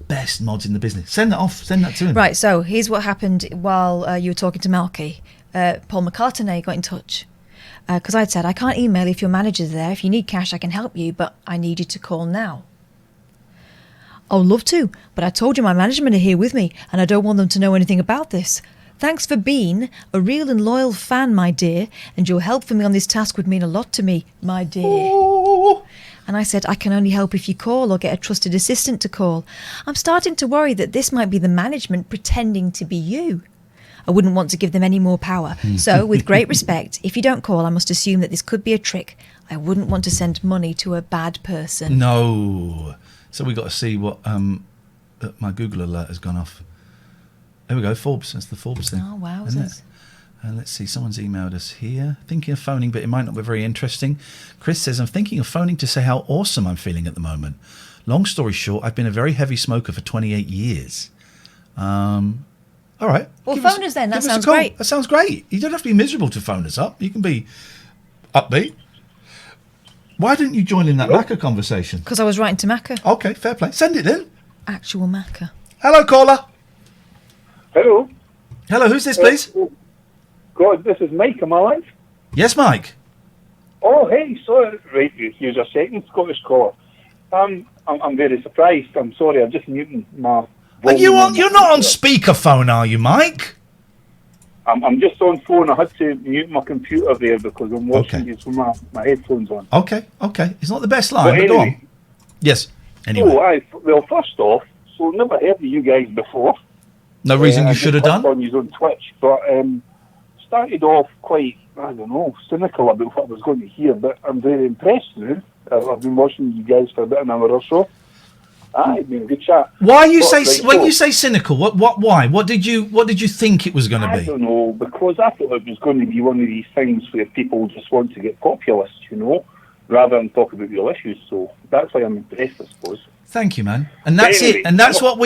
Speaker 1: Best mods in the business. Send that off. Send that to him.
Speaker 2: Right. So here's what happened while you were talking to Malky. Paul McCartney got in touch. Because I'd said, I can't email if your manager's there. If you need cash, I can help you, but I need you to call now. Oh, love to, but I told you my management are here with me, and I don't want them to know anything about this. Thanks for being a real and loyal fan, my dear, and your help for me on this task would mean a lot to me, my dear. Ooh. And I said, I can only help if you call or get a trusted assistant to call. I'm starting to worry that this might be the management pretending to be you. I wouldn't want to give them any more power. So, with great respect, if you don't call, I must assume that this could be a trick. I wouldn't want to send money to a bad person.
Speaker 1: No. So we got to see what my Google alert has gone off. There we go, Forbes. That's the Forbes thing.
Speaker 2: Oh, wow.
Speaker 1: Let's see, someone's emailed us here. Thinking of phoning, but it might not be very interesting. Chris says, I'm thinking of phoning to say how awesome I'm feeling at the moment. Long story short, I've been a very heavy smoker for 28 years. All right.
Speaker 2: Well, phone us then. That sounds great.
Speaker 1: That sounds great. You don't have to be miserable to phone us up. You can be upbeat. Why didn't you join in that Macca conversation?
Speaker 2: Because I was writing to Macca.
Speaker 1: Okay, fair play. Send it then.
Speaker 2: Actual Macca.
Speaker 1: Hello, caller.
Speaker 18: Hello.
Speaker 1: Hello, who's this, please?
Speaker 18: God, this is Mike. Am I live?
Speaker 1: Yes, Mike.
Speaker 18: Oh, hey, sorry. Right, here's a second Scottish caller. I'm very surprised. I'm sorry, I'm just muting my...
Speaker 1: You're not on speakerphone, are you, Mike?
Speaker 18: I'm just on phone. I had to mute my computer there because I'm watching this with my headphones on.
Speaker 1: Okay. It's not the best line, but go on. Yes, anyway.
Speaker 18: Well, first off, so I've never heard of you guys before.
Speaker 1: No reason you should have done?
Speaker 18: On you on Twitch, but started off quite, I don't know, cynical about what I was going to hear, but I'm very impressed now. I've been watching you guys for about an hour or so. It's been a good chat.
Speaker 1: When you say cynical, why? What did you think it was going to be?
Speaker 18: I don't know, because I thought it was going to be one of these things where people just want to get populist, rather than talk about real issues. So that's why I'm impressed, I suppose.
Speaker 1: Thank you, man. And that's it. And that's what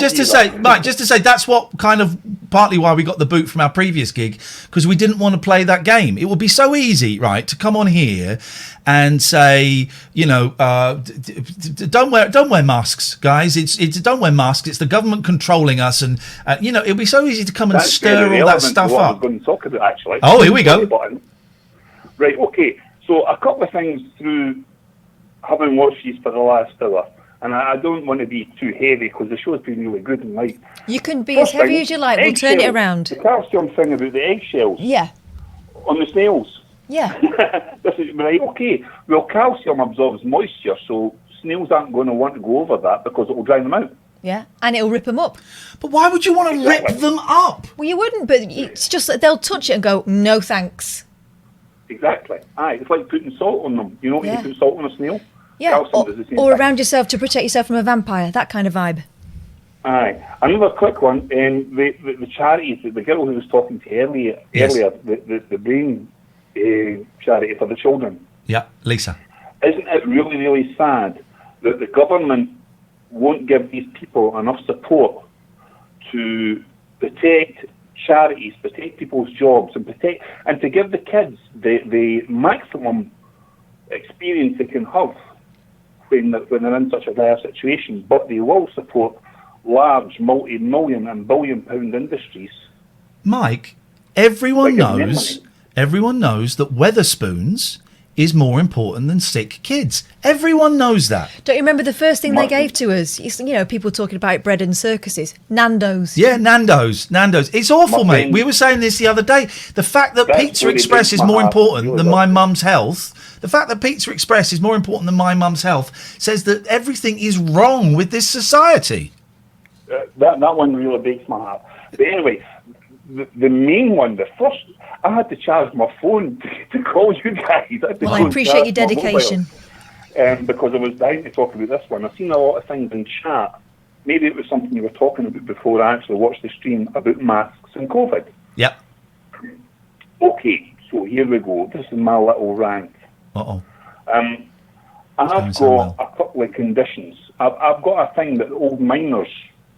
Speaker 1: just to say, that's what kind of partly why we got the boot from our previous gig, because we didn't want to play that game. It would be so easy, right, to come on here and say, don't wear masks, guys. It's don't wear masks. It's the government controlling us, and it'd be so easy to come and stir all that stuff up.
Speaker 18: I was going to talk about actually.
Speaker 1: Oh, here we go.
Speaker 18: Right. Okay. So a couple of things through having watched these for the last hour. And I don't want to be too heavy because the show's been really good and
Speaker 2: You can be as heavy as you like. We'll turn it around.
Speaker 18: The calcium thing about the eggshells.
Speaker 2: Yeah.
Speaker 18: On the snails.
Speaker 2: Yeah.
Speaker 18: This is right. Okay. Well, calcium absorbs moisture, so snails aren't going to want to go over that because it will dry them out.
Speaker 2: Yeah, and it'll rip them up.
Speaker 1: But why would you want to rip them up?
Speaker 2: Well, you wouldn't, but it's just that they'll touch it and go, no thanks.
Speaker 18: Exactly. Aye, it's like putting salt on them. You know, when you put salt on a snail?
Speaker 2: Yeah,
Speaker 18: Calcium does the same
Speaker 2: or
Speaker 18: thing.
Speaker 2: around yourself to protect yourself from a vampire, that kind of vibe.
Speaker 18: Aye. Another quick one, the charities, the girl who was talking to earlier, the brain charity for the children.
Speaker 1: Yeah, Lisa.
Speaker 18: Isn't it really, really sad that the government won't give these people enough support to protect charities, protect people's jobs, and to give the kids the maximum experience they can have when they're in such a dire situation, but they will support large multi-million and billion-pound industries.
Speaker 1: Mike, everyone knows that Weatherspoons is more important than sick kids. Everyone knows that.
Speaker 2: Don't you remember the first thing they gave to us? You know, people talking about bread and circuses. Nando's.
Speaker 1: Yeah, Nando's. It's awful, mate. We were saying this the other day. The fact that Pizza Express is more important than my mum's health, says that everything is wrong with this society.
Speaker 18: That one really breaks my heart. But anyway, the main one, the first, I had to charge my phone to call you guys.
Speaker 2: Well, I appreciate your dedication.
Speaker 18: Because I was dying to talk about this one. I've seen a lot of things in chat. Maybe it was something you were talking about before I actually watched the stream about masks and COVID.
Speaker 1: Yep.
Speaker 18: Okay, so here we go. This is my little rant.
Speaker 1: Uh-oh.
Speaker 18: I've got a couple of conditions. I've got a thing that old miners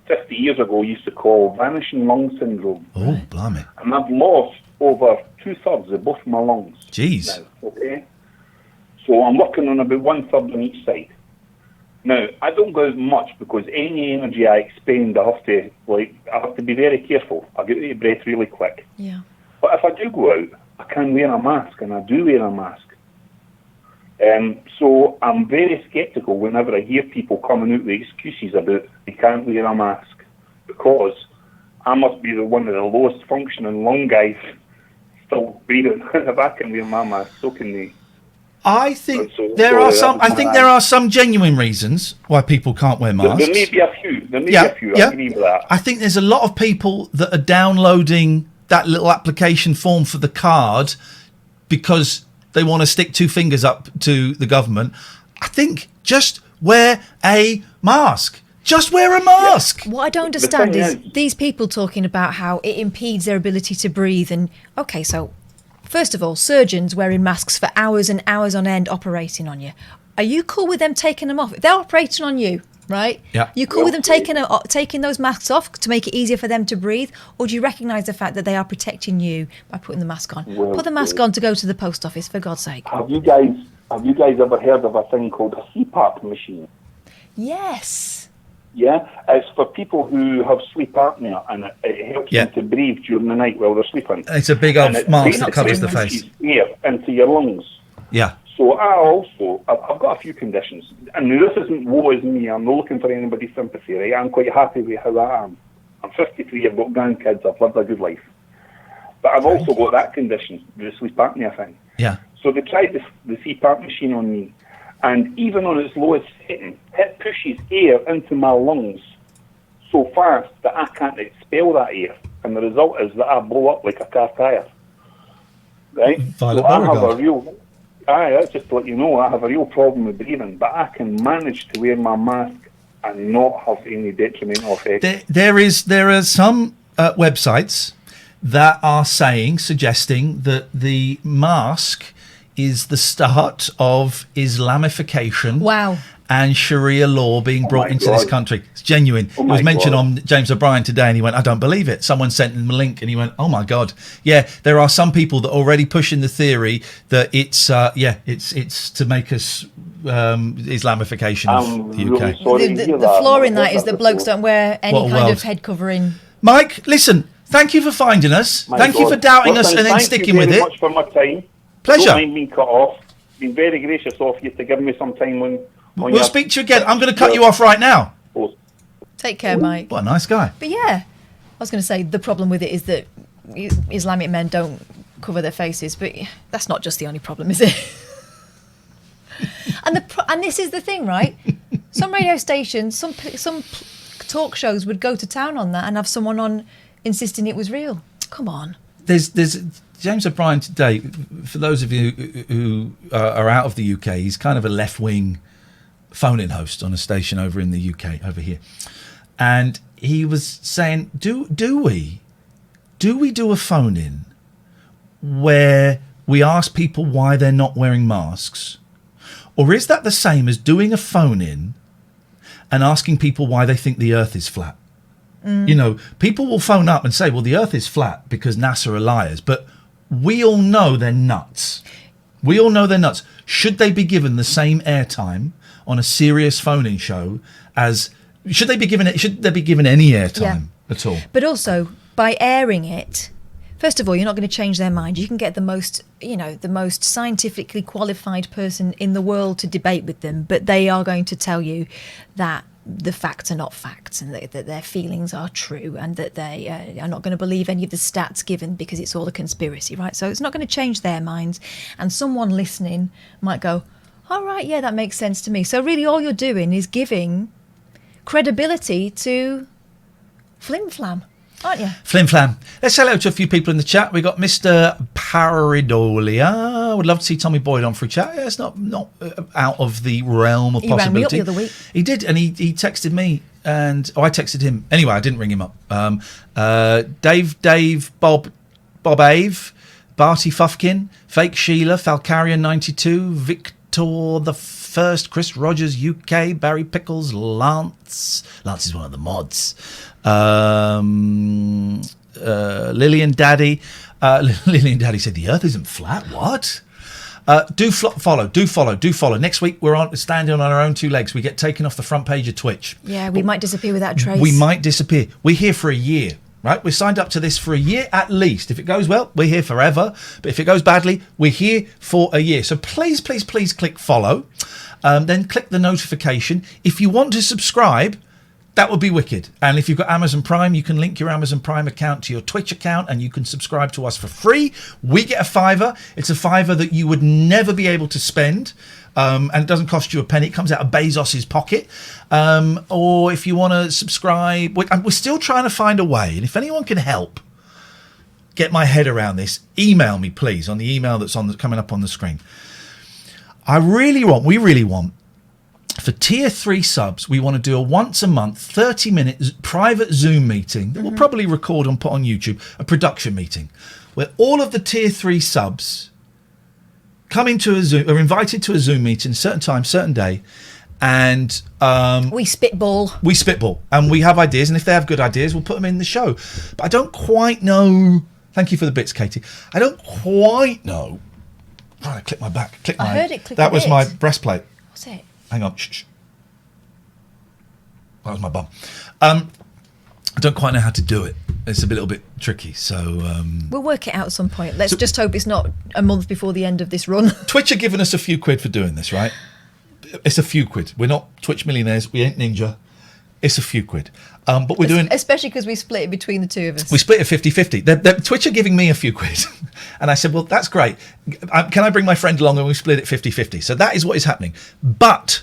Speaker 18: 50 years ago used to call vanishing lung syndrome.
Speaker 1: Oh, blimey.
Speaker 18: And I've lost over 2/3 of both my lungs.
Speaker 1: Jeez.
Speaker 18: Now, okay? So I'm working on about 1/3 on each side. Now, I don't go out much because any energy I expend, I have to be very careful. I get out of breath really quick.
Speaker 2: Yeah.
Speaker 18: But if I do go out, I can wear a mask, and I do wear a mask. So I'm very sceptical whenever I hear people coming out with excuses about they can't wear a mask, because I must be one of the lowest functioning lung guys still breathing. If I can wear my mask, so can they.
Speaker 1: I think there are some genuine reasons why people can't wear masks.
Speaker 18: There may be a few. I agree with that.
Speaker 1: I think there's a lot of people that are downloading that little application form for the card because they want to stick two fingers up to the government. I think just wear a mask. Just wear a mask.
Speaker 2: What I don't understand is these people talking about how it impedes their ability to breathe. And okay, so first of all, surgeons wearing masks for hours and hours on end operating on you. Are you cool with them taking them off? If they're operating on you, right?
Speaker 1: Yeah.
Speaker 2: You cool with them taking those masks off to make it easier for them to breathe? Or do you recognise the fact that they are protecting you by putting the mask on? Put the mask on to go to the post office, for God's sake.
Speaker 18: Have you guys ever heard of a thing called a CPAP machine?
Speaker 2: Yes.
Speaker 18: Yeah, it's for people who have sleep apnea, and it helps them to breathe during the night while they're sleeping.
Speaker 1: It's a big old mask that covers the face.
Speaker 18: Air into your lungs.
Speaker 1: Yeah.
Speaker 18: So I've got a few conditions, and this isn't woe is me. I'm not looking for anybody's sympathy, right? I'm quite happy with how I am. I'm 53. I've got grandkids. I've lived a good life, but I've also got that condition, the sleep apnea thing.
Speaker 1: Yeah.
Speaker 18: So they tried the CPAP machine on me, and even on its lowest setting, it pushes air into my lungs so fast that I can't expel that air, and the result is that I blow up like a car tyre. Right?
Speaker 1: Violet
Speaker 18: so I have
Speaker 1: Beauregard.
Speaker 18: that's just to let you know, I have a real problem with breathing, but I can manage to wear my mask and not have any detrimental effects.
Speaker 1: There are some websites that are suggesting that the mask is the start of Islamification.
Speaker 2: Wow.
Speaker 1: And Sharia law being brought into this country. It's genuine. It was mentioned on James O'Brien today, and he went, I don't believe it. Someone sent him a link, and he went, oh my God. Yeah, there are some people that are already pushing the theory that it's to make us Islamification of the UK.
Speaker 2: The flaw in that is that blokes don't wear any kind of head covering.
Speaker 1: Mike, listen, thank you for finding us. Thank you for doubting us and then sticking with it.
Speaker 18: Thank you very much for my time.
Speaker 1: Pleasure.
Speaker 18: Don't mind me cut off. Been very gracious of you to give me some time when...
Speaker 1: We'll speak to you again. I'm going to cut you off right now.
Speaker 2: Take care, Mike.
Speaker 1: What a nice guy.
Speaker 2: But yeah, I was going to say the problem with it is that Islamic men don't cover their faces, but that's not just the only problem, is it? And this is the thing, right? Some radio stations, some talk shows would go to town on that and have someone on insisting it was real. Come on.
Speaker 1: There's James O'Brien today. For those of you who are out of the UK, he's kind of a left-wing phone-in host on a station over in the UK, over here, and he was saying, do we do a phone-in where we ask people why they're not wearing masks, or is that the same as doing a phone-in and asking people why they think the Earth is flat? You know, people will phone up and say, well, the Earth is flat because NASA are liars, but we all know they're nuts. We all know they're nuts. Should they be given the same airtime on a serious phone-in show as... Should they be given any airtime at all?
Speaker 2: But also, by airing it, first of all, you're not going to change their mind. You can get the most scientifically qualified person in the world to debate with them, but they are going to tell you that the facts are not facts, and that their feelings are true, and that they are not going to believe any of the stats given because it's all a conspiracy, right? So it's not going to change their minds, and someone listening might go, all right, yeah, that makes sense to me. So really all you're doing is giving credibility to Flim Flam, aren't you?
Speaker 1: Flim Flam. Let's say hello to a few people in the chat. We got Mr. Paridolia. I would love to see Tommy Boyd on for a chat. Yeah, it's not out of the realm of possibility.
Speaker 2: He rang me up the other week.
Speaker 1: He did, and he texted me, and I texted him. Anyway, I didn't ring him up. Dave, Bob Ave, Barty Fufkin, Fake Sheila, Falcarian 92, Victor the First, Chris Rogers UK, Barry Pickles, Lance is one of the mods. Lillian Daddy. Lillian Daddy said the Earth isn't flat. What? Do follow. Next week we're standing on our own two legs. We get taken off the front page of Twitch.
Speaker 2: Yeah, we might disappear without a trace.
Speaker 1: We might disappear. We're here for a year, right? We're signed up to this for a year at least. If it goes well, we're here forever. But if it goes badly, we're here for a year. So please click follow. Then click the notification. If you want to subscribe, that would be wicked. And if you've got Amazon Prime, you can link your Amazon Prime account to your Twitch account and you can subscribe to us for free. We get a $5. It's a $5 that you would never be able to spend. And it doesn't cost you a penny. It comes out of Bezos's pocket. Or if you want to subscribe, we're still trying to find a way. And if anyone can help get my head around this, email me, please, on the email that's coming up on the screen. We really want, for tier 3 subs, we want to do a once a month, 30-minute private Zoom meeting that we'll probably record and put on YouTube, a production meeting, where all of the tier 3 subs come into a Zoom, are invited to a Zoom meeting, certain time, certain day, and
Speaker 2: we spitball,
Speaker 1: and we have ideas, and if they have good ideas, we'll put them in the show. But I don't quite know. Thank you for the bits, Katie. I don't quite know. Right, I clicked my back.
Speaker 2: I heard it click.
Speaker 1: That was my breastplate.
Speaker 2: What's it?
Speaker 1: Hang on. Shh. That was my bum. I don't quite know how to do it. It's a little bit tricky, so...
Speaker 2: We'll work it out at some point. Let's just hope it's not a month before the end of this run.
Speaker 1: Twitch are giving us a few quid for doing this, right? It's a few quid. We're not Twitch millionaires. We ain't Ninja. It's a few quid. But we're doing...
Speaker 2: Especially because we split it between the two of us.
Speaker 1: We split it 50-50. Twitch are giving me a few quid. And I said, well, that's great. Can I bring my friend along and we split it 50-50? So that is what is happening. But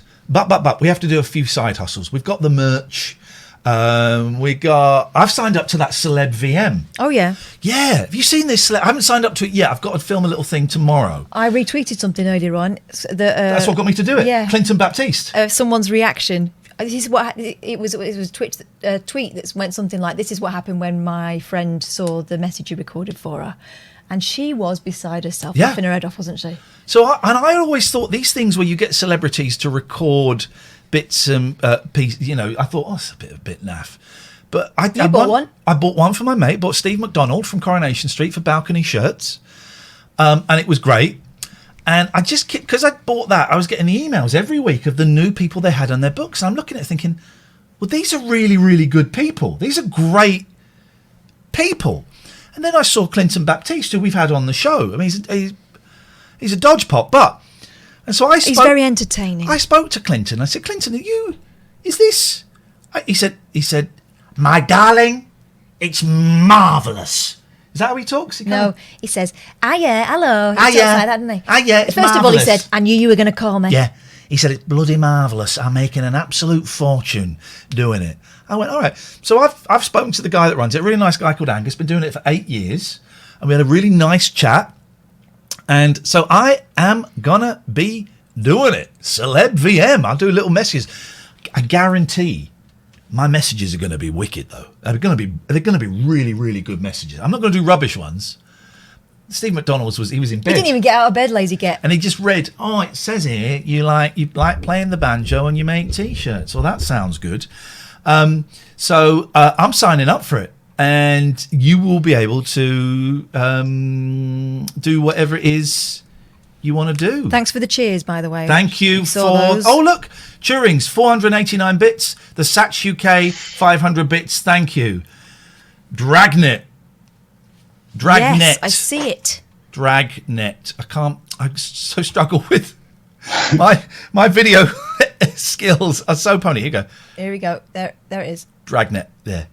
Speaker 1: we have to do a few side hustles. We've got the merch. I've signed up to that Celeb VM.
Speaker 2: Oh, yeah.
Speaker 1: Yeah. Have you seen this? I haven't signed up to it yet. I've got to film a little thing tomorrow.
Speaker 2: I retweeted something earlier on.
Speaker 1: That's what got me to do it.
Speaker 2: Yeah.
Speaker 1: Clinton Baptiste.
Speaker 2: Someone's reaction. This is what it was a tweet that went something like, this is what happened when my friend saw the message you recorded for her. And she was beside herself, laughing her head off, wasn't she?
Speaker 1: So I always thought these things where you get celebrities to record bits and pieces, I thought, it's a bit naff. But I bought one. I bought one for my mate. Bought Steve McDonald from Coronation Street for balcony shirts, and it was great. And I just, because I bought that, I was getting emails every week of the new people they had on their books. And I'm looking at it thinking, well, these are really, really good people. These are great people. And then I saw Clinton Baptiste, who we've had on the show. I mean, he's a dodge pot, and so he's
Speaker 2: very entertaining.
Speaker 1: I spoke to Clinton. I said, Clinton, is this? He said, my darling, it's marvellous. Is that how he talks?
Speaker 2: No, he says, "Hiya, hello." He
Speaker 1: Hiya.
Speaker 2: talks like that, doesn't he?
Speaker 1: Hiya, it's
Speaker 2: First of all, he
Speaker 1: marvellous.
Speaker 2: said, "I knew you were going to call me."
Speaker 1: Yeah. He said, it's bloody marvellous. I'm making an absolute fortune doing it. I went, all right. So I've spoken to the guy that runs it, a really nice guy called Angus, been doing it for 8 years. And we had a really nice chat. And so I am going to be doing it. Celeb VM. I'll do little messages. I guarantee my messages are going to be wicked, though. They're going to be really, really good messages. I'm not going to do rubbish ones. Steve McDonald's he was in bed.
Speaker 2: He didn't even get out of bed, lazy get.
Speaker 1: And he just read, it says here you like playing the banjo and you make T-shirts. Well, that sounds good. So I'm signing up for it. And you will be able to do whatever it is you want to do.
Speaker 2: Thanks for the cheers, by the way.
Speaker 1: Thank you for...
Speaker 2: those.
Speaker 1: Oh, look. Turing's 489 bits. The Satch UK 500 bits. Thank you. Dragnet.
Speaker 2: Yes, I see it.
Speaker 1: Dragnet. I so struggle with my video skills are so pony. Here you go.
Speaker 2: Here we go. There it is.
Speaker 1: Dragnet. There.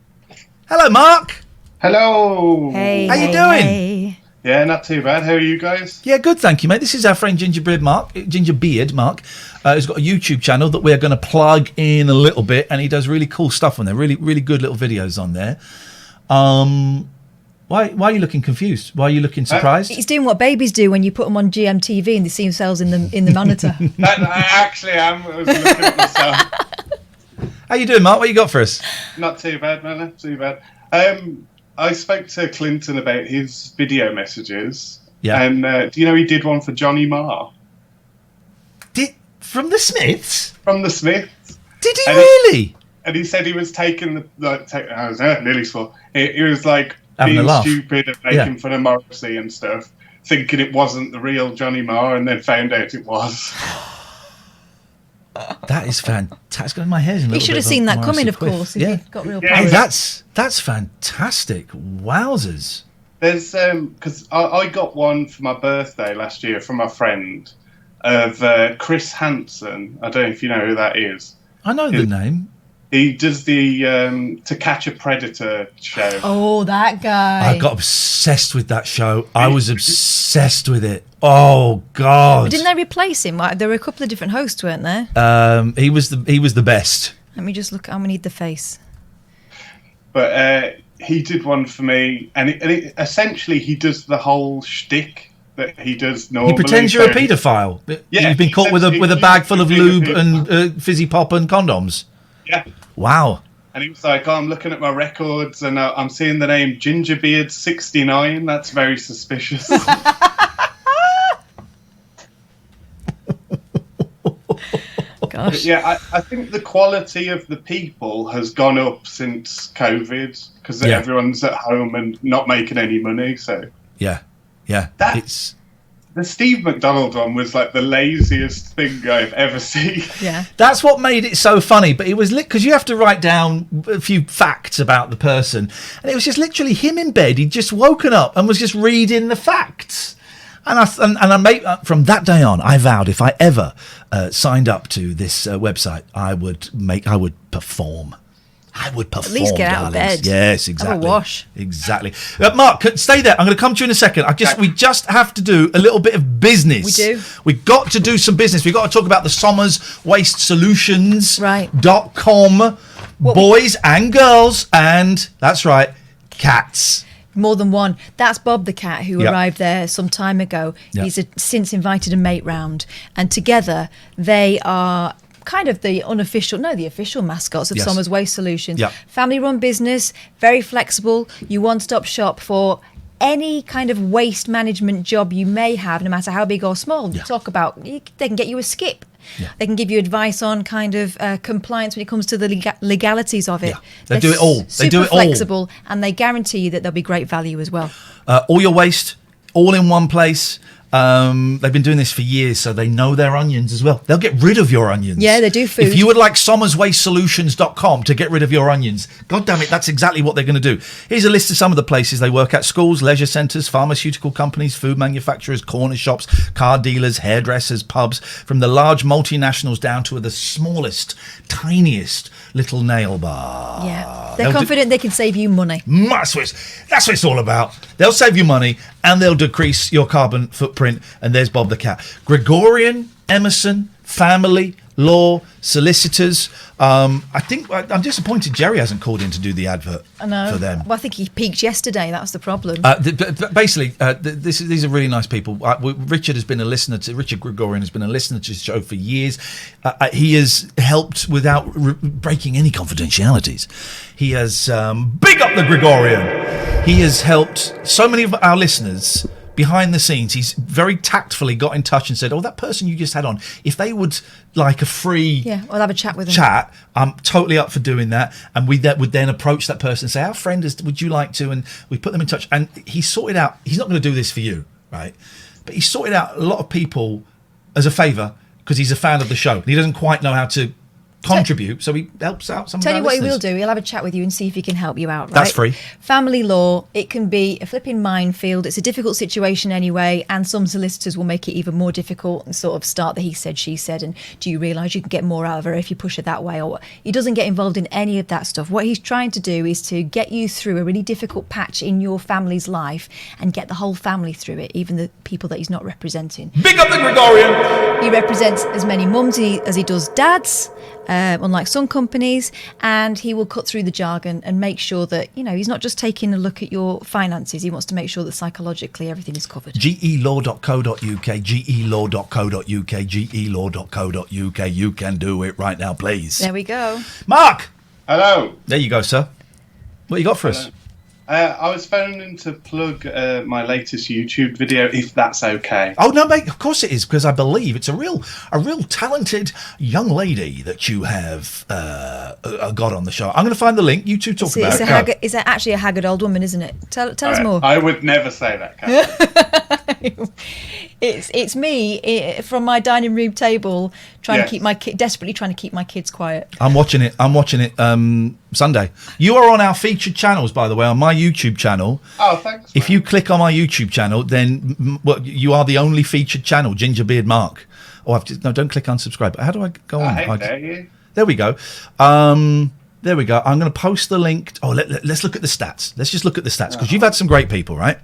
Speaker 1: Hello, Mark.
Speaker 19: Hello.
Speaker 2: Hey.
Speaker 1: How you doing?
Speaker 2: Hey.
Speaker 19: Yeah, not too bad. How are you guys?
Speaker 1: Yeah, good, thank you, mate. This is our friend Gingerbeard Mark, who's got a YouTube channel that we're going to plug in a little bit, and he does really cool stuff on there. Really, really good little videos on there. Why are you looking confused? Why are you looking surprised?
Speaker 2: He's doing what babies do when you put them on GMTV and they see themselves in the monitor.
Speaker 19: I actually am. I was looking at myself.
Speaker 1: How you doing, Mark? What you got for us?
Speaker 19: Not too bad, man. Not too bad. I spoke to Clinton about his video messages.
Speaker 1: Yeah.
Speaker 19: And do you know he did one for Johnny Marr?
Speaker 1: From the Smiths?
Speaker 19: From the Smiths.
Speaker 1: Did he really?
Speaker 19: And he said he was taking I was nearly full. He was like
Speaker 1: Having a
Speaker 19: being
Speaker 1: laugh.
Speaker 19: stupid and making fun of Morrissey and stuff, thinking it wasn't the real Johnny Marr, and then found out it was.
Speaker 1: That is fantastic. My hair's a little
Speaker 2: You should
Speaker 1: bit
Speaker 2: have seen that
Speaker 1: Morrissey
Speaker 2: coming, of
Speaker 1: quiff.
Speaker 2: course, if
Speaker 1: Yeah.
Speaker 2: you'd got real
Speaker 19: Yeah,
Speaker 2: power.
Speaker 1: That's fantastic. Wowzers.
Speaker 19: There's because I got one for my birthday last year from a friend of Chris Hansen. I don't know if you know who that is.
Speaker 1: I know the name.
Speaker 19: He does the To Catch a Predator show.
Speaker 2: Oh, that guy.
Speaker 1: I got obsessed with that show. I was obsessed with it. Oh God!
Speaker 2: But didn't they replace him? Like, there were a couple of different hosts, weren't there?
Speaker 1: He was the best.
Speaker 2: Let me just look. I need the face.
Speaker 19: But he did one for me, and essentially he does the whole shtick that he does normally.
Speaker 1: He pretends you're a paedophile.
Speaker 19: Yeah,
Speaker 1: You've been caught with a bag full of lube and fizzy pop and condoms.
Speaker 19: Yeah.
Speaker 1: Wow.
Speaker 19: And he was like, I'm looking at my records and I'm seeing the name Gingerbeard69. That's very suspicious.
Speaker 2: Gosh.
Speaker 19: But yeah, I think the quality of the people has gone up since COVID because everyone's at home and not making any money. So
Speaker 1: yeah, it's
Speaker 19: the Steve McDonald one was like the laziest thing I've ever seen.
Speaker 2: Yeah,
Speaker 1: that's what made it so funny. But it was because you have to write down a few facts about the person, and it was just literally him in bed. He'd just woken up and was just reading the facts. And I made from that day on, I vowed if I ever signed up to this website, I would perform. I would perform.
Speaker 2: At least get out of
Speaker 1: darlings.
Speaker 2: bed.
Speaker 1: Yes, exactly.
Speaker 2: Have a wash.
Speaker 1: Exactly. Mark, stay there. I'm going to come to you in a second. We just have to do a little bit of business.
Speaker 2: We do.
Speaker 1: We've got to do some business. We've got to talk about the Somers Waste Solutions.
Speaker 2: Right.
Speaker 1: .com, boys and girls, and that's right, cats.
Speaker 2: More than one. That's Bob the cat who
Speaker 1: Yep.
Speaker 2: arrived there some time ago.
Speaker 1: Yep.
Speaker 2: He's since invited a mate round, and together they are kind of the official mascots of
Speaker 1: Yes.
Speaker 2: Somers Waste Solutions.
Speaker 1: Yep.
Speaker 2: Family-run business, very flexible. You one-stop shop for any kind of waste management job you may have, no matter how big or small. You talk about, they can get you a skip.
Speaker 1: Yeah.
Speaker 2: They can give you advice on kind of compliance when it comes to the legalities of it.
Speaker 1: Yeah. They do it all. They do it all.
Speaker 2: Super flexible, and they guarantee you that there'll be great value as well.
Speaker 1: All your waste, all in one place. They've been doing this for years, so they know their onions as well. They'll get rid of your onions.
Speaker 2: Yeah, they do food.
Speaker 1: If you would like SommersWasteSolutions.com to get rid of your onions, God damn it, that's exactly what they're going to do. Here's a list of some of the places they work at: schools, leisure centres, pharmaceutical companies, food manufacturers, corner shops, car dealers, hairdressers, pubs, from the large multinationals down to the smallest, tiniest little nail bar.
Speaker 2: Yeah, they're confident they can save you money.
Speaker 1: That's what it's all about. They'll save you money and they'll decrease your carbon footprint. And there's Bob the Cat. Gregorian, Emerson, Family, Law, Solicitors. I think I'm disappointed Jerry hasn't called in to do the advert
Speaker 2: I know.
Speaker 1: for them.
Speaker 2: Well, I think he peaked yesterday. That's the problem.
Speaker 1: Basically, these are really nice people. Richard Gregorian has been a listener to the show for years. He has helped without breaking any confidentialities. He has big up the Gregorian. He has helped so many of our listeners behind the scenes. He's very tactfully got in touch and said, "Oh, that person you just had on, if they would like a free
Speaker 2: I'll have a chat with them.
Speaker 1: I'm totally up for doing that." And we would then approach that person and say, "Our friend would you like to?" And we put them in touch. And he sorted out. He's not going to do this for you, right? But he sorted out a lot of people as a favour because he's a fan of the show. And he doesn't quite know how to contribute, so he helps out some of our
Speaker 2: Tell you what he
Speaker 1: listeners.
Speaker 2: will do. He'll have a chat with you and see if he can help you out. Right?
Speaker 1: That's free.
Speaker 2: Family law, it can be a flipping minefield. It's a difficult situation anyway, and some solicitors will make it even more difficult and sort of start the he said, she said, and do you realise you can get more out of her if you push her that way? Or he doesn't get involved in any of that stuff. What he's trying to do is to get you through a really difficult patch in your family's life and get the whole family through it, even the people that he's not representing.
Speaker 1: Big up the Gregorian!
Speaker 2: He represents as many mums as he does dads, unlike some companies, and he will cut through the jargon and make sure that, he's not just taking a look at your finances. He wants to make sure that psychologically everything is covered.
Speaker 1: gelaw.co.uk, gelaw.co.uk, gelaw.co.uk. You can do it right now, please.
Speaker 2: There we go.
Speaker 1: Mark!
Speaker 19: Hello.
Speaker 1: There you go, sir. What you got for us?
Speaker 19: I was phoning to plug my latest YouTube video, if that's okay.
Speaker 1: Oh no, mate! Of course it is, because I believe it's a real talented young lady that you have got on the show. I'm going to find the link. You two talk about it.
Speaker 2: It's actually a haggard old woman, isn't it? Tell us more.
Speaker 19: I would never say that, Katherine.
Speaker 2: It's me from my dining room table trying to keep desperately trying to keep my kids quiet.
Speaker 1: I'm watching it Sunday. You are on our featured channels, by the way, on my YouTube channel.
Speaker 19: Oh, thanks.
Speaker 1: If you click on my YouTube channel, then you are the only featured channel, Gingerbeard Mark. No, don't click unsubscribe. How do I go on? There we go. There we go. I'm going to post the link. Let's look at the stats. Let's just look at the stats, because you've had some great people, right?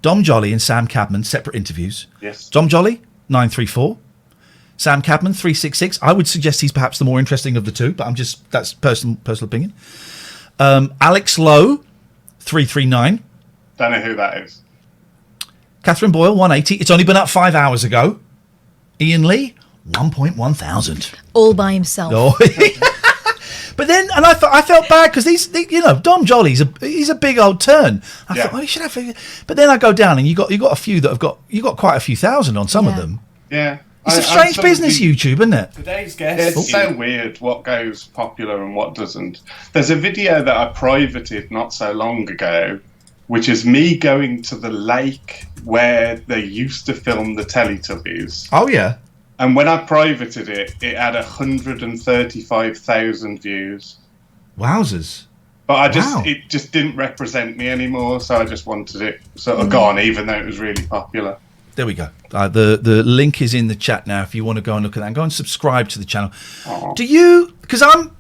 Speaker 1: Dom Jolly and Sam Cadman, separate interviews.
Speaker 19: Yes.
Speaker 1: Dom Jolly, 934. Sam Cadman, 366. I would suggest he's perhaps the more interesting of the two, but that's personal opinion. Alex Lowe, 339.
Speaker 19: Don't know who that is.
Speaker 1: Catherine Boyle, 180. It's only been up 5 hours ago. Ian Lee, 1.1 thousand.
Speaker 2: All by himself.
Speaker 1: Oh. But then, and I felt bad because Dom Jolly's he's a big old turn. I thought, he should have. But then I go down and you got a few that you got quite a few thousand on some of them.
Speaker 19: Yeah.
Speaker 1: It's a strange business, YouTube, isn't it?
Speaker 19: Today's guest. It's so weird what goes popular and what doesn't. There's a video that I privated not so long ago, which is me going to the lake where they used to film the Teletubbies.
Speaker 1: Oh, yeah.
Speaker 19: And when I privated it, it had 135,000 views.
Speaker 1: Wowzers.
Speaker 19: But it just didn't represent me anymore, so I just wanted it sort of gone, even though it was really popular.
Speaker 1: There we go. The link is in the chat now if you want to go and look at that. And go and subscribe to the channel.
Speaker 19: Aww.
Speaker 1: Do you... Because I've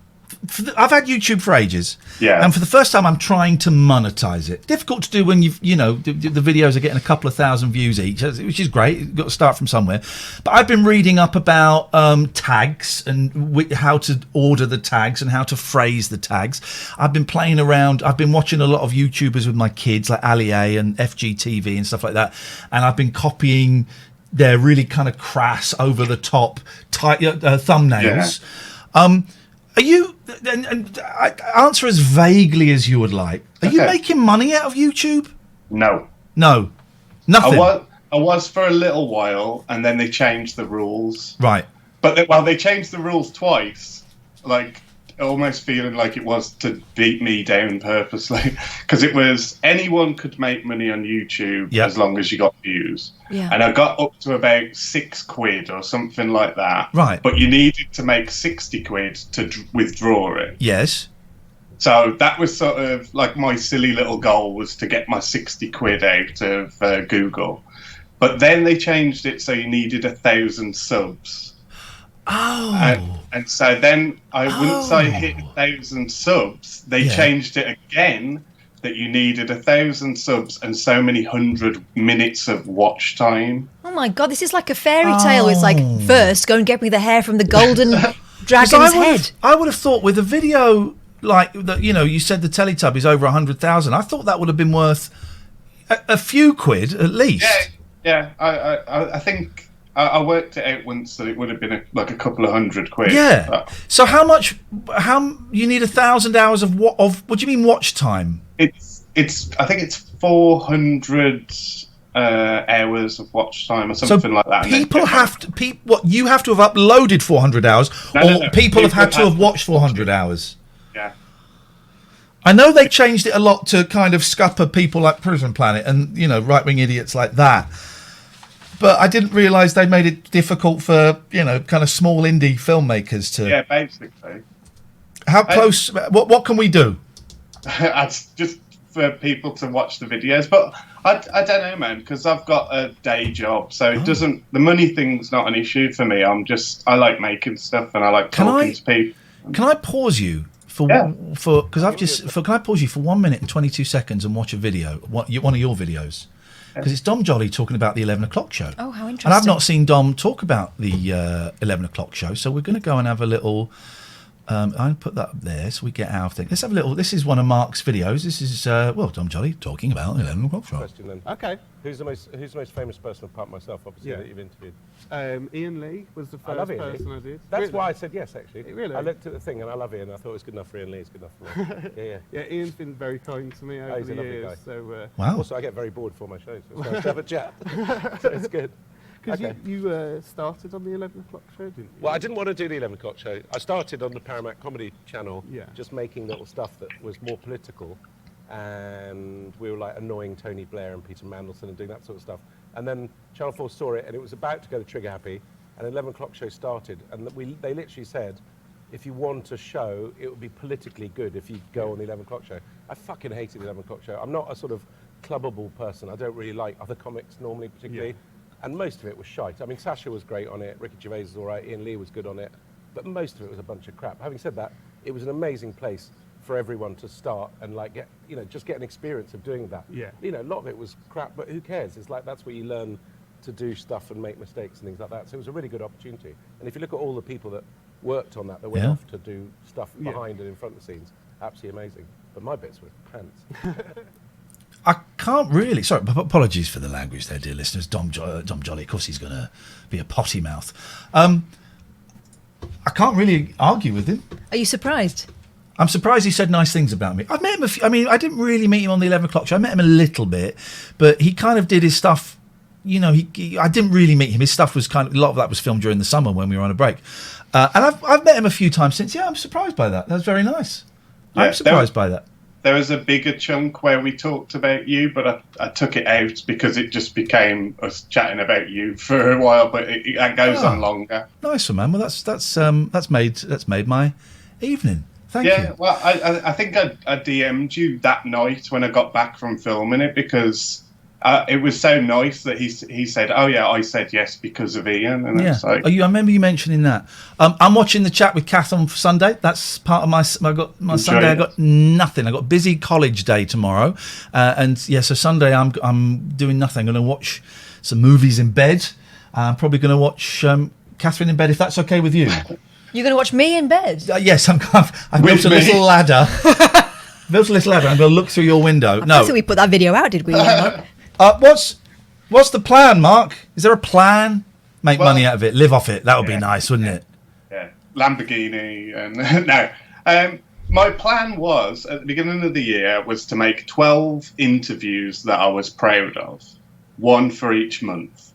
Speaker 1: had YouTube for ages.
Speaker 19: Yeah.
Speaker 1: And for the first time, I'm trying to monetize it. Difficult to do when the videos are getting a couple of thousand views each, which is great. You've got to start from somewhere. But I've been reading up about tags and how to order the tags and how to phrase the tags. I've been playing around. I've been watching a lot of YouTubers with my kids, like Ali A and FGTV and stuff like that. And I've been copying their really kind of crass, over the top thumbnails.
Speaker 19: Yeah.
Speaker 1: Are you, and answer as vaguely as you would like, are you making money out of YouTube?
Speaker 19: No.
Speaker 1: No. Nothing.
Speaker 19: I was for a little while, and then they changed the rules.
Speaker 1: Right.
Speaker 19: But they changed the rules twice. Like, almost feeling like it was to beat me down purposely, because it was anyone could make money on YouTube as long as you got views.
Speaker 2: Yeah.
Speaker 19: And I got up to about £6 or something like that.
Speaker 1: Right.
Speaker 19: But you needed to make 60 quid to withdraw it.
Speaker 1: Yes.
Speaker 19: So that was sort of like my silly little goal, was to get my 60 quid out of Google. But then they changed it so you needed 1,000 subs.
Speaker 1: Oh.
Speaker 19: And so then once I hit 1,000 subs, they changed it again that you needed 1,000 subs and so many 100 minutes of watch time.
Speaker 2: Oh my God, this is like a fairy tale. It's like, first, go and get me the hair from the golden dragon's head.
Speaker 1: I would have thought with a video like that, you said the Teletubbies over 100,000. I thought that would have been worth a few quid at least.
Speaker 19: Yeah. I think I worked it out once that it would have been like a couple of £100.
Speaker 1: Yeah. So how much? How you need 1,000 hours of what? What do you mean watch time?
Speaker 19: It's. I think it's 400 hours of watch time or something like that.
Speaker 1: People have to. What you have to have uploaded 400 hours, or people have had to have watched 400 hours.
Speaker 19: Yeah.
Speaker 1: I know they changed it a lot to kind of scupper people like Prison Planet and right-wing idiots like that. But I didn't realise they made it difficult for, kind of small indie filmmakers to...
Speaker 19: Yeah, basically.
Speaker 1: How close... What can we do?
Speaker 19: It's just for people to watch the videos. But I don't know, man, because I've got a day job. So it doesn't... The money thing's not an issue for me. I like making stuff and I like talking to people.
Speaker 1: Can I pause you can I pause you for 1 minute and 22 seconds and watch a video, one of your videos? Because it's Dom Jolly talking about the 11 o'clock show.
Speaker 2: Oh, how interesting.
Speaker 1: And I've not seen Dom talk about the 11 o'clock show, so we're going to go and have a little... I'll put that up there so we get our thing. Let's have a little... This is one of Mark's videos. This is, Dom Jolly talking about the 11 o'clock show.
Speaker 20: Question then.
Speaker 21: Okay.
Speaker 20: Who's the most famous person apart from myself, obviously, that you've interviewed?
Speaker 21: Iain Lee was the first person I did.
Speaker 20: That's why I said yes, actually.
Speaker 21: Really?
Speaker 20: I looked at the thing and I love Iain. I thought it was good enough for Iain Lee. It's good enough for me. Yeah.
Speaker 21: Iain's been very kind to me over the years.
Speaker 20: Guy.
Speaker 21: So,
Speaker 1: wow.
Speaker 20: Also, I get very bored before my shows, so it's nice to have a chat. So it's good.
Speaker 21: Because you started on the 11 o'clock show, didn't you?
Speaker 20: Well, I didn't want to do the 11 o'clock show. I started on the Paramount Comedy Channel, just making little stuff that was more political. And we were like annoying Tony Blair and Peter Mandelson and doing that sort of stuff. And then Channel 4 saw it and it was about to go to Trigger Happy. And 11 o'clock show started. And they literally said, if you want a show, it would be politically good if you go on the 11 o'clock show. I fucking hated the 11 o'clock show. I'm not a sort of clubbable person. I don't really like other comics normally, particularly. And most of it was shite. I mean, Sasha was great on it. Ricky Gervais was all right. Iain Lee was good on it. But most of it was a bunch of crap. Having said that, it was an amazing place for everyone to start and just get an experience of doing that.
Speaker 21: Yeah.
Speaker 20: A lot of it was crap, but who cares? It's like that's where you learn to do stuff and make mistakes and things like that. So it was a really good opportunity. And if you look at all the people that worked on that went off to do stuff behind and in front of the scenes, absolutely amazing. But my bits were pants.
Speaker 1: I can't really... Sorry, apologies for the language there, dear listeners. Dom Jolly, of course he's going to be a potty mouth. I can't really argue with him.
Speaker 2: Are you surprised?
Speaker 1: I'm surprised he said nice things about me. I've met him I didn't really meet him on the 11 o'clock show. I met him a little bit, but he kind of did his stuff... I didn't really meet him. His stuff was a lot of that was filmed during the summer when we were on a break. And I've met him a few times since. Yeah, I'm surprised by that. That was very nice.
Speaker 19: Yeah,
Speaker 1: I'm surprised by that.
Speaker 19: There was a bigger chunk where we talked about you, but I took it out because it just became us chatting about you for a while. But it goes on longer.
Speaker 1: Nice one, man. Well, that's made my evening. Thank you.
Speaker 19: Yeah, well, I think I DM'd you that night when I got back from filming it because it was so nice that he said, "Oh yeah, I said yes because of Iain." And it's like,
Speaker 1: I remember you mentioning that. I'm watching the chat with Katherine for Sunday. That's part of my Sunday. I got nothing. I got busy college day tomorrow, so Sunday I'm doing nothing. I'm going to watch some movies in bed. I'm probably going to watch Katherine in bed if that's okay with you.
Speaker 2: You're going to watch me in bed?
Speaker 1: Yes, I've built a little ladder. I'm going to look through your window.
Speaker 2: I don't think we put that video out, did we?
Speaker 1: What's the plan, Mark? Is there a plan? Make money out of it, live off it. That would be nice, wouldn't it?
Speaker 19: Yeah, Lamborghini and no. My plan was at the beginning of the year was to make 12 interviews that I was proud of, one for each month.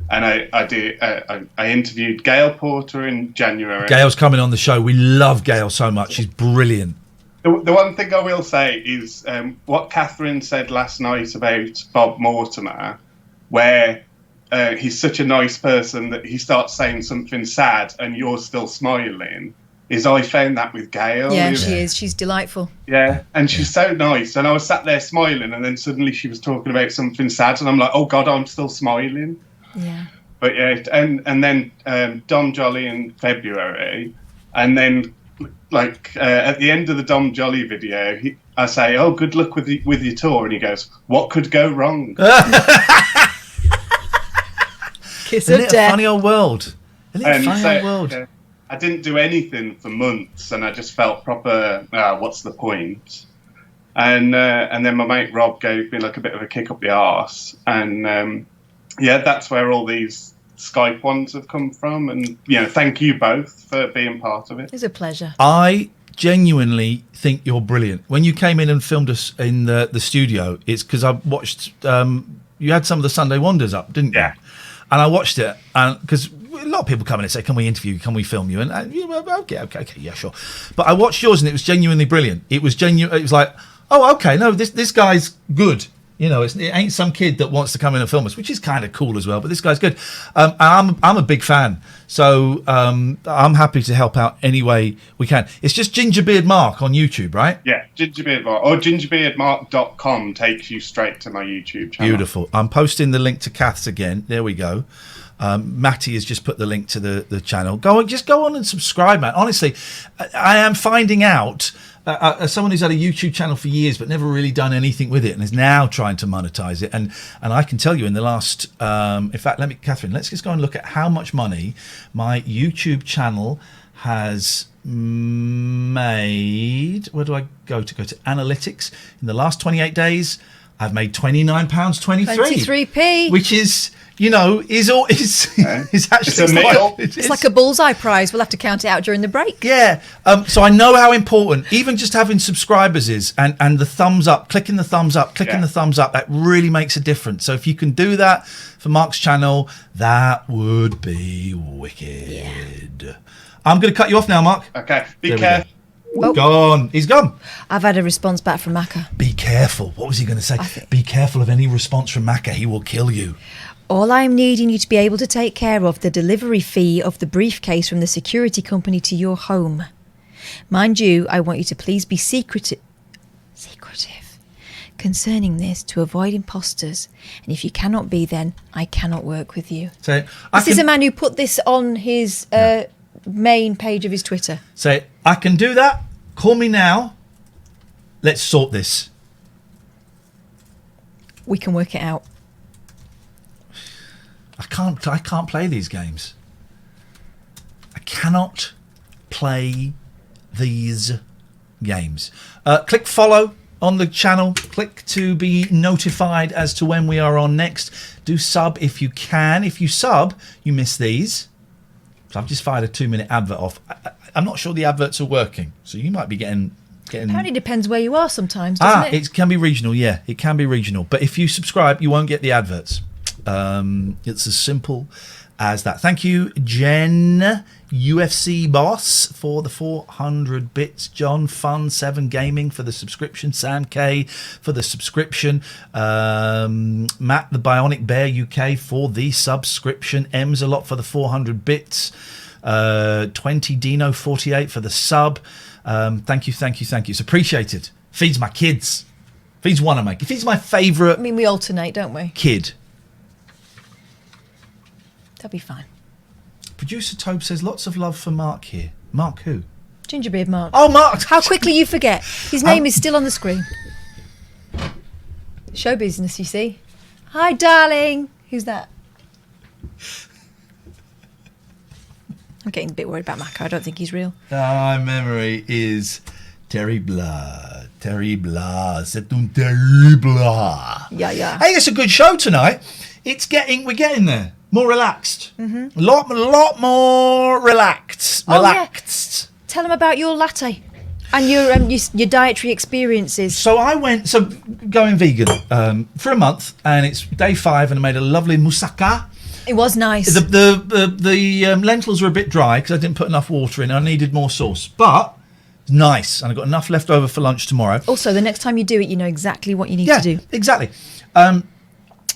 Speaker 19: And I interviewed Gail Porter in January.
Speaker 1: Gail's coming on the show. We love Gail so much. She's brilliant.
Speaker 19: The one thing I will say is what Katherine said last night about Bob Mortimer, where he's such a nice person that he starts saying something sad and you're still smiling, is I found that with Gail.
Speaker 2: Yeah, she is. She's delightful.
Speaker 19: Yeah, and she's so nice. And I was sat there smiling, and then suddenly she was talking about something sad, and I'm like, oh God, I'm still smiling.
Speaker 2: Yeah.
Speaker 19: But yeah, and then Dom Jolly in February, and then at the end of the Dom Jolly video, I say, "Oh, good luck with your tour," and he goes, "What could go wrong?"
Speaker 2: Kiss
Speaker 1: Isn't
Speaker 2: of
Speaker 1: it
Speaker 2: death.
Speaker 1: a funny old world? Isn't it a funny old world?
Speaker 19: I didn't do anything for months, and I just felt proper. What's the point? And then my mate Rob gave me like a bit of a kick up the arse, and that's where all these Skype ones have come from. And thank you both for being part of it.
Speaker 2: It's a pleasure.
Speaker 1: I genuinely think you're brilliant. When you came in and filmed us in the studio, it's because I watched. You had some of the Sunday Wonders up, didn't you? Yeah. And I watched it, and because a lot of people come in and say, "Can we interview you? Can we film you?" And okay, yeah, sure. But I watched yours, and it was genuinely brilliant. It was genuine. It was like, oh, okay, no, this guy's good. It ain't some kid that wants to come in and film us, which is kind of cool as well. But this guy's good. I'm a big fan, so I'm happy to help out any way we can. It's just Gingerbeard Mark on YouTube, right?
Speaker 19: Yeah, Gingerbeard Mark, or gingerbeardmark.com takes you straight to my YouTube channel.
Speaker 1: Beautiful. I'm posting the link to Kath's again. There we go. Matty has just put the link to the channel. Go on and subscribe, man. Honestly, I am finding out. As someone who's had a YouTube channel for years but never really done anything with it and is now trying to monetize it, and I can tell you in the last in fact, Katherine, let's just go and look at how much money my YouTube channel has made. Where do I go to analytics? In the last 28 days I've made £29.23,
Speaker 2: 23p,
Speaker 1: which is is actually
Speaker 2: it's like a bullseye prize. We'll have to count it out during the break.
Speaker 1: Yeah. So I know how important even just having subscribers is, and the thumbs up, clicking the thumbs up, the thumbs up, that really makes a difference. So if you can do that for Mark's channel, that would be wicked. Yeah. I'm going to cut you off now, Mark.
Speaker 19: Okay. Be careful.
Speaker 1: Gone. He's gone.
Speaker 2: I've had a response back from Macca.
Speaker 1: Be careful. What was he going to say? Be careful of any response from Macca. He will kill you.
Speaker 2: All I'm needing you to be able to take care of the delivery fee of the briefcase from the security company to your home. Mind you, I want you to please be secretive concerning this to avoid imposters. And if you cannot be, then I cannot work with you.
Speaker 1: So
Speaker 2: this is a man who put this on his main page of his Twitter.
Speaker 1: Say, I can do that. Call me now. Let's sort this.
Speaker 2: We can work it out.
Speaker 1: I can't play these games. I cannot play these games. Click follow on the channel. Click to be notified as to when we are on next. Do sub if you can. If you sub, you miss these. So I've just fired a 2-minute advert off. I'm not sure the adverts are working, so you might be getting.
Speaker 2: Apparently depends where you are sometimes, doesn't it?
Speaker 1: It can be regional, yeah. It can be regional. But if you subscribe, you won't get the adverts. It's as simple as that. Thank you, Jen, UFC Boss, for the 400 bits. John, Fun 7 Gaming for the subscription. Sam K for the subscription. Matt, the Bionic Bear UK for the subscription. M's a lot for the 400 bits. 20 Dino 48 for the sub. Thank you. It's appreciated. Feeds my kids. Feeds one of my kids. Feeds my favourite.
Speaker 2: I mean, we alternate, don't we?
Speaker 1: Kid.
Speaker 2: That'll be fine.
Speaker 1: Producer Tobe says lots of love for Mark here. Mark who?
Speaker 2: Gingerbeard Mark.
Speaker 1: Oh, Mark!
Speaker 2: How quickly you forget. His name is still on the screen. Show business, you see. Hi, darling. Who's that? I'm getting a bit worried about Macca. I don't think he's real.
Speaker 1: My memory is terrible. C'est un terrible.
Speaker 2: Yeah.
Speaker 1: Hey, it's a good show tonight. We're getting there. More relaxed.
Speaker 2: Mm-hmm.
Speaker 1: A lot more relaxed. Relaxed.
Speaker 2: Yeah. Tell them about your latte and your dietary experiences.
Speaker 1: So going vegan for a month, and it's day 5, and I made a lovely moussaka
Speaker 2: It was nice.
Speaker 1: The lentils were a bit dry because I didn't put enough water in. I needed more sauce, but nice, and I got enough left over for lunch tomorrow.
Speaker 2: Also, the next time you do it, you know exactly what you need to do.
Speaker 1: Exactly.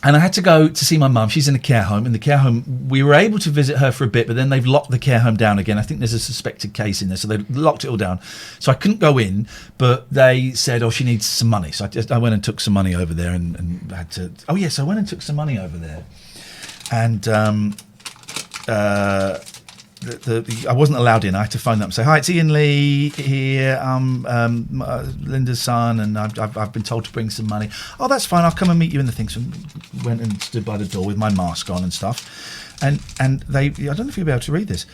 Speaker 1: And I had to go to see my mum. She's in a care home. In the care home, we were able to visit her for a bit, but then they've locked the care home down again. I think there's a suspected case in there, so they locked it all down. So I couldn't go in, but they said, she needs some money. So I went and took some money over there and had to... Oh, yes, I went and took some money over there. And I wasn't allowed in. I had to phone them and say, "Hi, it's Iain Lee here. Linda's son, and I've been told to bring some money." "Oh, that's fine. I'll come and meet you in the thing." So I went and stood by the door with my mask on and stuff. And they, I don't know if you'll be able to read this.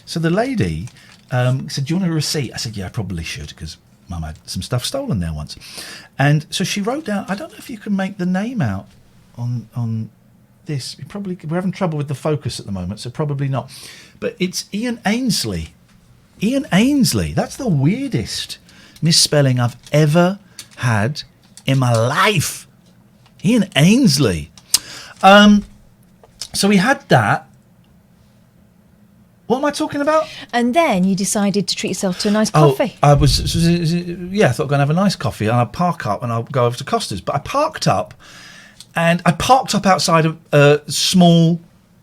Speaker 1: So the lady said, "Do you want a receipt?" I said, "Yeah, I probably should, because Mum had some stuff stolen there once." And so she wrote down, I don't know if you can make the name out on this. We're having trouble with the focus at the moment, so probably not. But it's Ian Ainsley. Ian Ainsley. That's the weirdest misspelling I've ever had in my life. Ian Ainsley. So we had that. What am I talking about?
Speaker 2: And then you decided to treat yourself to a nice coffee.
Speaker 1: I thought I'd go and have a nice coffee, and I'd park up and I'll go over to Costa's. But I parked up outside a small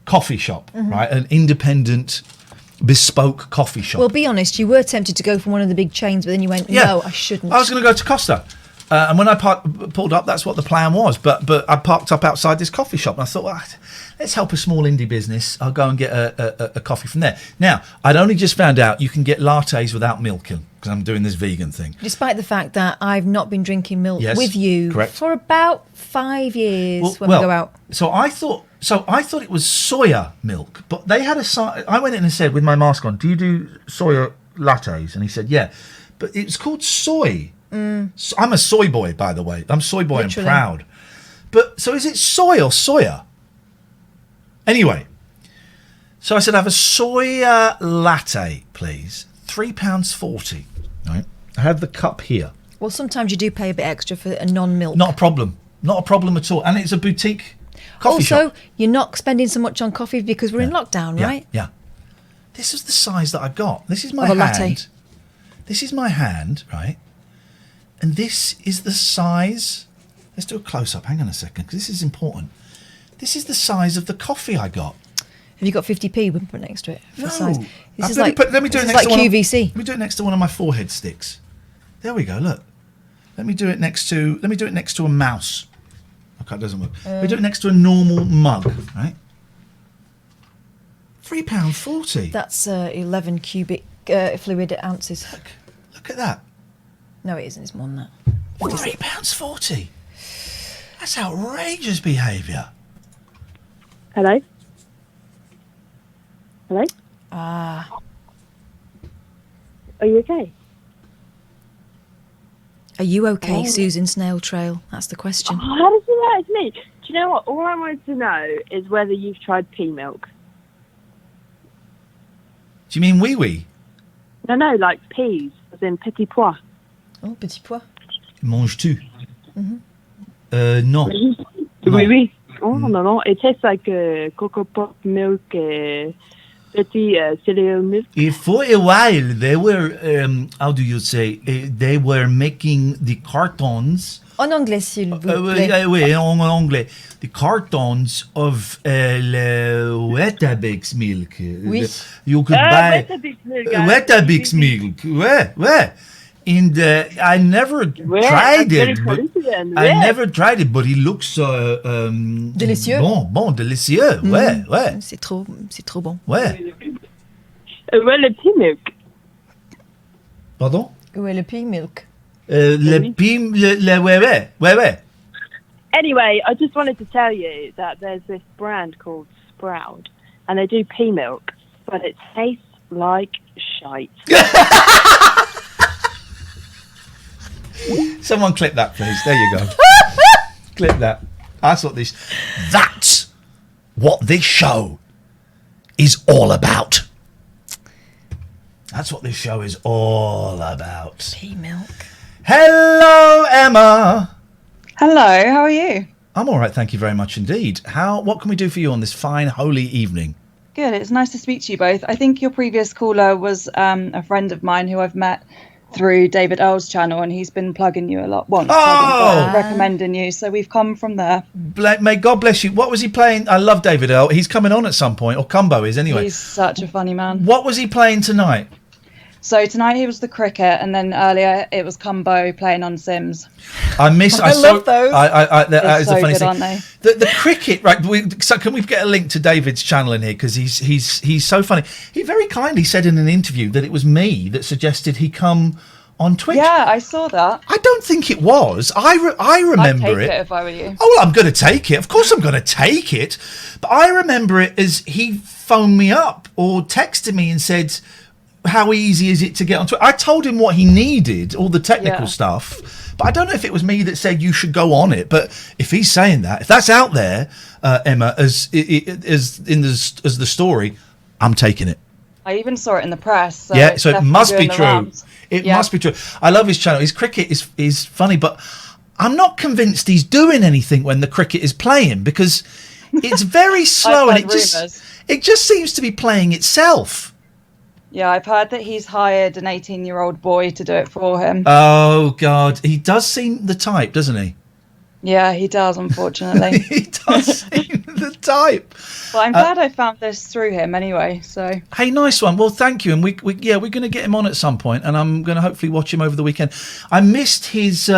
Speaker 1: coffee shop, right? An independent, bespoke coffee shop.
Speaker 2: Well, be honest, you were tempted to go for one of the big chains, but then you went, no, I shouldn't.
Speaker 1: I was going to go to Costa. And when I pulled up, that's what the plan was. But I parked up outside this coffee shop, and I thought, well, let's help a small indie business. I'll go and get a coffee from there. Now, I'd only just found out you can get lattes without milk in, because I'm doing this vegan thing.
Speaker 2: Despite the fact that I've not been drinking milk with you for about 5 years when we go out.
Speaker 1: So I thought it was soya milk, but they had I went in and said, with my mask on, "Do you do soya lattes?" And he said, "Yeah," but it's called soy. So I'm a soy boy, by the way. I'm soy boy. Literally. I'm proud. But so is it soy or soya? Anyway, so I said, "Have a soya latte, please. £3.40. Right? I have the cup here."
Speaker 2: Well, sometimes you do pay a bit extra for a non-milk.
Speaker 1: Not a problem. Not a problem at all. And it's a boutique coffee shop.
Speaker 2: Also, you're not spending so much on coffee because we're in lockdown, right?
Speaker 1: Yeah. This is the size that I got. This is my hand. Latte. This is my hand, right? And this is the size. Let's do a close-up. Hang on a second, because this is important. This is the size of the coffee I got.
Speaker 2: Have you got 50p we can put next to it? For
Speaker 1: No.
Speaker 2: size? This is
Speaker 1: Let me do it next to
Speaker 2: QVC.
Speaker 1: Let me do it next to one of my forehead sticks. There we go. Look. Let me do it next to a mouse. Okay, it doesn't work. Let me do it next to a normal mug, right? £3.40.
Speaker 2: That's 11 cubic fluid ounces.
Speaker 1: Look at that.
Speaker 2: No, it isn't. It's more than that.
Speaker 1: £3.40. That's outrageous behaviour.
Speaker 13: Hello? Hello?
Speaker 2: Are
Speaker 13: you okay?
Speaker 2: Are you okay, Susan Snail Trail? That's the question.
Speaker 13: Oh, how does it know it's me? Do you know what? All I wanted to know is whether you've tried pea milk.
Speaker 1: Do you mean wee-wee?
Speaker 13: No, like peas, as in petit pois.
Speaker 2: Oh, petit pois.
Speaker 1: Manges-tu? No.
Speaker 13: Oui. Oh, no. It tastes like cocoa pop milk, petit cereal milk.
Speaker 1: For a while, they were, how do you say, they were making the cartons.
Speaker 2: En anglais, s'il vous plaît.
Speaker 1: Oui, en anglais. The cartons of Weetabix milk.
Speaker 2: Oui.
Speaker 1: You could buy
Speaker 13: Weetabix milk.
Speaker 1: Weetabix milk. Ouais. And I never tried it. I never tried it, but it looks
Speaker 2: délicieux.
Speaker 1: Bon, délicieux. Ouais.
Speaker 2: C'est trop bon.
Speaker 1: Ouais.
Speaker 13: Où est le pea milk?
Speaker 1: Pardon?
Speaker 2: Où est le pea milk?
Speaker 1: Ouais.
Speaker 13: Anyway, I just wanted to tell you that there's this brand called Sprout, and they do pea milk, but it tastes like shite.
Speaker 1: Someone clip that, please. There you go. Clip that. That's what this show is all about. That's what this show is all about.
Speaker 2: Pea milk.
Speaker 1: Hello, Emma.
Speaker 3: Hello, how are you?
Speaker 1: I'm all right, thank you very much indeed. What can we do for you on this fine, holy evening?
Speaker 3: Good, it's nice to speak to you both. I think your previous caller was a friend of mine who I've met through David Earl's channel, and he's been plugging you a lot. Recommending you, so we've come from there.
Speaker 1: May God bless you. What was he playing? I love David Earl. He's coming on at some point, or Cumbo is anyway.
Speaker 3: He's such a funny man.
Speaker 1: What was he playing tonight?
Speaker 3: So tonight he was the cricket, and then earlier it was Cumbo playing on Sims.
Speaker 1: I love
Speaker 3: those.
Speaker 1: That is
Speaker 3: so
Speaker 1: a funny
Speaker 3: good,
Speaker 1: thing.
Speaker 3: aren't they?
Speaker 1: The cricket, right? So can we get a link to David's channel in here, because he's so funny. He very kindly said in an interview that it was me that suggested he come on Twitch.
Speaker 3: Yeah, I saw that.
Speaker 1: I don't think it was. I remember
Speaker 3: I'd take it if I were you.
Speaker 1: Oh, well, I'm going to take it. Of course I'm going to take it. But I remember it as he phoned me up or texted me and said, how easy is it to get on Twitter? I told him what he needed, all the technical stuff, but I don't know if it was me that said you should go on it. But if he's saying that, if that's out there, Emma, as the story, I'm taking it.
Speaker 3: I even saw it in the press. So
Speaker 1: So it must be true. It must be true. I love his channel. His cricket is funny, but I'm not convinced he's doing anything when the cricket is playing, because it's very slow and it just seems to be playing itself.
Speaker 3: Yeah, I've heard that he's hired an 18-year-old boy to do it for him.
Speaker 1: Oh, God. He does seem the type, doesn't he?
Speaker 3: Yeah, he does, unfortunately.
Speaker 1: He does seem the type.
Speaker 3: Well, I'm glad I found this through him anyway, so...
Speaker 1: Hey, nice one. Well, thank you. And we're going to get him on at some point, and I'm going to hopefully watch him over the weekend. I missed his...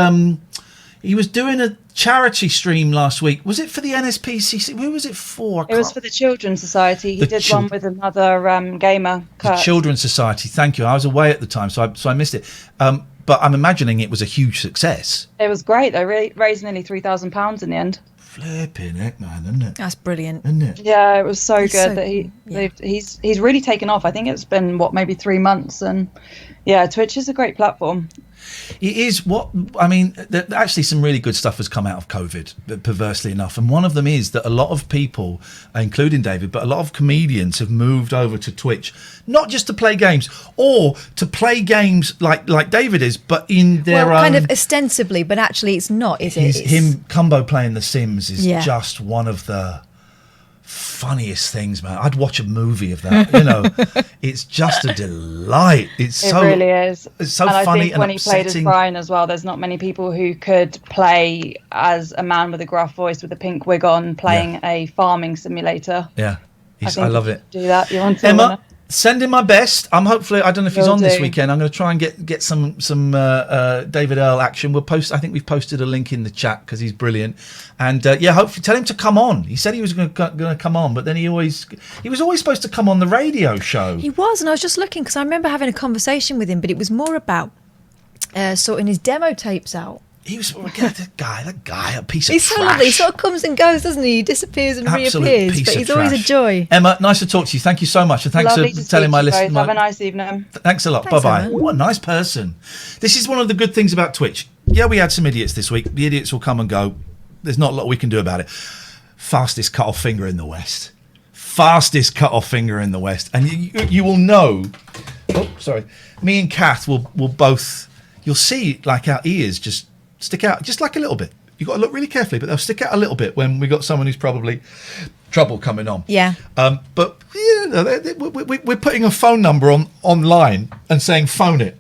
Speaker 1: he was doing a charity stream last week. Was it for the NSPCC? Who was it for?
Speaker 3: It was for the Children's Society. He did one with another gamer, Kurt.
Speaker 1: The Children's Society. Thank you. I was away at the time, so I missed it. But I'm imagining it was a huge success.
Speaker 3: It was great. They raised nearly £3,000 in the end.
Speaker 1: Flipping heck, man, isn't it?
Speaker 2: That's brilliant.
Speaker 1: Isn't it?
Speaker 3: Yeah, it was so good that he's really taken off. I think it's been maybe 3 months, and yeah, Twitch is a great platform.
Speaker 1: It is actually some really good stuff has come out of COVID, perversely enough. And one of them is that a lot of people, including David, but a lot of comedians have moved over to Twitch, not just to play games or to play games like David is, but in their own...
Speaker 2: kind of ostensibly, but actually it's not, is it?
Speaker 1: Him, Cumbo playing The Sims is
Speaker 2: Yeah.
Speaker 1: just one of the funniest things, man. I'd watch a movie of that. It's just a delight. It
Speaker 3: really is.
Speaker 1: It's so
Speaker 3: and
Speaker 1: funny
Speaker 3: I think
Speaker 1: and
Speaker 3: when he played as
Speaker 1: upsetting.
Speaker 3: Brian as well, there's not many people who could play as a man with a gruff voice with a pink wig on playing a farming simulator.
Speaker 1: Yeah,
Speaker 3: I
Speaker 1: I love it.
Speaker 3: Do that. You want to
Speaker 1: Emma, send him my best. I'm hopefully, I don't know if he's
Speaker 3: Will
Speaker 1: on this
Speaker 3: do.
Speaker 1: weekend. I'm going to try and get some David Earl action. We'll post. I think we've posted a link in the chat because he's brilliant. And hopefully tell him to come on. He said he was going to come on, but then he was always supposed to come on the radio show.
Speaker 2: He was, and I was just looking because I remember having a conversation with him, but it was more about sorting his demo tapes out.
Speaker 1: He was that guy, a piece of
Speaker 2: He's
Speaker 1: trash.
Speaker 2: so lovely. He sort of comes and goes, doesn't he? He disappears and
Speaker 1: Absolute
Speaker 2: reappears,
Speaker 1: piece
Speaker 2: but
Speaker 1: of
Speaker 2: he's always a
Speaker 1: trash.
Speaker 2: joy.
Speaker 1: Emma, nice to talk to you. Thank you so much, and thanks
Speaker 3: Lovely
Speaker 1: for
Speaker 3: to
Speaker 1: telling
Speaker 3: speak
Speaker 1: my
Speaker 3: to you
Speaker 1: listeners.
Speaker 3: both. Have a nice evening.
Speaker 1: Thanks a lot.
Speaker 2: Thanks,
Speaker 1: Bye-bye.
Speaker 2: Emma.
Speaker 1: What a nice person. This is one of the good things about Twitch. Yeah, we had some idiots this week. The idiots will come and go. There's not a lot we can do about it. Fastest cut-off finger in the West. Fastest cut-off finger in the West. And you will know... Oh, sorry. Me and Kath will both... You'll see, like, our ears just stick out just like a little bit. You've got to look really carefully, but they'll stick out a little bit when we got someone who's probably trouble coming on.
Speaker 2: Yeah.
Speaker 1: But we're putting a phone number online and saying phone it.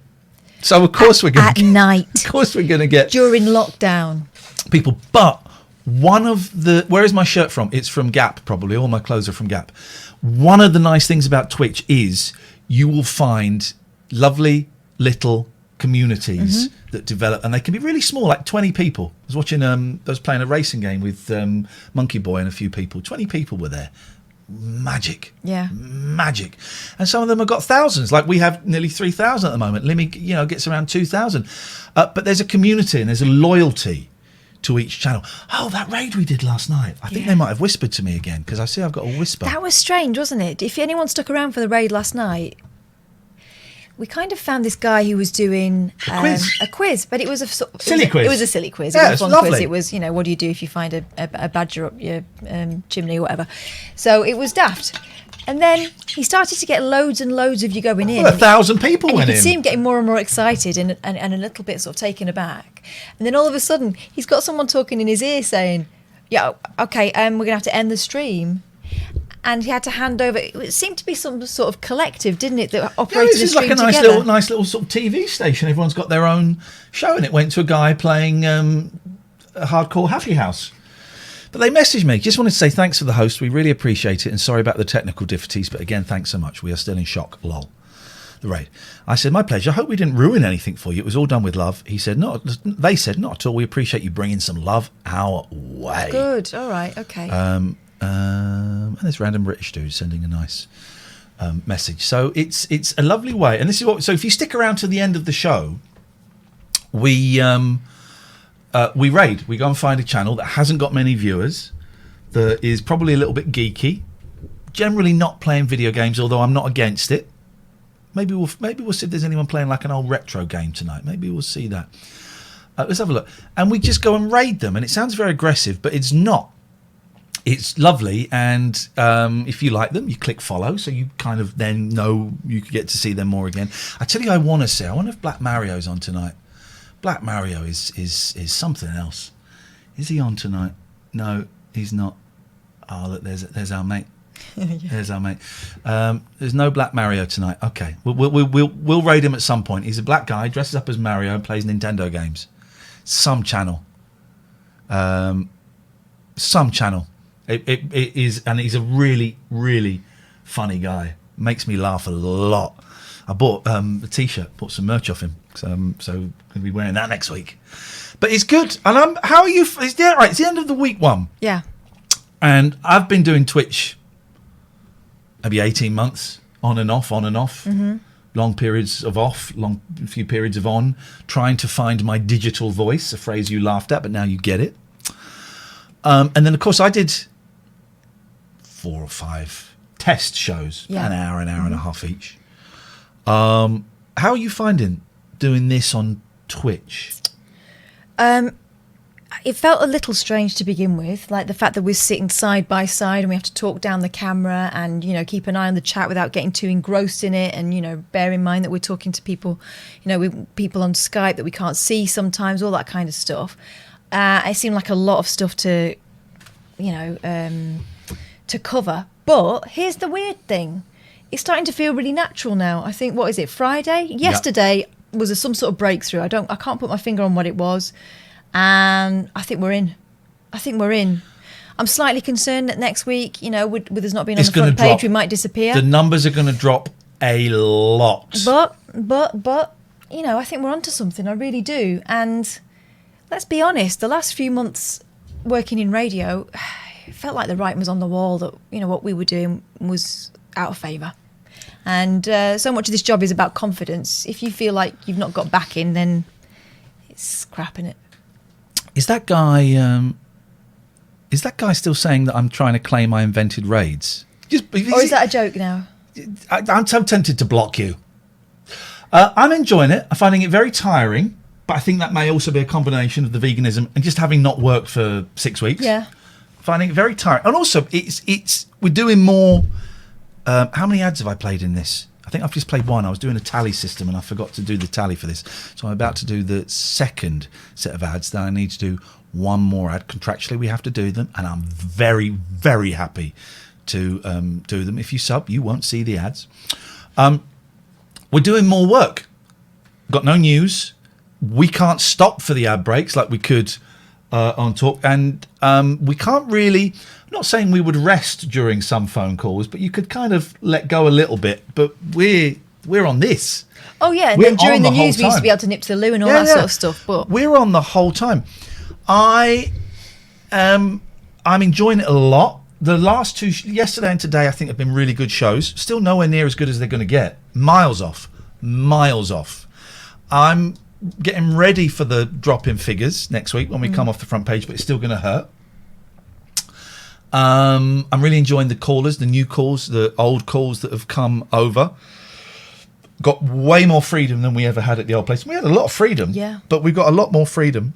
Speaker 1: So of course we're going
Speaker 2: at night.
Speaker 1: Of course we're going to get
Speaker 2: during lockdown
Speaker 1: people. But one of the where is my shirt from? It's from Gap. Probably all my clothes are from Gap. One of the nice things about Twitch is you will find lovely little communities that develop, and they can be really small, like 20 people. I was watching I was playing a racing game with Monkey Boy and a few people. 20 people were there. Magic. And some of them have got thousands, like we have nearly 3,000 at the moment. Limmy gets around 2,000, but there's a community and there's a loyalty to each channel. Oh, that raid we did last night, I think they might have whispered to me again, because I see I've got a whisper.
Speaker 2: That was strange, wasn't it? If anyone stuck around for the raid last night, we kind of found this guy who was doing a quiz, but it was a
Speaker 1: silly quiz.
Speaker 2: It was a silly quiz.
Speaker 1: Yeah,
Speaker 2: it was
Speaker 1: it's
Speaker 2: a fun
Speaker 1: lovely.
Speaker 2: quiz. It was, what do you do if you find a badger up your chimney or whatever? So it was daft. And then he started to get loads and loads of you going in.
Speaker 1: Well, 1,000 people went in.
Speaker 2: You could see him getting more and more excited and a little bit sort of taken aback. And then all of a sudden, he's got someone talking in his ear saying, Yeah, okay, we're going to have to end the stream. And he had to hand over. It seemed to be some sort of collective, didn't it, that operated
Speaker 1: this
Speaker 2: the
Speaker 1: is
Speaker 2: stream
Speaker 1: like a
Speaker 2: together?
Speaker 1: nice little sort of TV station. Everyone's got their own show, and it went to a guy playing a hardcore Happy House. But they messaged me. Just wanted to say thanks for the host. We really appreciate it, and sorry about the technical difficulties. But again, thanks so much. We are still in shock. Lol. The raid. I said, my pleasure. I hope we didn't ruin anything for you. It was all done with love. He said, not. They said, not at all. We appreciate you bringing some love our way.
Speaker 2: Good. All right. Okay.
Speaker 1: And this random British dude sending a nice message. So it's a lovely way. And this is what. So if you stick around to the end of the show, we raid. We go and find a channel that hasn't got many viewers, that is probably a little bit geeky, generally not playing video games, although I'm not against it. Maybe we'll see if there's anyone playing like an old retro game tonight. Maybe we'll see that. Let's have a look. And we just go and raid them. And it sounds very aggressive, but it's not. It's lovely. And if you like them, you click follow. So you kind of then know you can get to see them more again. I tell you, I wonder if Black Mario's on tonight. Black Mario is something else. Is he on tonight? No, he's not. Oh, look, there's our mate. Yeah. There's our mate. There's no Black Mario tonight. Okay, we'll raid him at some point. He's a black guy, dresses up as Mario, and plays Nintendo games. Some channel. Some channel. It is, and he's a really, really funny guy. Makes me laugh a lot. I bought a T-shirt, bought some merch off him, so I'm going to be wearing that next week. But it's good. And how are you? It's the end of the week one.
Speaker 2: Yeah.
Speaker 1: And I've been doing Twitch maybe 18 months, on and off. Mm-hmm. Long periods of off, few periods of on, trying to find my digital voice, a phrase you laughed at, but now you get it. And then, of course, I did 4 or 5 test shows, an hour and a half each. How are you finding doing this on Twitch?
Speaker 2: It felt a little strange to begin with, like the fact that we're sitting side by side and we have to talk down the camera and, keep an eye on the chat without getting too engrossed in it. And, bear in mind that we're talking to people, with people on Skype that we can't see sometimes, all that kind of stuff. It seemed like a lot of stuff to cover. But here's the weird thing. It's starting to feel really natural now. I think, what is it, Friday? Yesterday was some sort of breakthrough. I can't put my finger on what it was. And I think we're in. I'm slightly concerned that next week, with us not being on the front page, we might disappear.
Speaker 1: The numbers are going to drop a lot.
Speaker 2: But, I think we're onto something. I really do. And let's be honest, the last few months working in radio, it felt like the writing was on the wall that, what we were doing was out of favour. And so much of this job is about confidence. If you feel like you've not got backing, then it's crap, innit?
Speaker 1: Is that guy still saying that I'm trying to claim I invented raids?
Speaker 2: Or is that a joke now?
Speaker 1: I'm so tempted to block you. I'm enjoying it. I'm finding it very tiring, but I think that may also be a combination of the veganism and just having not worked for 6 weeks.
Speaker 2: Yeah.
Speaker 1: Finding it very tiring. And also, we're doing more. How many ads have I played in this? I think I've just played one. I was doing a tally system and I forgot to do the tally for this. So I'm about to do the second set of ads. Then I need to do one more ad. Contractually, we have to do them. And I'm very, very happy to do them. If you sub, you won't see the ads. We're doing more work. Got no news. We can't stop for the ad breaks like we could on Talk. And we can't really... I'm not saying we would rest during some phone calls, but you could kind of let go a little bit. But we're on this.
Speaker 2: Oh yeah, and then during the news we used to be able to nip to the loo and all that sort of stuff. But
Speaker 1: we're on the whole time. I'm enjoying it a lot. The last two, yesterday and today, I think have been really good shows. Still nowhere near as good as they're going to get. Miles off. I'm getting ready for the drop in figures next week when we come off the front page, but it's still going to hurt. I'm really enjoying the callers, the new calls, the old calls that have come over. Got way more freedom than we ever had at the old place. We had a lot of freedom, but we've got a lot more freedom.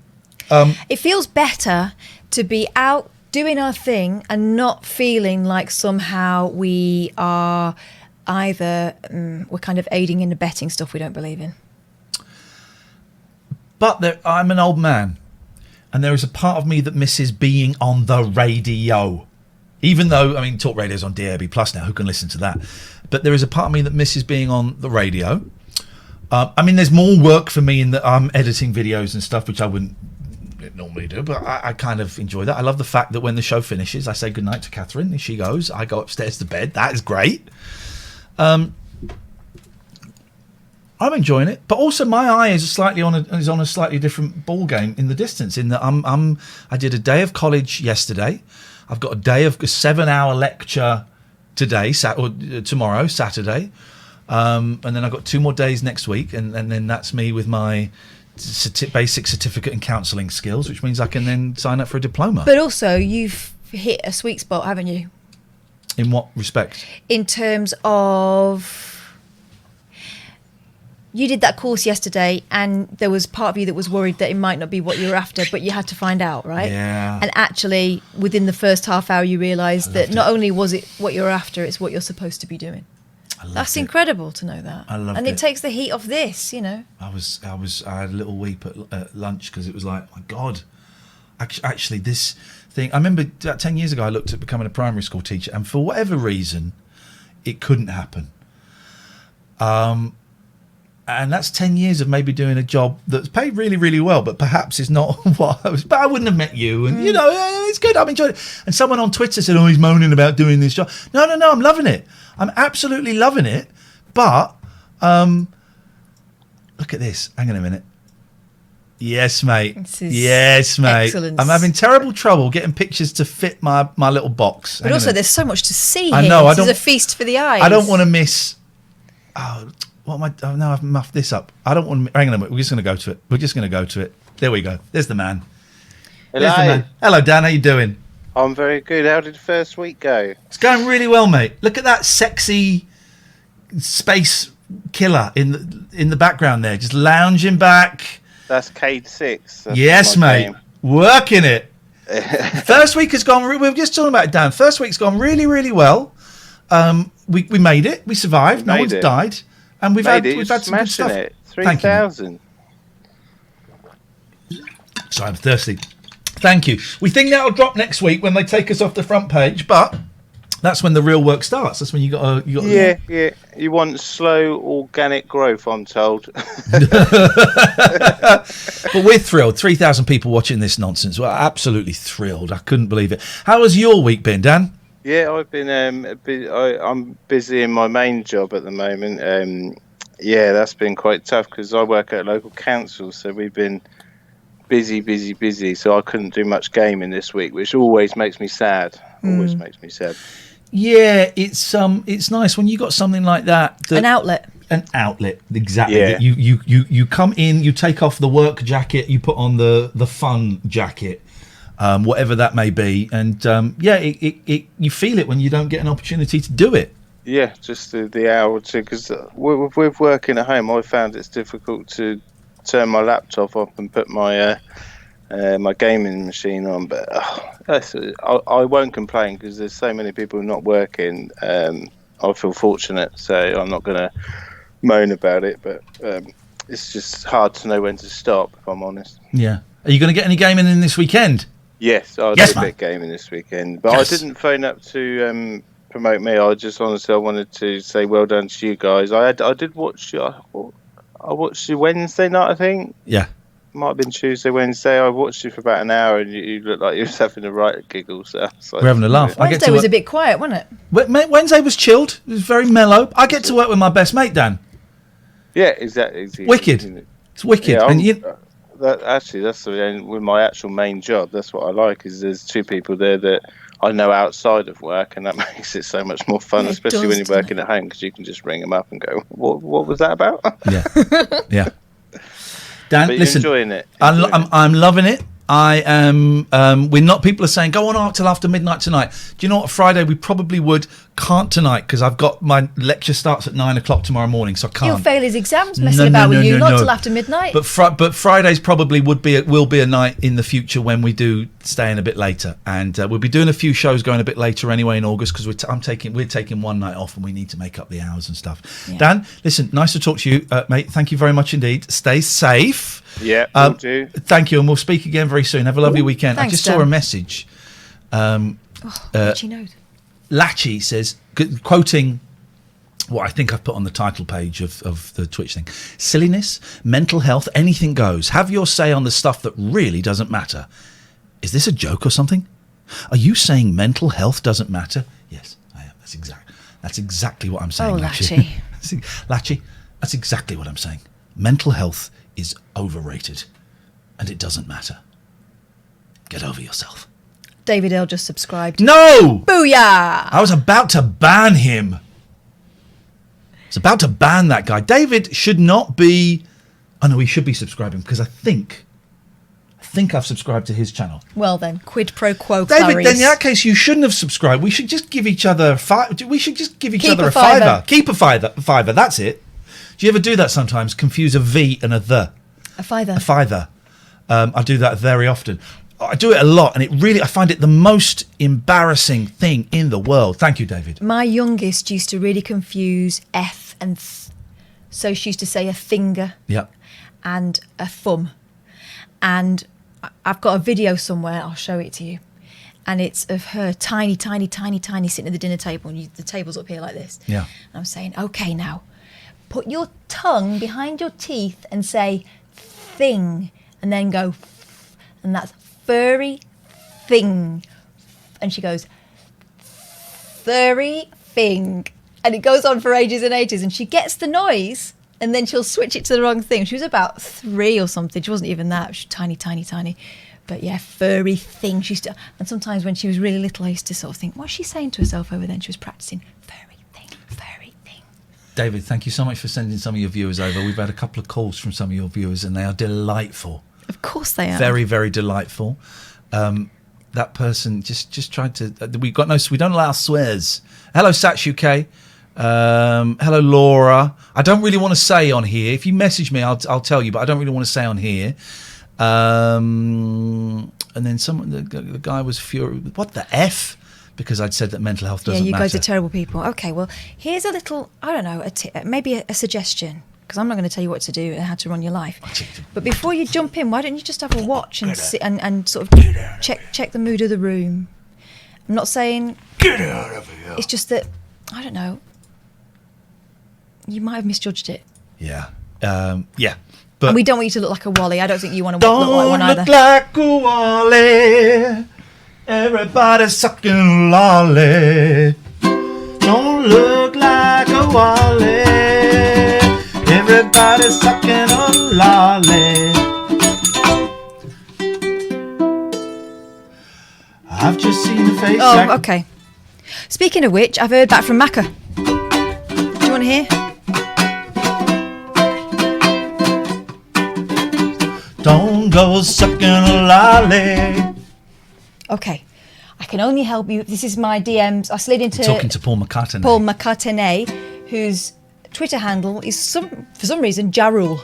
Speaker 2: It feels better to be out doing our thing and not feeling like somehow we are either we're kind of aiding and abetting stuff we don't believe in.
Speaker 1: But I'm an old man. And there is a part of me that misses being on the radio. Even though, I mean, Talk Radio is on DAB Plus now. Who can listen to that? But there is a part of me that misses being on the radio. I mean, there's more work for me in that I'm editing videos and stuff, which I wouldn't normally do. But I kind of enjoy that. I love the fact that when the show finishes, I say goodnight to Katherine and she goes. I go upstairs to bed. That is great. I'm enjoying it, but also my eye is on a slightly different ball game in the distance. In that I did a day of college yesterday. I've got a day of a 7-hour lecture today, tomorrow, Saturday, and then I've got 2 more days next week, and then that's me with my basic certificate in counselling skills, which means I can then sign up for a diploma.
Speaker 2: But also, you've hit a sweet spot, haven't you?
Speaker 1: In what respect?
Speaker 2: In terms of... You did that course yesterday, and there was part of you that was worried that it might not be what you were after, but you had to find out, right?
Speaker 1: Yeah.
Speaker 2: And actually, within the first half hour, you realised that not only was it what you were after, it's what you're supposed to be doing. That's incredible to know that.
Speaker 1: I loved
Speaker 2: and
Speaker 1: it.
Speaker 2: it takes the heat off this, you know.
Speaker 1: I had a little weep at lunch because it was like, my God, actually this thing. I remember 10 years ago I looked at becoming a primary school teacher, and for whatever reason, it couldn't happen. And that's 10 years of maybe doing a job that's paid really, really well, but perhaps is not what I was. But I wouldn't have met you, and it's good. I'm enjoying it. And someone on Twitter said, "Oh, he's moaning about doing this job." No, I'm loving it. I'm absolutely loving it. But look at this. Hang on a minute. Yes, mate. Yes, mate.
Speaker 2: Excellence.
Speaker 1: I'm having terrible trouble getting pictures to fit my little box.
Speaker 2: But also, there's so much to see here.
Speaker 1: I know.
Speaker 2: This is a feast for the eyes.
Speaker 1: I don't want to miss. What am I? Oh no, I've muffed this up. I don't want to. Hang on a minute. We're just going to go to it. There we go. There's the man.
Speaker 4: Hello.
Speaker 1: There's the man. Hello, Dan. How you doing?
Speaker 4: I'm very good. How did the first week go?
Speaker 1: It's going really well, mate. Look at that sexy space killer in the background there, just lounging back.
Speaker 4: That's Cade 6.
Speaker 1: Yes, mate. Game. Working it. First week has gone. We were just talking about it, Dan. First week's gone really, really well. We made it. We survived. No one's died. And we've had some good stuff.
Speaker 4: 3,000.
Speaker 1: Sorry, I'm thirsty. Thank you. We think that'll drop next week when they take us off the front page, but that's when the real work starts. That's when you got.
Speaker 4: Yeah. You want slow organic growth, I'm told.
Speaker 1: But we're thrilled. 3,000 people watching this nonsense. We're absolutely thrilled. I couldn't believe it. How has your week been, Dan?
Speaker 4: Yeah, I've been. I'm busy in my main job at the moment. That's been quite tough because I work at a local council, so we've been busy. So I couldn't do much gaming this week, which always makes me sad. Always makes me sad.
Speaker 1: Yeah, it's nice when you got something like that.
Speaker 2: An outlet.
Speaker 1: An outlet, exactly.
Speaker 4: Yeah.
Speaker 1: You come in, you take off the work jacket, you put on the fun jacket. Whatever that may be, and you feel it when you don't get an opportunity to do it.
Speaker 4: Yeah, just the hour or two, because with working at home, I found it's difficult to turn my laptop up and put my my gaming machine on. But I won't complain because there's so many people not working. I feel fortunate, so I'm not going to moan about it. But it's just hard to know when to stop, if I'm honest.
Speaker 1: Yeah. Are you going to get any gaming in this weekend?
Speaker 4: Yes, I'll do a bit gaming this weekend. But I didn't phone up to promote me. I just honestly, I wanted to say well done to you guys. I did watch you. I watched you Wednesday night, I think.
Speaker 1: Yeah.
Speaker 4: Might have been Tuesday, Wednesday. I watched you for about an hour, and you looked like you was having a right giggle. So
Speaker 1: we're having a laugh.
Speaker 2: Wednesday was a bit quiet, wasn't
Speaker 1: it? Wednesday was chilled. It was very mellow. I get to work with my best mate, Dan.
Speaker 4: Yeah, exactly.
Speaker 1: Wicked. It's wicked.
Speaker 4: Yeah,
Speaker 1: and
Speaker 4: that's with my actual main job. That's what I like. Is there's two people there that I know outside of work, and that makes it so much more fun, especially when you're working at home, because you can just ring them up and go, "What was that about?"
Speaker 1: Yeah. Dan,
Speaker 4: but
Speaker 1: listen,
Speaker 4: enjoying it.
Speaker 1: I'm loving it. I am. People are saying go on out till after midnight tonight. Do you know what? Friday we probably would, Can't tonight because I've got my lecture starts at 9 o'clock tomorrow morning, so I can't.
Speaker 2: He'll fail his exams messing about with you, not till after midnight.
Speaker 1: But Fridays probably will be a night in the future when we do stay in a bit later, and we'll be doing a few shows going a bit later anyway in August because we're taking one night off and we need to make up the hours and stuff. Yeah. Dan, listen, nice to talk to you, mate. Thank you very much indeed. Stay safe.
Speaker 4: Yeah, will do.
Speaker 1: Thank you, and we'll speak again very soon. Have a lovely weekend.
Speaker 2: Thanks,
Speaker 1: I just saw a message.
Speaker 2: Latchy note.
Speaker 1: Latchy says, quoting what I think I've put on the title page of the Twitch thing, silliness, mental health, anything goes. Have your say on the stuff that really doesn't matter. Is this a joke or something? Are you saying mental health doesn't matter? Yes, I am. That's exactly what I'm saying.
Speaker 2: Oh, Latchy.
Speaker 1: Latchy, that's exactly what I'm saying. Mental health is overrated and it doesn't matter. Get over yourself.
Speaker 2: David L just subscribed.
Speaker 1: No!
Speaker 2: Booyah!
Speaker 1: I was about to ban him. I was about to ban that guy. David should not be... Oh, no, he should be subscribing because I think I've subscribed to his channel.
Speaker 2: Well then, quid pro quo,
Speaker 1: David,
Speaker 2: Clarice.
Speaker 1: then in that case, you shouldn't have subscribed. We should just give each other a fiver. Keep a fiver. That's it. Do you ever do that sometimes? Confuse a V and a the.
Speaker 2: A fiver.
Speaker 1: A fiver. I do that very often. I do it a lot, and I find it the most embarrassing thing in the world. Thank you, David.
Speaker 2: My youngest used to really confuse F and th. So she used to say a finger and a thumb. And I've got a video somewhere, I'll show it to you. And it's of her tiny sitting at the dinner table, and the table's up here like this.
Speaker 1: Yeah.
Speaker 2: And I'm saying, okay, now, put your tongue behind your teeth and say thing, and then go and that's furry thing. And she goes, furry thing. And it goes on for ages and ages. And she gets the noise and then she'll switch it to the wrong thing. She was about 3 or something. She wasn't even that. She was tiny. But yeah, furry thing. And sometimes when she was really little, I used to sort of think, what's she saying to herself over then? She was practicing furry thing.
Speaker 1: David, thank you so much for sending some of your viewers over. We've had a couple of calls from some of your viewers and they are delightful.
Speaker 2: Of course they are.
Speaker 1: Very, very delightful. That person just tried to... we don't allow swears. Hello, Sats UK. Hello, Laura. I don't really want to say on here. If you message me, I'll tell you, but I don't really want to say on here. And then the guy was furious. What the F? Because I'd said that mental health doesn't matter.
Speaker 2: Yeah, you guys are terrible people. Okay, well, here's a little, I don't know, maybe a suggestion. Because I'm not going to tell you what to do and how to run your life. But before you jump in, why don't you just have a watch and sit and sort of check the mood of the room? I'm not saying...
Speaker 1: Get out of here.
Speaker 2: It's just that, I don't know, you might have misjudged it.
Speaker 1: Yeah. But
Speaker 2: and we don't want you to look like a Wally. I don't think you want to look like one either.
Speaker 1: Don't look like a Wally. Everybody sucking a lolly. Don't look like a Wally. Everybody sucking a lolly. I've just seen the face.
Speaker 2: Oh, okay. Speaking of which, I've heard back from Macca. Do you want to hear?
Speaker 1: Don't go sucking a lolly.
Speaker 2: Okay. I can only help you. This is my DMs. I slid into...
Speaker 1: You're talking to Paul McCartney.
Speaker 2: Paul McCartney, whose Twitter handle is, for some reason, Jarul.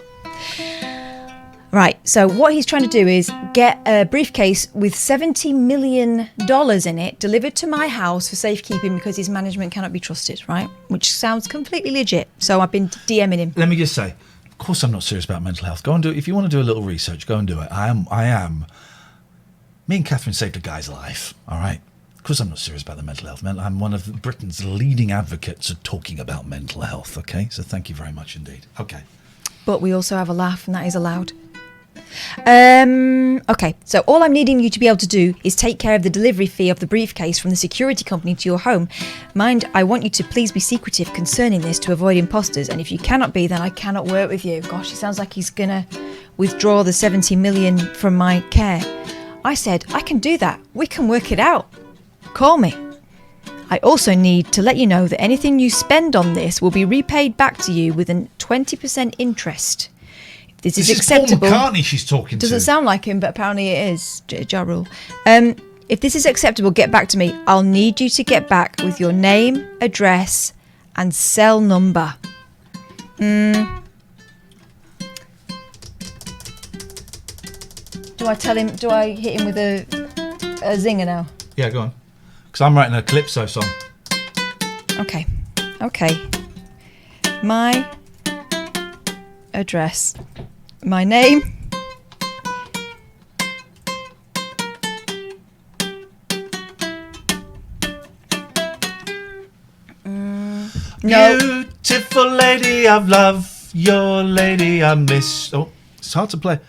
Speaker 2: Right, so what he's trying to do is get a briefcase with $70 million in it delivered to my house for safekeeping because his management cannot be trusted, right? Which sounds completely legit. So I've been DMing him.
Speaker 1: Let me just say, of course I'm not serious about mental health. Go and do it. If you want to do a little research, go and do it. I am. Me and Katherine saved a guy's life, all right? Of course I'm not serious about the mental health. I'm one of Britain's leading advocates of talking about mental health, okay? So thank you very much indeed. Okay.
Speaker 2: But we also have a laugh, and that is allowed. Okay, so all I'm needing you to be able to do is take care of the delivery fee of the briefcase from the security company to your home. Mind, I want you to please be secretive concerning this to avoid imposters, and if you cannot be, then I cannot work with you. Gosh, it sounds like he's gonna withdraw the 70 million from my care. I said, I can do that. We can work it out. Call me. I also need to let you know that anything you spend on this will be repaid back to you with a 20% interest. If this is acceptable.
Speaker 1: Paul McCartney she's talking to.
Speaker 2: Doesn't sound like him, but apparently it is, Ja Rule. If this is acceptable, get back to me. I'll need you to get back with your name, address, and cell number. Do I tell him? Do I hit him with a zinger now?
Speaker 1: Yeah, go on. Because I'm writing a Calypso song.
Speaker 2: Okay. My address. My name. No.
Speaker 1: Beautiful lady of love, your lady I miss. Oh, it's hard to play.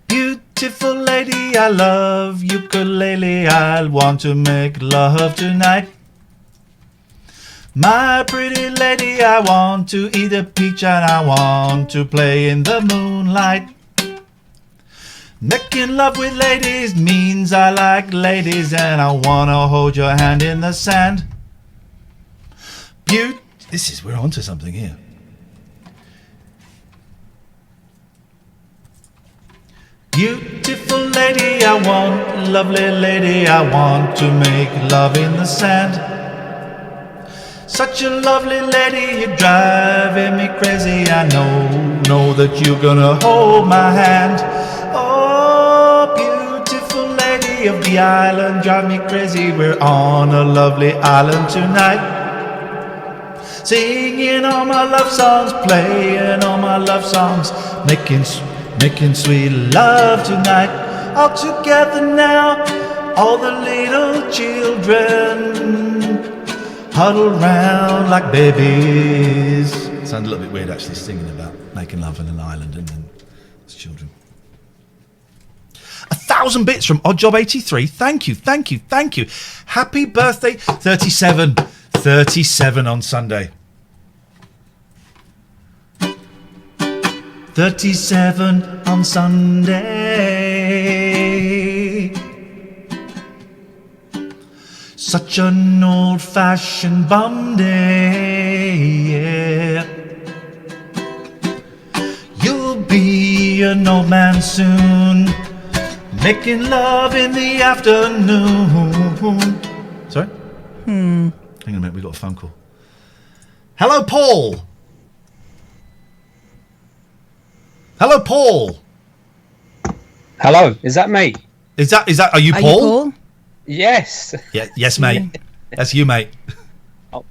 Speaker 1: Beautiful lady I love, ukulele I want to make love tonight. My pretty lady I want to eat a peach and I want to play in the moonlight. Making love with ladies means I like ladies and I wanna hold your hand in the sand. We're onto something here. Beautiful lady I want, lovely lady I want to make love in the sand. Such a lovely lady, you're driving me crazy. I know that you're gonna hold my hand. Oh, beautiful lady of the island, drive me crazy. We're on a lovely island tonight. Singing all my love songs, playing all my love songs, making sweet love tonight. All together now, all the little children huddle round like babies. Sounds a little bit weird actually singing about making love on an island and then it's children. 1,000 bits from Oddjob83. Thank you. Happy birthday. 37 on Sunday. 37 on Sunday. Such an old-fashioned bum day, yeah. You'll be an old man soon, making love in the afternoon. Sorry? Hang on a minute, we got a phone call. Hello, Paul. Hello, Paul.
Speaker 5: Hello, is that me?
Speaker 1: Are you Paul?
Speaker 2: You Paul?
Speaker 5: Yes.
Speaker 1: Yeah, yes, mate. That's you, mate.
Speaker 5: Oh,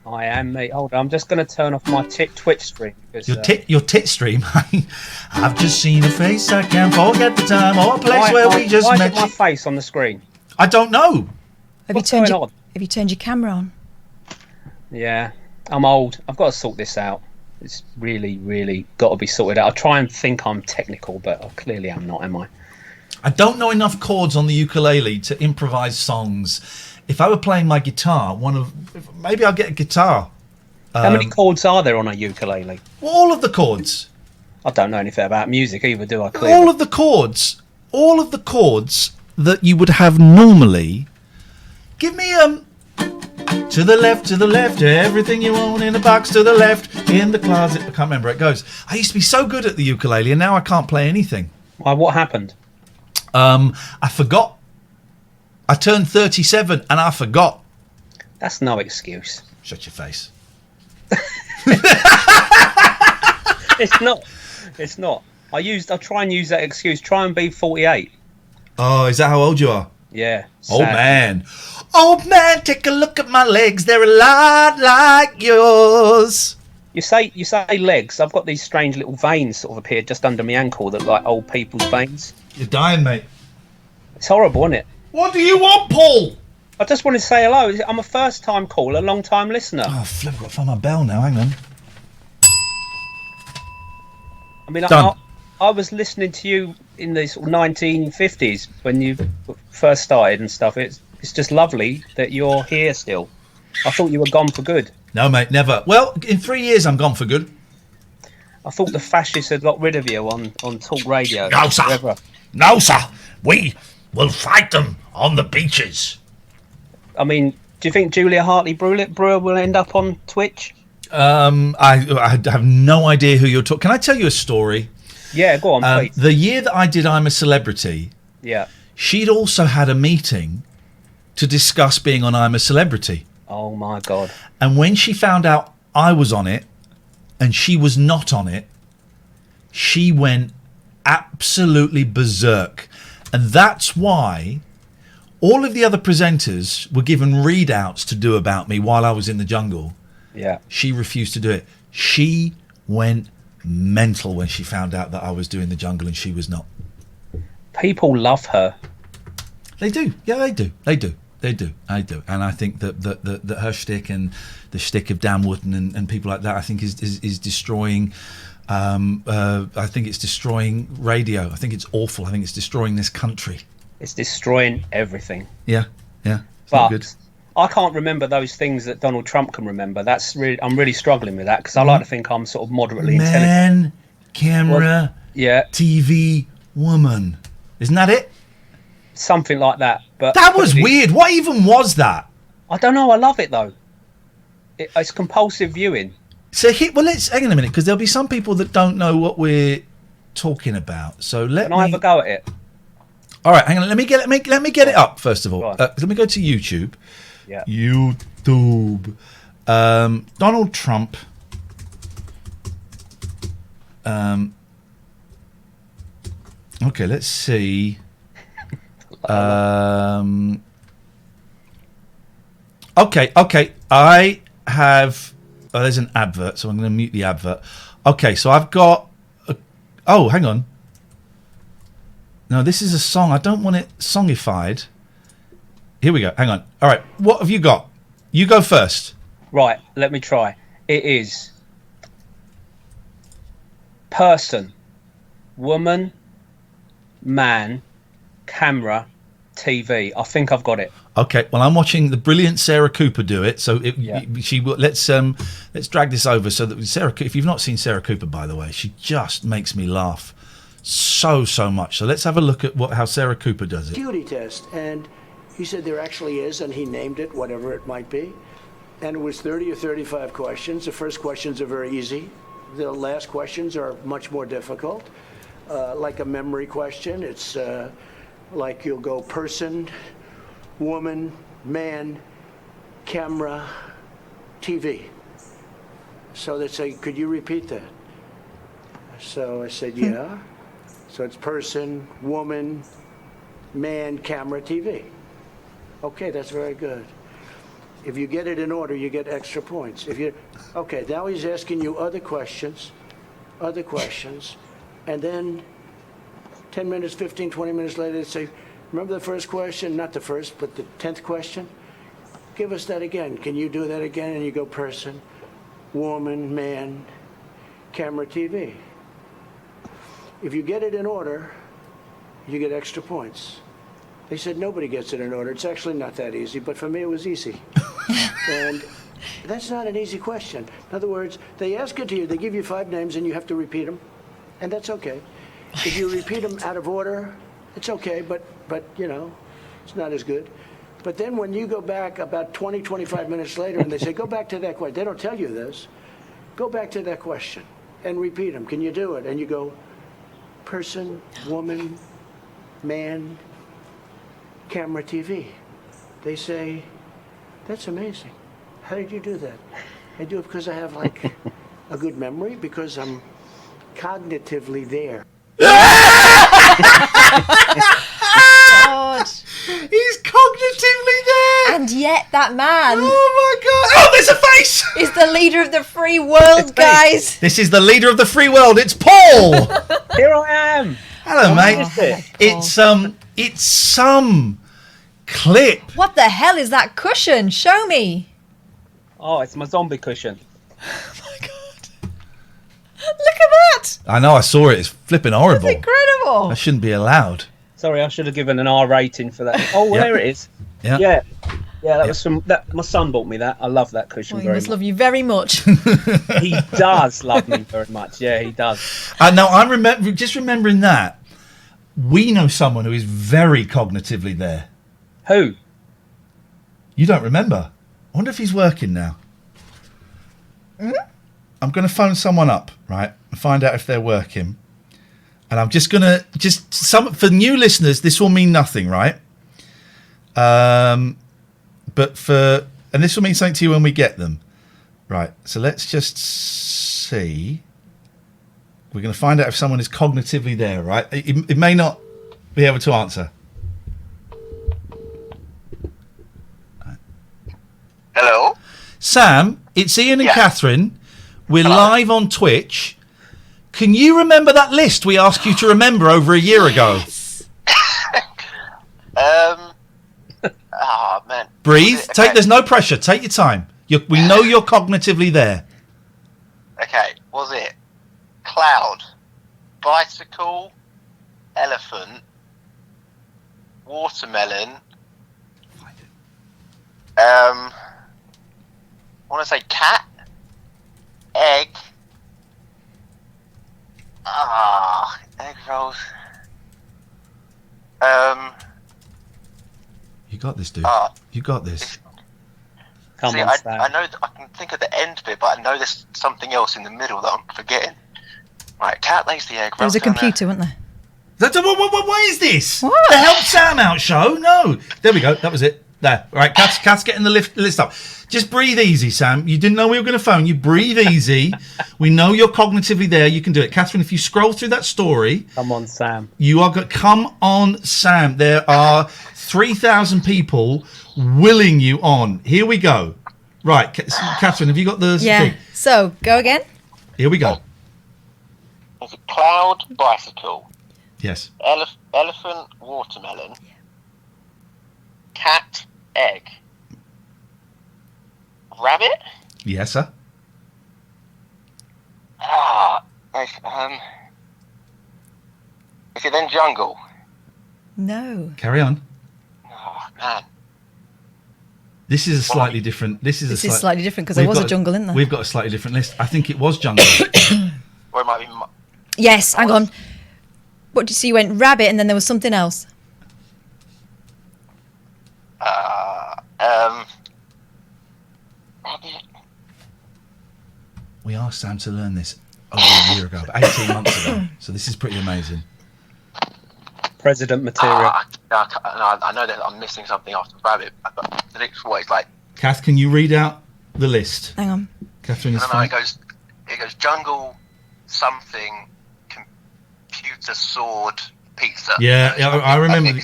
Speaker 5: I am, mate. Hold on, I'm just going to turn off my Twitch stream. Because,
Speaker 1: your tit stream? I've just seen a face, I can't forget the time or place where we just met.
Speaker 5: Why is my face on the screen?
Speaker 1: I don't know.
Speaker 2: Have you turned your camera on?
Speaker 5: Yeah, I'm old. I've got to sort this out. It's really, really got to be sorted out. I try and think I'm technical, but clearly I'm not, am I?
Speaker 1: I don't know enough chords on the ukulele to improvise songs. If I were playing my guitar, maybe I'll get a guitar.
Speaker 5: How many chords are there on a ukulele?
Speaker 1: All of the chords.
Speaker 5: I don't know anything about music either, do I? Clearly.
Speaker 1: All of the chords that you would have normally. Give me to the left, everything you own in a box to the left, in the closet. I can't remember how it goes. I used to be so good at the ukulele and now I can't play anything.
Speaker 5: Why, what happened?
Speaker 1: I forgot. I turned 37 and I forgot.
Speaker 5: That's no excuse.
Speaker 1: Shut your face.
Speaker 5: It's not. I try and use that excuse. Try and be 48.
Speaker 1: Oh, is that how old you are?
Speaker 5: Yeah.
Speaker 1: Old man, take a look at my legs. They're a lot like yours.
Speaker 5: You say legs. I've got these strange little veins sort of appeared just under my ankle that like old people's veins.
Speaker 1: You're dying, mate.
Speaker 5: It's horrible, isn't it?
Speaker 1: What do you want, Paul?
Speaker 5: I just wanted to say hello. I'm a first-time caller, long-time listener.
Speaker 1: Oh, flip! I've got to find my bell now. Hang on.
Speaker 5: I mean,
Speaker 1: Done.
Speaker 5: I was listening to you in the sort of 1950s when you first started and stuff. It's just lovely that you're here still. I thought you were gone for good.
Speaker 1: No, mate, never. Well, in 3 years, I'm gone for good.
Speaker 5: I thought the fascists had got rid of you on talkRADIO.
Speaker 22: No, sir.
Speaker 5: Forever.
Speaker 22: No, sir. We will fight them on the beaches.
Speaker 5: I mean, do you think Julia Hartley Brewer will end up on Twitch?
Speaker 1: I have no idea who you're talking. Can I tell you a story?
Speaker 5: Yeah, go on, please.
Speaker 1: The year that I did I'm a Celebrity,
Speaker 5: Yeah.
Speaker 1: she'd also had a meeting to discuss being on I'm a Celebrity.
Speaker 5: Oh my God.
Speaker 1: And when she found out I was on it and she was not on it, she went absolutely berserk. And that's why all of the other presenters were given readouts to do about me while I was in the jungle.
Speaker 5: Yeah.
Speaker 1: She refused to do it. She went mental when she found out that I was doing the jungle and she was not.
Speaker 5: People love her.
Speaker 1: They do. Yeah, they do. They do. They do. I do. And I think that her shtick and the shtick of Dan Wootton and people like that, I think is destroying. I think it's destroying radio. I think it's awful. I think it's destroying this country.
Speaker 5: It's destroying everything.
Speaker 1: Yeah. Yeah. It's
Speaker 5: But
Speaker 1: not good.
Speaker 5: I can't remember those things that Donald Trump can remember. I'm really struggling with that because I like to think I'm sort of moderately intelligent.
Speaker 1: Man, camera,
Speaker 5: yeah,
Speaker 1: TV, woman. Isn't that it?
Speaker 5: Something like that. But
Speaker 1: that was weird. What even was that?
Speaker 5: I don't know. I love it though. It's compulsive viewing.
Speaker 1: So let's hang on a minute because there'll be some people that don't know what we're talking about. So let me
Speaker 5: have a go at it.
Speaker 1: All right, hang on. Let me get it up first of all. Let me go to YouTube.
Speaker 5: Yeah.
Speaker 1: YouTube. Donald Trump. Okay, let's see. Okay. I have. Oh, there's an advert, so I'm going to mute the advert. Okay, so I've got. Oh, hang on. No, this is a song. I don't want it songified. Here we go. Hang on. All right. What have you got? You go first.
Speaker 5: Right. Let me try. It is person, woman, man, camera, TV. I think I've got it.
Speaker 1: Okay. Well, I'm watching the brilliant Sarah Cooper do it. So she will. Let's drag this over so that Sarah. If you've not seen Sarah Cooper, by the way, she just makes me laugh so much. So let's have a look at how Sarah Cooper does it.
Speaker 7: Acuity test, and he said there actually is, and he named it, whatever it might be. And it was 30 or 35 questions. The first questions are very easy. The last questions are much more difficult. Like a memory question, it's like you'll go person, woman, man, camera, TV. So they say, could you repeat that? So I said, yeah. So it's person, woman, man, camera, TV. Okay, that's very good. If you get it in order, you get extra points. Okay, now he's asking you other questions, and then 10 minutes, 15, 20 minutes later, they say, remember the first question? Not the first, but the 10th question? Give us that again. Can you do that again? And you go person, woman, man, camera, TV. If you get it in order, you get extra points. They said nobody gets it in order. It's actually not that easy, but for me it was easy. And that's not an easy question. In other words, they ask it to you, they give you 5 names and you have to repeat them, and that's okay. If you repeat them out of order, it's okay, but you know, it's not as good. But then when you go back about 20, 25 minutes later and they say, go back to that question, they don't tell you this, go back to that question and repeat them. Can you do it? And you go, person, woman, man, camera, TV. They say, that's amazing. How did you do that? I do it because I have like a good memory, because I'm cognitively there.
Speaker 2: God.
Speaker 1: He's cognitively there.
Speaker 2: And yet that man.
Speaker 1: Oh my God. Oh, there's a face.
Speaker 2: Is the leader of the free world, guys.
Speaker 1: This is the leader of the free world. It's Paul.
Speaker 5: Here I am.
Speaker 1: Hello, mate. It's some clip.
Speaker 2: What the hell is that cushion? Show me.
Speaker 5: Oh, it's my zombie cushion.
Speaker 2: Look at that.
Speaker 1: I know, I saw it. It's flipping horrible.
Speaker 2: That's incredible.
Speaker 1: That shouldn't be allowed.
Speaker 5: Sorry, I should have given an R rating for that. Oh, well, there it is.
Speaker 1: Yeah.
Speaker 5: That was from that. My son bought me that. I love that cushion
Speaker 2: Well, he
Speaker 5: very
Speaker 2: must
Speaker 5: much.
Speaker 2: love you very much.
Speaker 5: He does love me very much. Yeah, he does.
Speaker 1: Now, I'm remembering that. We know someone who is very cognitively there.
Speaker 5: Who?
Speaker 1: You don't remember? I wonder if he's working now. I'm going to phone someone up, right, and find out if they're working. And I'm just going to for new listeners, this will mean nothing, right? And this will mean something to you when we get them, right? So let's just see. We're going to find out if someone is cognitively there, right? It may not be able to answer.
Speaker 6: Hello?
Speaker 1: Sam, it's Iain and Katherine. We're
Speaker 6: Hello.
Speaker 1: live on Twitch. Can you remember that list we asked you to remember over a year ago?
Speaker 6: Oh, man.
Speaker 1: Breathe. There's no pressure. Take your time. We know you're cognitively there.
Speaker 6: Okay, was it cloud, bicycle, elephant, watermelon, I want to say cat, egg, egg rolls,
Speaker 1: You got this, dude. You got this.
Speaker 6: I know I can think of the end bit, but I know there's something else in the middle that I'm forgetting. Right, cat lays the egg.
Speaker 2: There was a computer, wasn't there?
Speaker 1: What is this?
Speaker 2: What?
Speaker 1: The Help Sam Out show? No. There we go. That was it. There. All right, Kat's getting the list up. Just breathe easy, Sam. You didn't know we were going to phone you. Breathe easy. We know you're cognitively there. You can do it. Katherine, if you scroll through that story...
Speaker 5: Come on, Sam.
Speaker 1: Come on, Sam. There are 3,000 people willing you on. Here we go. Right, Katherine, have you got the thing?
Speaker 2: So, go again.
Speaker 1: Here we go.
Speaker 6: There's a cloud, bicycle.
Speaker 1: Yes.
Speaker 6: Elephant, watermelon. Cat, egg. Rabbit?
Speaker 1: Yes, sir.
Speaker 6: Is it then jungle?
Speaker 2: No.
Speaker 1: Carry on.
Speaker 6: Oh, man.
Speaker 1: This is a slightly different... This is
Speaker 2: slightly different because there was a jungle in there.
Speaker 1: We've got a slightly different list. I think it was jungle.
Speaker 6: Or it might be...
Speaker 2: Yes, hang on. What did you see? You went rabbit and then there was something else.
Speaker 6: Rabbit.
Speaker 1: We asked Sam to learn this over a year ago, but 18 months ago. So this is pretty amazing.
Speaker 5: President material.
Speaker 6: I know that I'm missing something after rabbit, but the next what is like...
Speaker 1: Kath, can you read out the list?
Speaker 2: Hang on.
Speaker 1: Katherine is
Speaker 6: No,
Speaker 1: fine.
Speaker 6: it goes jungle, something, computer, sword, pizza.
Speaker 1: Yeah, I remember.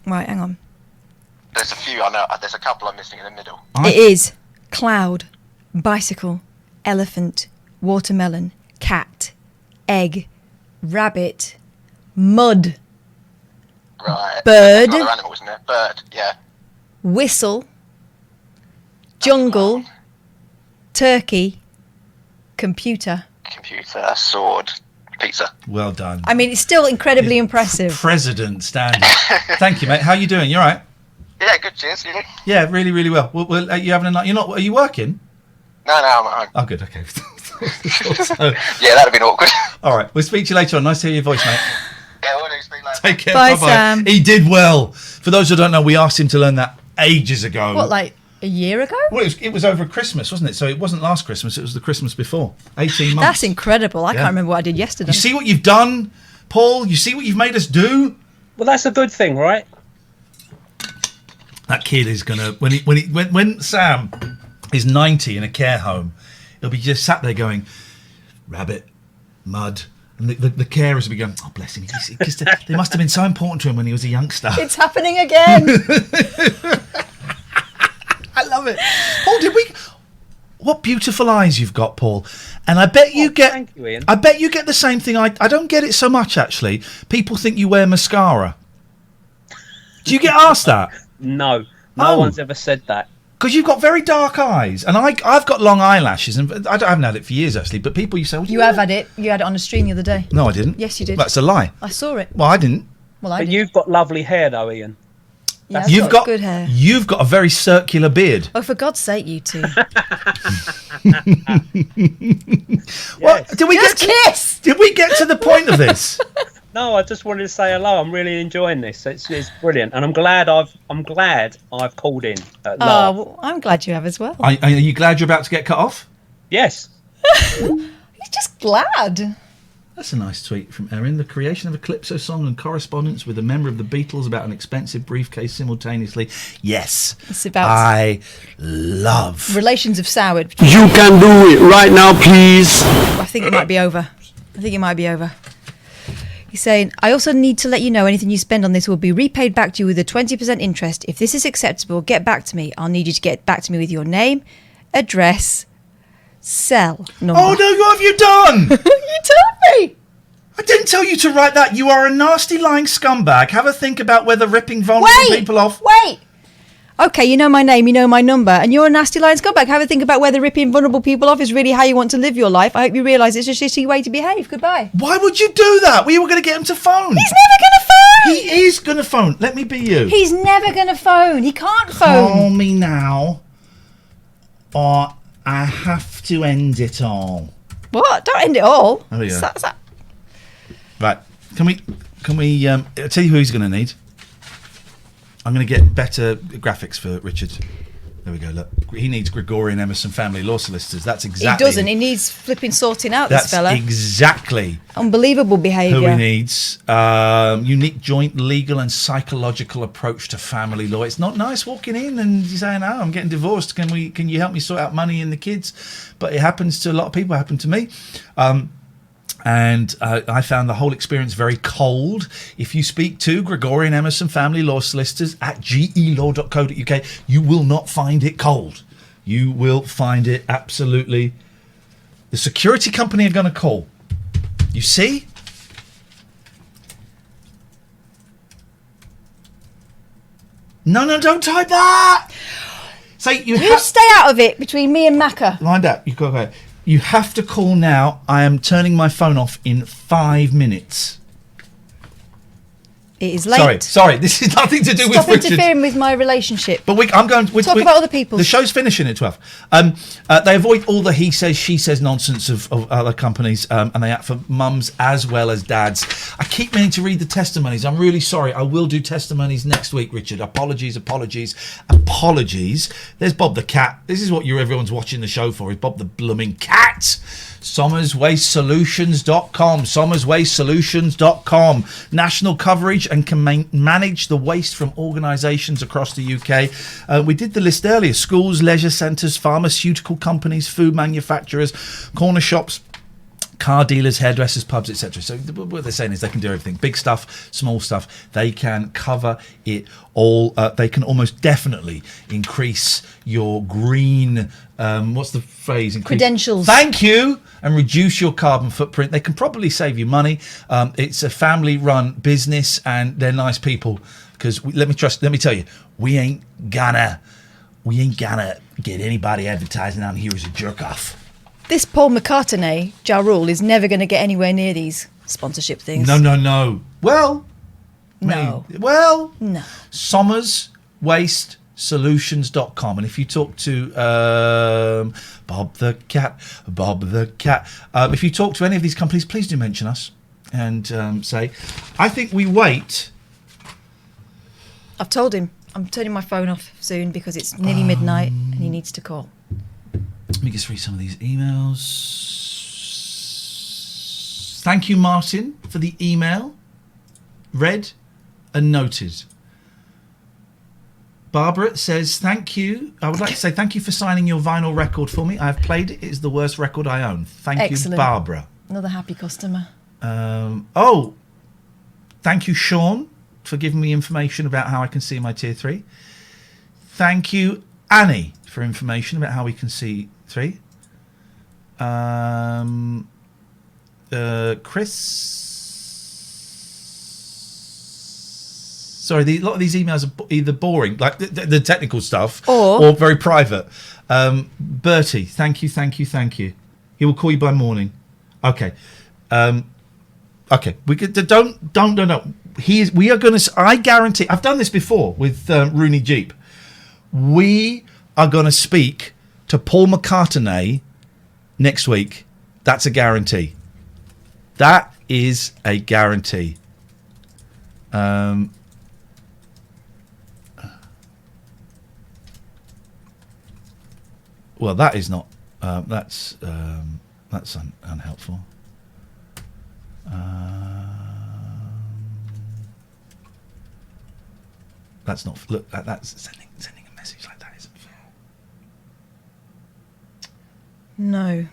Speaker 2: Right, hang on.
Speaker 6: There's a few, I know. There's a couple I'm missing in the middle.
Speaker 2: It is cloud, bicycle, elephant, watermelon, cat, egg, rabbit, mud,
Speaker 6: Right.
Speaker 2: bird,
Speaker 6: Another animal, isn't there? Bird, yeah.
Speaker 2: whistle, jungle, turkey, computer.
Speaker 6: Computer, sword, pizza.
Speaker 1: Well done.
Speaker 2: I mean, it's still incredibly impressive.
Speaker 1: President standard. Thank you, mate. How are you doing? You all right?
Speaker 6: Yeah, good. Cheers. You?
Speaker 1: Yeah, really, really well. Well, are you having a night? You're not? Are you working?
Speaker 6: No, I'm at home.
Speaker 1: Oh, good. Okay.
Speaker 6: Yeah, that'd have been awkward.
Speaker 1: All right. We'll speak to you later on. Nice to hear your voice, mate.
Speaker 6: Yeah, we'll do. Speak later.
Speaker 1: Take care.
Speaker 2: Bye,
Speaker 1: Bye-bye.
Speaker 2: Sam.
Speaker 1: He did well. For those who don't know, we asked him to learn that ages ago.
Speaker 2: What, like a year ago?
Speaker 1: Well, it was over Christmas, wasn't it? So it wasn't last Christmas. It was the Christmas before. 18 months.
Speaker 2: That's incredible. I
Speaker 1: Yeah.
Speaker 2: can't remember what I did yesterday.
Speaker 1: You see what you've done, Paul? You see what you've made us do?
Speaker 5: Well, that's a good thing, right?
Speaker 1: That kid is gonna when Sam is 90 in a care home, he'll be just sat there going, rabbit, mud, and the carers will be going, oh bless him, because they must have been so important to him when he was a youngster.
Speaker 2: It's happening again.
Speaker 1: I love it. Paul, what beautiful eyes you've got, Paul. And I bet you get.
Speaker 5: Thank you, Iain.
Speaker 1: I bet you get the same thing. I don't get it so much actually. People think you wear mascara. Do you get asked that?
Speaker 5: No
Speaker 1: Oh.
Speaker 5: one's ever said that.
Speaker 1: Because you've got very dark eyes, and I've got long eyelashes, and I haven't had it for years actually. But people, you say, well,
Speaker 2: You have had it. You had it on a stream the other day.
Speaker 1: No, I didn't.
Speaker 2: Yes, you did.
Speaker 1: That's a lie.
Speaker 2: I saw it.
Speaker 1: Well, I didn't.
Speaker 2: Well, I
Speaker 5: But
Speaker 2: did.
Speaker 5: you've got lovely hair, though, Iain.
Speaker 2: Yeah,
Speaker 1: You've got
Speaker 2: good hair.
Speaker 1: You've got a very circular beard.
Speaker 2: Oh, for God's sake, you two.
Speaker 1: What did we get? Did we get to the point of this?
Speaker 5: No, I just wanted to say hello. I'm really enjoying this. It's brilliant, and I'm glad I've called in at last.
Speaker 2: Well, I'm glad you have as well.
Speaker 1: Are you glad you're about to get cut off?
Speaker 5: Yes.
Speaker 2: He's just glad.
Speaker 1: That's a nice tweet from Erin. The creation of a Calypso song and correspondence with a member of the Beatles about an expensive briefcase simultaneously. Yes.
Speaker 2: It's about
Speaker 1: I love.
Speaker 2: Relations have soured.
Speaker 8: You can do it right now, please.
Speaker 2: I think it might be over. He's saying, I also need to let you know anything you spend on this will be repaid back to you with a 20% interest. If this is acceptable, get back to me. I'll need you to get back to me with your name, address, cell number.
Speaker 1: Oh no, what have you done?
Speaker 2: You told me.
Speaker 1: I didn't tell you to write that. You are a nasty lying scumbag. Have a think about whether ripping vulnerable people off...
Speaker 2: Wait! Okay, you know my name, you know my number, and you're a nasty lying scumbag. Have a think about whether ripping vulnerable people off is really how you want to live your life. I hope you realise it's a shitty way to behave. Goodbye.
Speaker 1: Why would you do that? We were going to get him to phone.
Speaker 2: He's never going to phone!
Speaker 1: He is going to phone. Let me be you.
Speaker 2: He's never going to phone. He can't phone.
Speaker 1: Call me now, or I have to end it all.
Speaker 2: What? Don't end it all.
Speaker 1: There we go.
Speaker 2: That's that.
Speaker 1: Right. Can we I'll tell you who he's going to need. I'm going to get better graphics for Richard. There we go, look. He needs Gregorian Emerson family law solicitors. That's exactly...
Speaker 2: He doesn't. He needs flipping sorting out,
Speaker 1: That's
Speaker 2: this fella.
Speaker 1: Exactly
Speaker 2: Unbelievable behaviour.
Speaker 1: who he needs. Unique joint legal and psychological approach to family law. It's not nice walking in and saying, I'm getting divorced. Can you help me sort out money and the kids? But it happens to a lot of people. It happened to me. And I found the whole experience very cold. If you speak to Gregorian Emerson family law solicitors at gelaw.co.uk, you will not find it cold. You will find it absolutely... The security company are going to call. You see? No, don't type that! Say you
Speaker 2: stay out of it between me and Macca.
Speaker 1: Lined up. You go. You have to call now. I am turning my phone off in 5 minutes.
Speaker 2: It is late.
Speaker 1: Sorry. This is nothing to do with Richard.
Speaker 2: Stop interfering with my relationship.
Speaker 1: But I'm going to
Speaker 2: talk about other people.
Speaker 1: The show's finishing at 12. They avoid all the he says, she says nonsense of other companies, and they act for mums as well as dads. I keep meaning to read the testimonies. I'm really sorry. I will do testimonies next week, Richard. Apologies. There's Bob the cat. This is what everyone's watching the show for. Is Bob the blooming cat? SommersWasteSolutions.com. National coverage and can manage the waste from organisations across the UK. We did the list earlier. Schools, leisure centres, pharmaceutical companies, food manufacturers, corner shops, car dealers, hairdressers, pubs, etc. So what they're saying is they can do everything. Big stuff, small stuff. They can cover it all. They can almost definitely increase your green... what's the phrase?
Speaker 2: Credentials.
Speaker 1: Thank you. And reduce your carbon footprint. They can probably save you money. It's a family-run business, and they're nice people. Because let me tell you, we ain't gonna get anybody advertising on here as a jerk off.
Speaker 2: This Paul McCartney, Ja Rule, is never going to get anywhere near these sponsorship things.
Speaker 1: No. Well,
Speaker 2: no.
Speaker 1: SommersWasteSolutions.com, and if you talk to Bob the cat, if you talk to any of these companies, please do mention us and say, I think we wait.
Speaker 2: I've told him I'm turning my phone off soon because it's nearly midnight and he needs to call.
Speaker 1: Let me just read some of these emails. Thank you, Martin, for the email. Read and noted. Barbara says, thank you. I would like to say thank you for signing your vinyl record for me. I've played it. It is the worst record I own. Thank you, Barbara.
Speaker 2: Another happy customer.
Speaker 1: Thank you, Sean, for giving me information about how I can see my tier 3. Thank you, Annie, for information about how we can see 3. Chris. Sorry, a lot of these emails are either boring, like the technical stuff, or very private. Bertie, thank you. He will call you by morning. Okay. Okay. We don't. We are going to. I guarantee. I've done this before with Rooney Jeep. We are going to speak to Paul McCartney next week. That's a guarantee. That is a guarantee. Well, that is not. That's unhelpful. That's not. Look, that's sending a message like that isn't fair.
Speaker 2: No.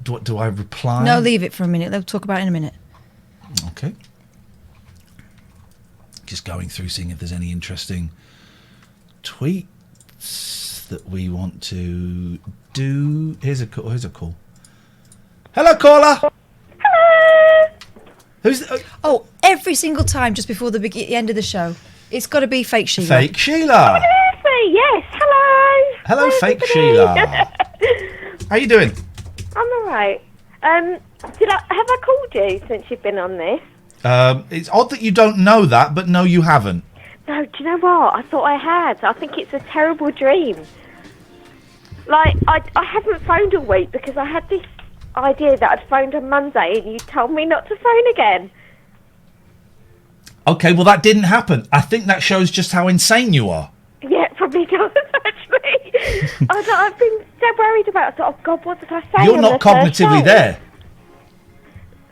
Speaker 1: Do I reply?
Speaker 2: No, leave it for a minute. They'll talk about it in a minute.
Speaker 1: Okay. Just going through, seeing if there's any interesting tweets that we want to do. Here's a call. Hello, caller.
Speaker 2: Hello. Who's? Every single time, just before the end of the show, it's got to be fake Sheila.
Speaker 1: Fake Sheila.
Speaker 9: Yes, hello.
Speaker 1: Hello, fake Sheila. How you doing?
Speaker 9: I'm all right. Have I called you since you've been on this?
Speaker 1: It's odd that you don't know that, but no, you haven't.
Speaker 9: No, do you know what? I thought I had. I think it's a terrible dream. Like, I haven't phoned all week because I had this idea that I'd phoned on Monday and you told me not to phone again.
Speaker 1: Okay, well, that didn't happen. I think that shows just how insane you are.
Speaker 9: Yeah, it probably does, actually. I've been so worried about sort of, God, what did I say?
Speaker 1: You're not cognitively there.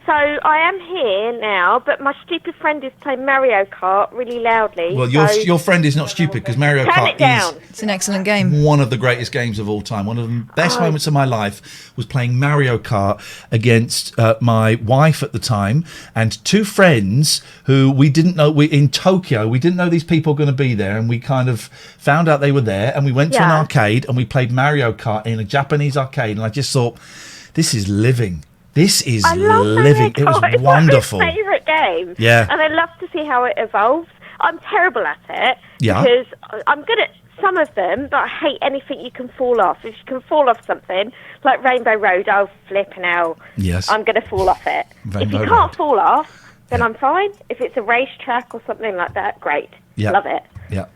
Speaker 9: So I am here now, but my stupid friend is playing Mario Kart really loudly.
Speaker 1: Well, your friend is not stupid because Mario Kart is
Speaker 2: It's an excellent game.
Speaker 1: one of the greatest games of all time. One of the best moments of my life was playing Mario Kart against my wife at the time and two friends who we didn't know. In Tokyo, we didn't know these people were going to be there, and we kind of found out they were there, and we went to an arcade and we played Mario Kart in a Japanese arcade, and I just thought, this is living. This is living. It was wonderful.
Speaker 9: It's my favourite game.
Speaker 1: Yeah.
Speaker 9: And I love to see how it evolves. I'm terrible at it.
Speaker 1: Yeah.
Speaker 9: Because I'm good at some of them, but I hate anything you can fall off. If you can fall off something, like Rainbow Road, I'll flip and
Speaker 1: Yes.
Speaker 9: I'm going to fall off it. If you can't fall off, then I'm fine. If it's a racetrack or something like that, great.
Speaker 1: Yeah.
Speaker 9: Love it.
Speaker 1: Yeah.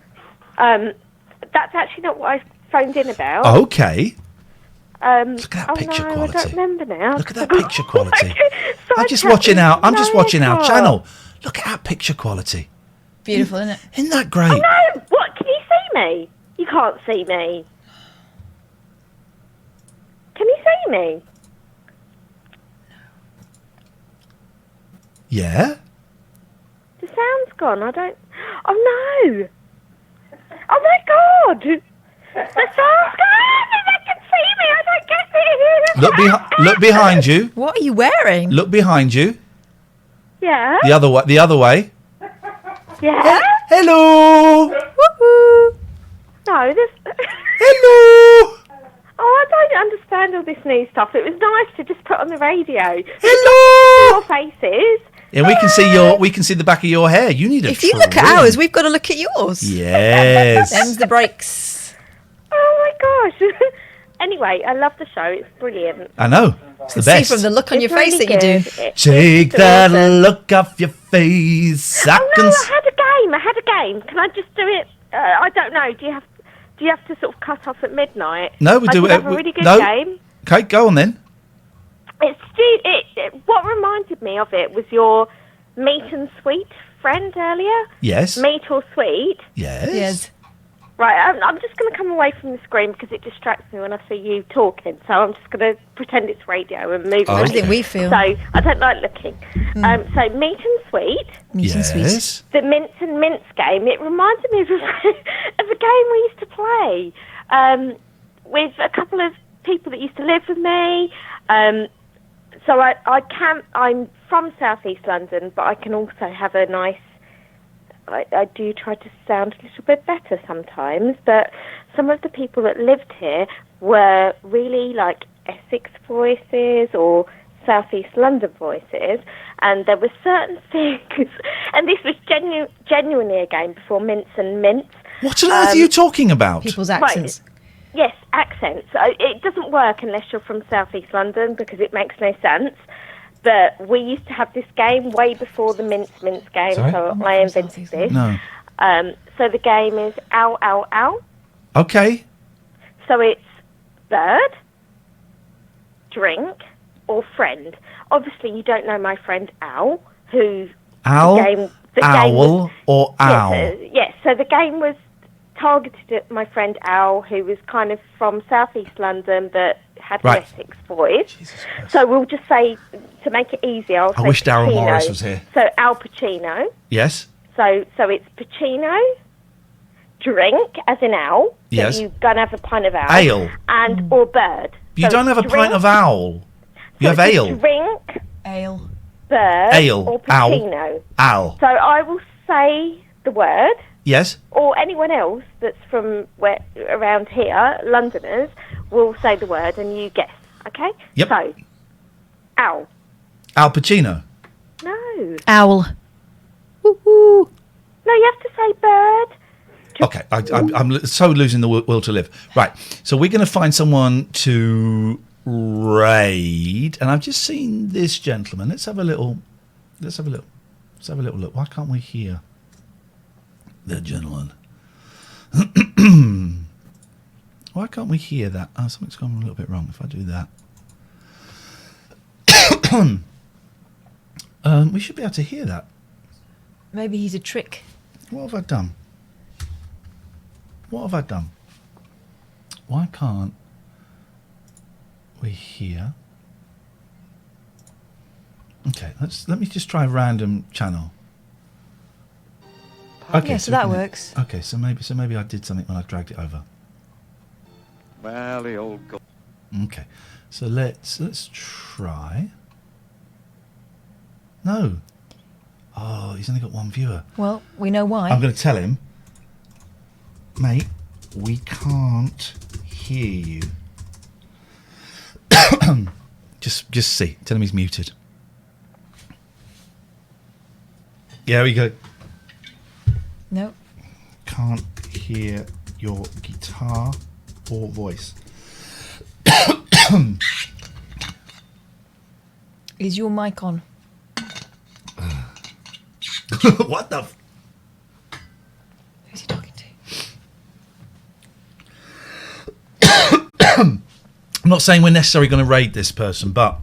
Speaker 9: That's actually not what I phoned in about.
Speaker 1: Okay.
Speaker 9: Look
Speaker 1: at that picture quality.
Speaker 9: I don't remember now.
Speaker 1: Look at that picture quality. I'm just watching our channel. Look at that picture quality.
Speaker 2: Beautiful, isn't it?
Speaker 1: Isn't that great?
Speaker 9: Oh no! What? Can you see me? You can't see me. Can you see me?
Speaker 1: Yeah.
Speaker 9: The sound's gone. I don't. Oh no! Oh my God! The sound's gone. I can see me. I don't get it.
Speaker 1: Look behind you.
Speaker 2: What are you wearing?
Speaker 1: Look behind you.
Speaker 9: Yeah.
Speaker 1: The other way.
Speaker 9: Yeah.
Speaker 1: Hello.
Speaker 9: Woohoo! No, this.
Speaker 1: Hello.
Speaker 9: Oh, I don't understand all this new stuff. It was nice to just put on the radio.
Speaker 1: Hello.
Speaker 9: Your faces.
Speaker 1: And we can see the back of your hair. You need a
Speaker 2: If you look at ours, we've got to look at yours.
Speaker 1: Yes.
Speaker 2: Them's the breaks.
Speaker 9: Oh my gosh. Anyway, I love the show. It's brilliant.
Speaker 1: I know. It's the best.
Speaker 2: See from the look on
Speaker 9: It's
Speaker 2: your face
Speaker 9: really
Speaker 2: that you do.
Speaker 9: good.
Speaker 1: Take that look off your face.
Speaker 9: I had a game. Can I just do it? I don't know. Do you have to sort of cut off at midnight?
Speaker 1: No, we do it.
Speaker 9: I did have a really good game.
Speaker 1: Okay, go on then.
Speaker 9: What reminded me of it was your meat and sweet friend earlier.
Speaker 1: Yes.
Speaker 9: Meat or sweet.
Speaker 1: Yes.
Speaker 9: Right, I'm just going to come away from the screen because it distracts me when I see you talking. So I'm just going to pretend it's radio and move.
Speaker 2: I think we feel.
Speaker 9: So I don't like looking. So meat and sweet.
Speaker 2: Meat and sweet.
Speaker 9: The mince and mince game. It reminded me of a game we used to play with a couple of people that used to live with me. So I'm from South East London, but I can also have a nice. I do try to sound a little bit better sometimes, but some of the people that lived here were really like Essex voices or South East London voices, and there were certain things, and this was genuinely a game before mince and mince.
Speaker 1: What on earth are you talking about?
Speaker 2: People's accents.
Speaker 9: Right. Yes, accents. It doesn't work unless you're from South East London because it makes no sense. But we used to have this game way before the mince game,
Speaker 1: Sorry?
Speaker 9: so I invented this.
Speaker 1: No.
Speaker 9: So the game is ow, ow, ow.
Speaker 1: Okay.
Speaker 9: So it's bird, drink, or friend. Obviously, you don't know my friend Al, who
Speaker 1: Al?
Speaker 9: the
Speaker 1: Owl or owl?
Speaker 9: Yes, so the game was targeted at my friend Al, who was kind of from southeast London but had an Essex voice. So we'll just say, to make it easier, I'll say
Speaker 1: wish Daryl
Speaker 9: Pacino.
Speaker 1: Morris was here.
Speaker 9: So Al Pacino.
Speaker 1: Yes.
Speaker 9: So it's Pacino, drink, as in owl.
Speaker 1: Yes.
Speaker 9: So you go and have a pint of ale.
Speaker 1: Ale.
Speaker 9: And or bird.
Speaker 1: You
Speaker 9: So
Speaker 1: don't have a
Speaker 9: drink,
Speaker 1: pint of owl. You have ale.
Speaker 9: Drink,
Speaker 2: ale,
Speaker 9: bird,
Speaker 1: Ale.
Speaker 9: or
Speaker 1: Owl.
Speaker 9: Pacino.
Speaker 1: Owl.
Speaker 9: So I will say the word.
Speaker 1: Yes.
Speaker 9: Or anyone else that's from around here, Londoners, will say the word and you guess, okay?
Speaker 1: Yep.
Speaker 9: So, owl.
Speaker 1: Al Pacino.
Speaker 9: No.
Speaker 2: Owl.
Speaker 9: No, you have to say bird.
Speaker 1: Okay, I'm so losing the will to live. Right, so we're going to find someone to raid, and I've just seen this gentleman. Let's have a little look. Why can't we hear the gentleman? Why can't we hear that? Oh, something's gone a little bit wrong if I do that. We should be able to hear that.
Speaker 2: Maybe he's a trick.
Speaker 1: What have I done? Why can't we hear? Okay, let me just try a random channel. Okay,
Speaker 2: Yeah, so that works.
Speaker 1: Okay, so maybe I did something when I dragged it over.
Speaker 10: Well, the old.
Speaker 1: Okay, so let's try. No. Oh, he's only got one viewer.
Speaker 2: Well, we know why.
Speaker 1: I'm going to tell him, mate, we can't hear you. just see. Tell him he's muted. Yeah, we go.
Speaker 2: No.
Speaker 1: Can't hear your guitar or voice.
Speaker 2: Is your mic on?
Speaker 1: What the?
Speaker 2: Who's he talking to?
Speaker 1: I'm not saying we're necessarily going to raid this person, but